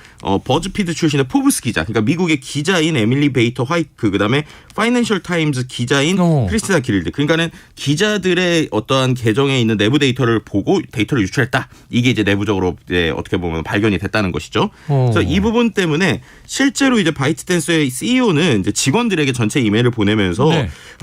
버즈피드 출신의 포브스 기자, 그러니까 미국의 기자인 에밀리 베이터 화이트, 그다음에 파이낸셜 타임즈 기자인 크리스티나 길드. 그러니까는 기자들의 어떠한 계정에 있는 내부 데이터를 보고 데이터를 유출했다. 이게 이제 내부적으로 이제 어떻게 보면 발견이 됐다는 것이죠. 그래서 이 부분 때문에 실제로 이제 바이트댄스의 CEO는 이제 직원들에게 전체 이메일을 보내면서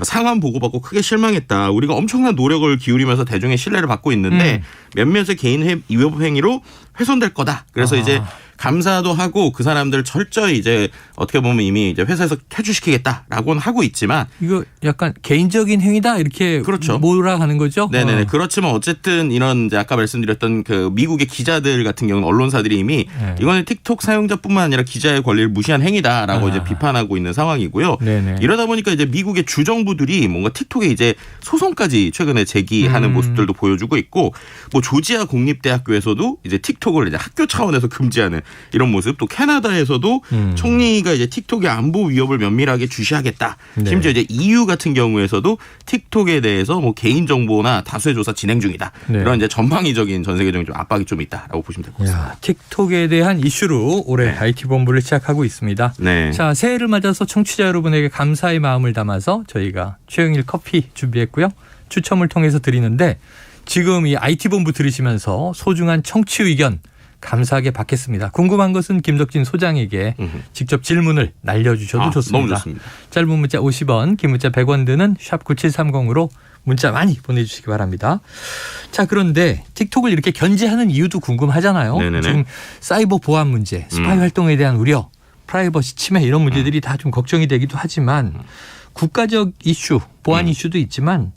상황 보고받고 크게 실망했다. 우리가 엄청난 노력을 기울이면서 대중의 신뢰를 받고 있는데 몇몇의 개인 위법 행위로 훼손될 거다. 그래서 이제 감사도 하고 그 사람들 철저히 이제 어떻게 보면 이미 이제 회사에서 퇴출시키겠다라고는 하고 있지만 이거 약간 개인적인 행위다 이렇게 몰아가는 거죠? 네네네. 그렇지만 어쨌든 이런 이제 아까 말씀드렸던 그 미국의 기자들 같은 경우는 언론사들이 이미 이거는 틱톡 사용자뿐만 아니라 기자의 권리를 무시한 행위다라고 이제 비판하고 있는 상황이고요. 이러다 보니까 이제 미국의 주정부들이 뭔가 틱톡에 이제 소송까지 최근에 제기하는 모습들도 보여주고 있고 뭐 조지아 공립대학교에서도 이제 틱톡을 이제 학교 차원에서 금지하는 이런 모습, 또 캐나다에서도 총리가 이제 틱톡의 안보 위협을 면밀하게 주시하겠다. 심지어 이제 EU 같은 경우에서도 틱톡에 대해서 뭐 개인 정보나 다수의 조사 진행 중이다. 이런 이제 전방위적인 전 세계적인 좀 압박이 좀 있다라고 보시면 될 것 같습니다. 틱톡에 대한 이슈로 올해 IT 본부를 시작하고 있습니다. 자, 새해를 맞아서 청취자 여러분에게 감사의 마음을 담아서 저희가 최영일 커피 준비했고요. 추첨을 통해서 드리는데 지금 이 IT 본부 들으시면서 소중한 청취 의견 감사하게 받겠습니다. 궁금한 것은 김덕진 소장에게 직접 질문을 날려주셔도 좋습니다. 너무 좋습니다. 짧은 문자 50원, 긴 문자 100원 드는 샵 9730으로 문자 많이 보내주시기 바랍니다. 자, 그런데 틱톡을 이렇게 견제하는 이유도 궁금하잖아요. 지금 사이버 보안 문제, 스파이 활동에 대한 우려, 프라이버시 침해 이런 문제들이 다 좀 걱정이 되기도 하지만 국가적 이슈, 보안 이슈도 있지만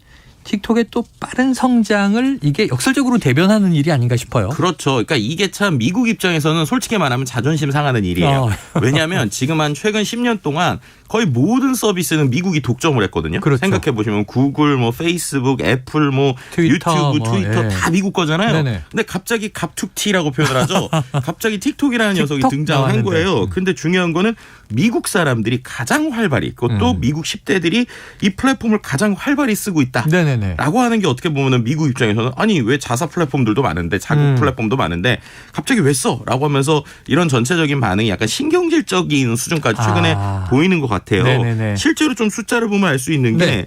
틱톡의 또 빠른 성장을 이게 역설적으로 대변하는 일이 아닌가 싶어요. 그렇죠. 그러니까 이게 참 미국 입장에서는 솔직히 말하면 자존심 상하는 일이에요. 왜냐하면 지금 한 최근 10년 동안 거의 모든 서비스는 미국이 독점을 했거든요. 생각해 보시면 구글, 뭐 페이스북, 애플, 뭐 트위터, 유튜브, 트위터 다 미국 거잖아요. 근데 갑자기 갑툭튀라고 표현을 하죠. 갑자기 틱톡이라는 녀석이 등장한 거예요. 근데 중요한 거는 미국 사람들이 가장 활발히, 그것도 미국 10대들이 이 플랫폼을 가장 활발히 쓰고 있다. 라고 하는 게 어떻게 보면은 미국 입장에서는 아니 왜 자사 플랫폼들도 많은데 자국 플랫폼도 많은데 갑자기 왜 써? 라고 하면서 이런 전체적인 반응이 약간 신경질적인 수준까지 최근에 보이는 것 같아요. 네네네. 실제로 좀 숫자를 보면 알 수 있는 게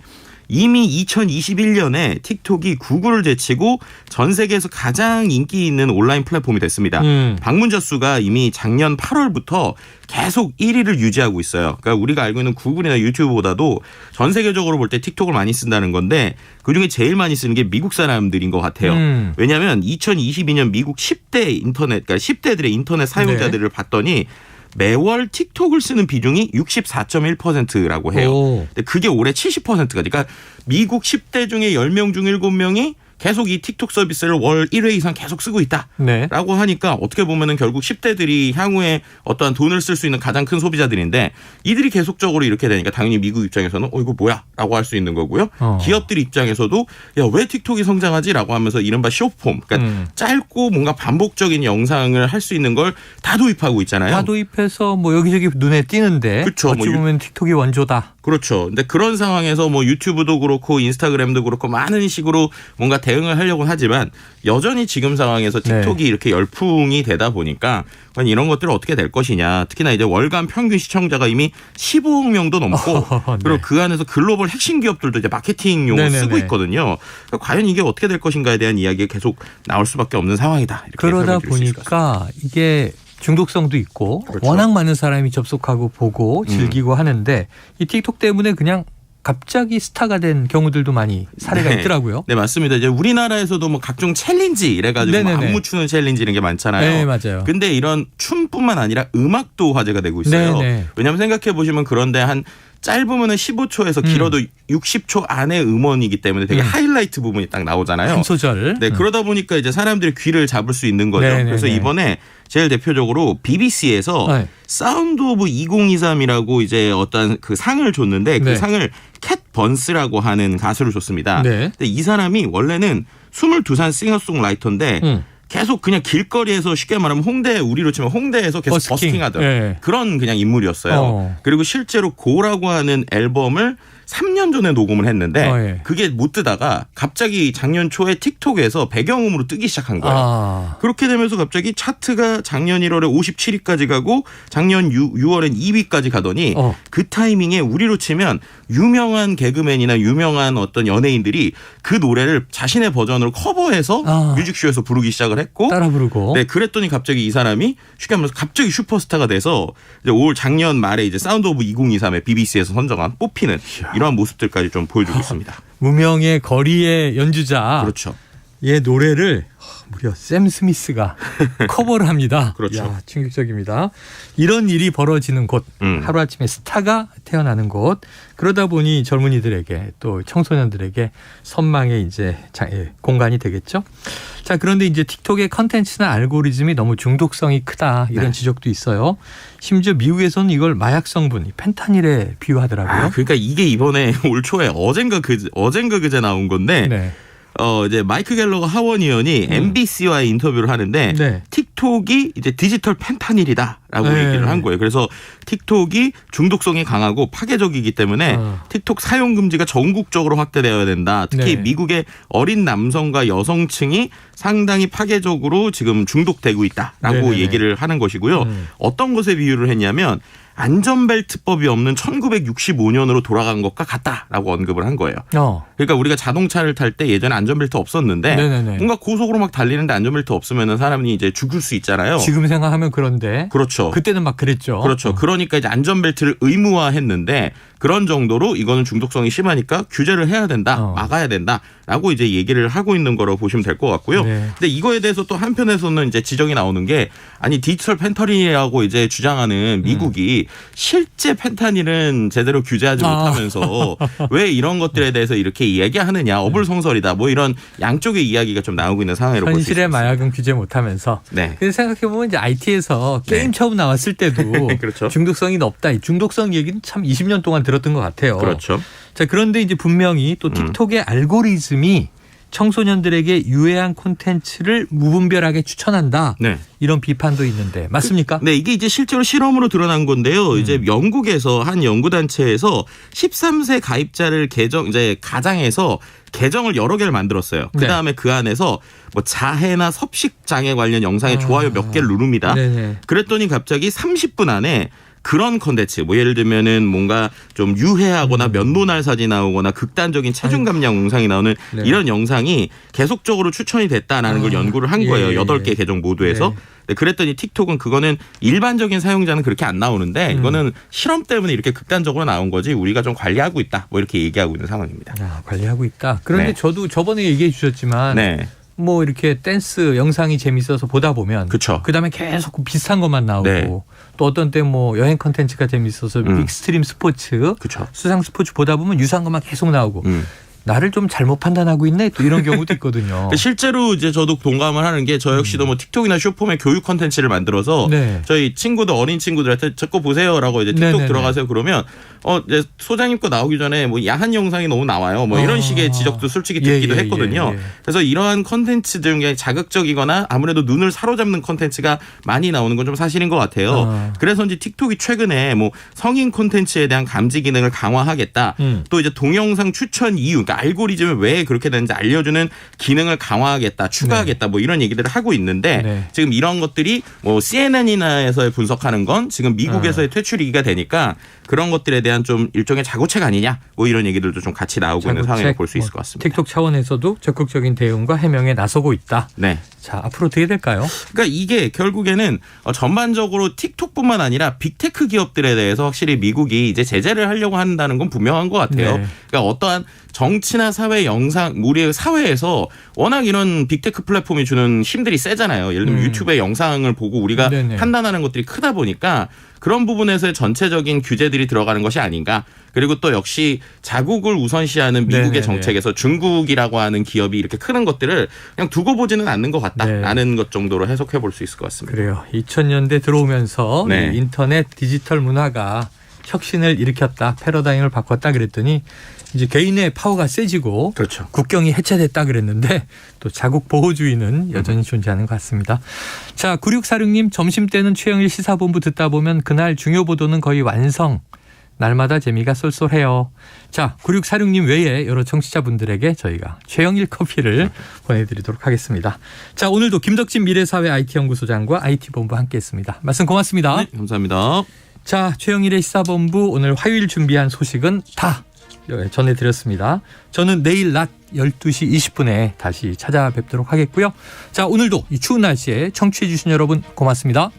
이미 2021년에 틱톡이 구글을 제치고 전 세계에서 가장 인기 있는 온라인 플랫폼이 됐습니다. 방문자 수가 이미 작년 8월부터 계속 1위를 유지하고 있어요. 그러니까 우리가 알고 있는 구글이나 유튜브보다도 전 세계적으로 볼 때 틱톡을 많이 쓴다는 건데 그중에 제일 많이 쓰는 게 미국 사람들인 것 같아요. 왜냐하면 2022년 미국 10대 인터넷, 그러니까 10대들의 인터넷 사용자들을 봤더니 매월 틱톡을 쓰는 비중이 64.1%라고 해요. 근데 그게 올해 70%까지. 그러니까 미국 10대 중에 10명 중 7명이 계속 이 틱톡 서비스를 월 1회 이상 계속 쓰고 있다라고 하니까 어떻게 보면은 결국 10대들이 향후에 어떠한 돈을 쓸 수 있는 가장 큰 소비자들인데 이들이 계속적으로 이렇게 되니까 당연히 미국 입장에서는 이거 뭐야? 라고 할 수 있는 거고요. 기업들 입장에서도 야, 왜 틱톡이 성장하지? 라고 하면서 이른바 숏폼, 그러니까 짧고 뭔가 반복적인 영상을 할 수 있는 걸 다 도입하고 있잖아요. 다 도입해서 뭐 여기저기 눈에 띄는데 그렇죠. 어찌 보면 틱톡이 원조다. 그렇죠. 근데 그런 상황에서 뭐 유튜브도 그렇고 인스타그램도 그렇고 많은 식으로 뭔가 대응을 하려고 하지만 여전히 지금 상황에서 틱톡이 이렇게 열풍이 되다 보니까 이런 것들은 어떻게 될 것이냐. 특히나 이제 월간 평균 시청자가 이미 15억 명도 넘고 그리고 그 안에서 글로벌 핵심 기업들도 이제 마케팅용으로 쓰고 있거든요. 그러니까 과연 이게 어떻게 될 것인가에 대한 이야기가 계속 나올 수밖에 없는 상황이다. 이렇게 그러다 보니까 이게 중독성도 있고 워낙 많은 사람이 접속하고 보고 즐기고 하는데 이 틱톡 때문에 그냥 갑자기 스타가 된 경우들도 많이 사례가 있더라고요. 네, 맞습니다. 이제 우리나라에서도 뭐 각종 챌린지 이래가지고 뭐 안무 추는 챌린지 이런 게 많잖아요. 네, 맞아요. 근데 이런 춤뿐만 아니라 음악도 화제가 되고 있어요. 왜냐하면 생각해 보시면 그런데 한 짧으면 15초에서 길어도 60초 안의 음원이기 때문에 되게 하이라이트 부분이 딱 나오잖아요. 한 소절. 네, 그러다 보니까 이제 사람들이 귀를 잡을 수 있는 거죠. 그래서 이번에 제일 대표적으로 BBC에서 사운드 오브 2023이라고 이제 어떤 그 상을 줬는데 그 상을 캣 번스라고 하는 가수를 줬습니다. 근데 이 사람이 원래는 22살 싱어송라이터인데 계속 그냥 길거리에서 쉽게 말하면 홍대, 우리로 치면 홍대에서 계속 버스킹하던 그런 그냥 인물이었어요. 그리고 실제로 고라고 하는 앨범을 3년 전에 녹음을 했는데 그게 못 뜨다가 갑자기 작년 초에 틱톡에서 배경음으로 뜨기 시작한 거예요. 그렇게 되면서 갑자기 차트가 작년 1월에 57위까지 가고 작년 6월엔 2위까지 가더니 그 타이밍에 우리로 치면 유명한 개그맨이나 유명한 어떤 연예인들이 그 노래를 자신의 버전으로 커버해서 뮤직쇼에서 부르기 시작을 했고 따라 부르고 네, 그랬더니 갑자기 이 사람이 쉽게 말해서 갑자기 슈퍼스타가 돼서 이제 올 작년 말에 이제 사운드 오브 2023에 BBC에서 선정한 뽑히는 이러한 모습들까지 좀 보여주고 있습니다. 무명의 거리의 연주자. 그렇죠. 얘 노래를 무려 샘 스미스가 커버를 합니다. 그렇죠. 이야, 충격적입니다. 이런 일이 벌어지는 곳, 하루아침에 스타가 태어나는 곳. 그러다 보니 젊은이들에게 또 청소년들에게 선망의 이제 공간이 되겠죠. 자, 그런데 이제 틱톡의 컨텐츠나 알고리즘이 너무 중독성이 크다 이런 지적도 있어요. 심지어 미국에서는 이걸 마약 성분, 펜타닐에 비유하더라고요. 그러니까 이게 이번에 올 초에 어젠가 그제 나온 건데. 이제 마이크 갤러거 하원 의원이 MBC와의 인터뷰를 하는데 틱톡이 이제 디지털 펜타닐이다라고 얘기를 한 거예요. 그래서 틱톡이 중독성이 강하고 파괴적이기 때문에 틱톡 사용 금지가 전국적으로 확대되어야 된다. 특히 미국의 어린 남성과 여성층이 상당히 파괴적으로 지금 중독되고 있다라고 얘기를 하는 것이고요. 어떤 것에 비유를 했냐면 안전벨트법이 없는 1965년으로 돌아간 것과 같다라고 언급을 한 거예요. 그러니까 우리가 자동차를 탈 때 예전에 안전벨트 없었는데 뭔가 고속으로 막 달리는데 안전벨트 없으면 사람이 이제 죽을 수 있잖아요. 지금 생각하면 그런데 그렇죠. 그때는 막 그랬죠. 그렇죠. 그러니까 이제 안전벨트를 의무화했는데 그런 정도로 이거는 중독성이 심하니까 규제를 해야 된다, 막아야 된다라고 이제 얘기를 하고 있는 거로 보시면 될 것 같고요. 근데 이거에 대해서 또 한편에서는 이제 지적이 나오는 게 아니 디지털 펜타닐이라고 이제 주장하는 미국이 실제 펜타닐은 제대로 규제하지 못하면서 왜 이런 것들에 대해서 이렇게 이야기하느냐, 어불성설이다, 뭐 이런 양쪽의 이야기가 좀 나오고 있는 상황으로 볼 수 있습니다. 현실의 마약은 규제 못하면서. 그래서 생각해 보면 이제 IT에서 게임 처음 나왔을 때도 그렇죠. 중독성이 높다. 중독성 얘기는 참 20년 동안 들었던 것 같아요. 그렇죠. 자, 그런데 이제 분명히 또 틱톡의 알고리즘이 청소년들에게 유해한 콘텐츠를 무분별하게 추천한다. 네. 이런 비판도 있는데 맞습니까? 네, 이게 이제 실제로 실험으로 드러난 건데요. 이제 영국에서 한 연구단체에서 13세 가입자를 가장해서 계정을 여러 개를 만들었어요. 그 다음에 그 안에서 뭐 자해나 섭식 장애 관련 영상에 좋아요 몇 개를 누릅니다. 네네. 그랬더니 갑자기 30분 안에 그런 컨텐츠, 뭐 예를 들면은 뭔가 좀 유해하거나 면도날 사진 나오거나 극단적인 체중 감량 영상이 나오는 이런 영상이 계속적으로 추천이 됐다라는 걸 연구를 한 거예요. 8개 계정 모두에서. 네, 그랬더니 틱톡은 그거는 일반적인 사용자는 그렇게 안 나오는데 이거는 실험 때문에 이렇게 극단적으로 나온 거지 우리가 좀 관리하고 있다. 뭐 이렇게 얘기하고 있는 상황입니다. 관리하고 있다. 그런데 저도 저번에 얘기해 주셨지만 뭐 이렇게 댄스 영상이 재밌어서 보다 보면 그다음에 계속 비슷한 것만 나오고 또 어떤 때 뭐 여행 컨텐츠가 재밌어서 익스트림 스포츠 수상 스포츠 보다 보면 유사한 것만 계속 나오고 나를 좀 잘못 판단하고 있네 또 이런 경우도 있거든요. 실제로 이제 저도 동감을 하는 게 저 역시도 뭐 틱톡이나 쇼폼의 교육 컨텐츠를 만들어서 저희 친구들 어린 친구들한테 저 거 보세요라고 이제 틱톡 들어가세요 그러면 이제 소장님 거 나오기 전에 뭐 야한 영상이 너무 나와요. 뭐 이런 식의 지적도 솔직히 듣기도 했거든요. 그래서 이러한 컨텐츠들 중에 자극적이거나 아무래도 눈을 사로잡는 컨텐츠가 많이 나오는 건 좀 사실인 것 같아요. 그래서인지 틱톡이 최근에 뭐 성인 컨텐츠에 대한 감지 기능을 강화하겠다. 또 이제 동영상 추천 이유, 그러니까 알고리즘이 왜 그렇게 되는지 알려주는 기능을 강화하겠다, 추가하겠다, 뭐 이런 얘기들을 하고 있는데 지금 이런 것들이 뭐 CNN이나에서 분석하는 건 지금 미국에서의 퇴출이기가 되니까 그런 것들에 대한 좀 일종의 자구책 아니냐, 뭐 이런 얘기들도 좀 같이 나오고 있는 상황이라고 볼 수 있을 것 같습니다. 틱톡 차원에서도 적극적인 대응과 해명에 나서고 있다. 자, 앞으로 어떻게 될까요? 그러니까 이게 결국에는 전반적으로 틱톡뿐만 아니라 빅테크 기업들에 대해서 확실히 미국이 이제 제재를 하려고 한다는 건 분명한 것 같아요. 그러니까 어떠한 정치나 사회 영상, 우리 사회에서 워낙 이런 빅테크 플랫폼이 주는 힘들이 세잖아요. 예를 들면 유튜브의 영상을 보고 우리가 판단하는 것들이 크다 보니까 그런 부분에서의 전체적인 규제들이 들어가는 것이 아닌가. 그리고 또 역시 자국을 우선시하는 미국의 정책에서 중국이라고 하는 기업이 이렇게 크는 것들을 그냥 두고 보지는 않는 것 같다라는 것 정도로 해석해 볼 수 있을 것 같습니다. 그래요. 2000년대 들어오면서 인터넷 디지털 문화가 혁신을 일으켰다. 패러다임을 바꿨다 그랬더니 이제 개인의 파워가 세지고 국경이 해체됐다 그랬는데 또 자국 보호주의는 여전히 존재하는 것 같습니다. 자, 9646님 점심때는 최영일 시사본부 듣다 보면 그날 중요 보도는 거의 완성. 날마다 재미가 쏠쏠해요. 자, 9646님 외에 여러 청취자분들에게 저희가 최영일 커피를 보내드리도록 하겠습니다. 자, 오늘도 김덕진 미래사회 IT연구소장과 IT본부 함께했습니다. 말씀 고맙습니다. 네, 감사합니다. 자, 최영일의 시사본부 오늘 화요일 준비한 소식은 다 전해드렸습니다. 저는 내일 낮 12시 20분에 다시 찾아뵙도록 하겠고요. 자, 오늘도 이 추운 날씨에 청취해 주신 여러분 고맙습니다.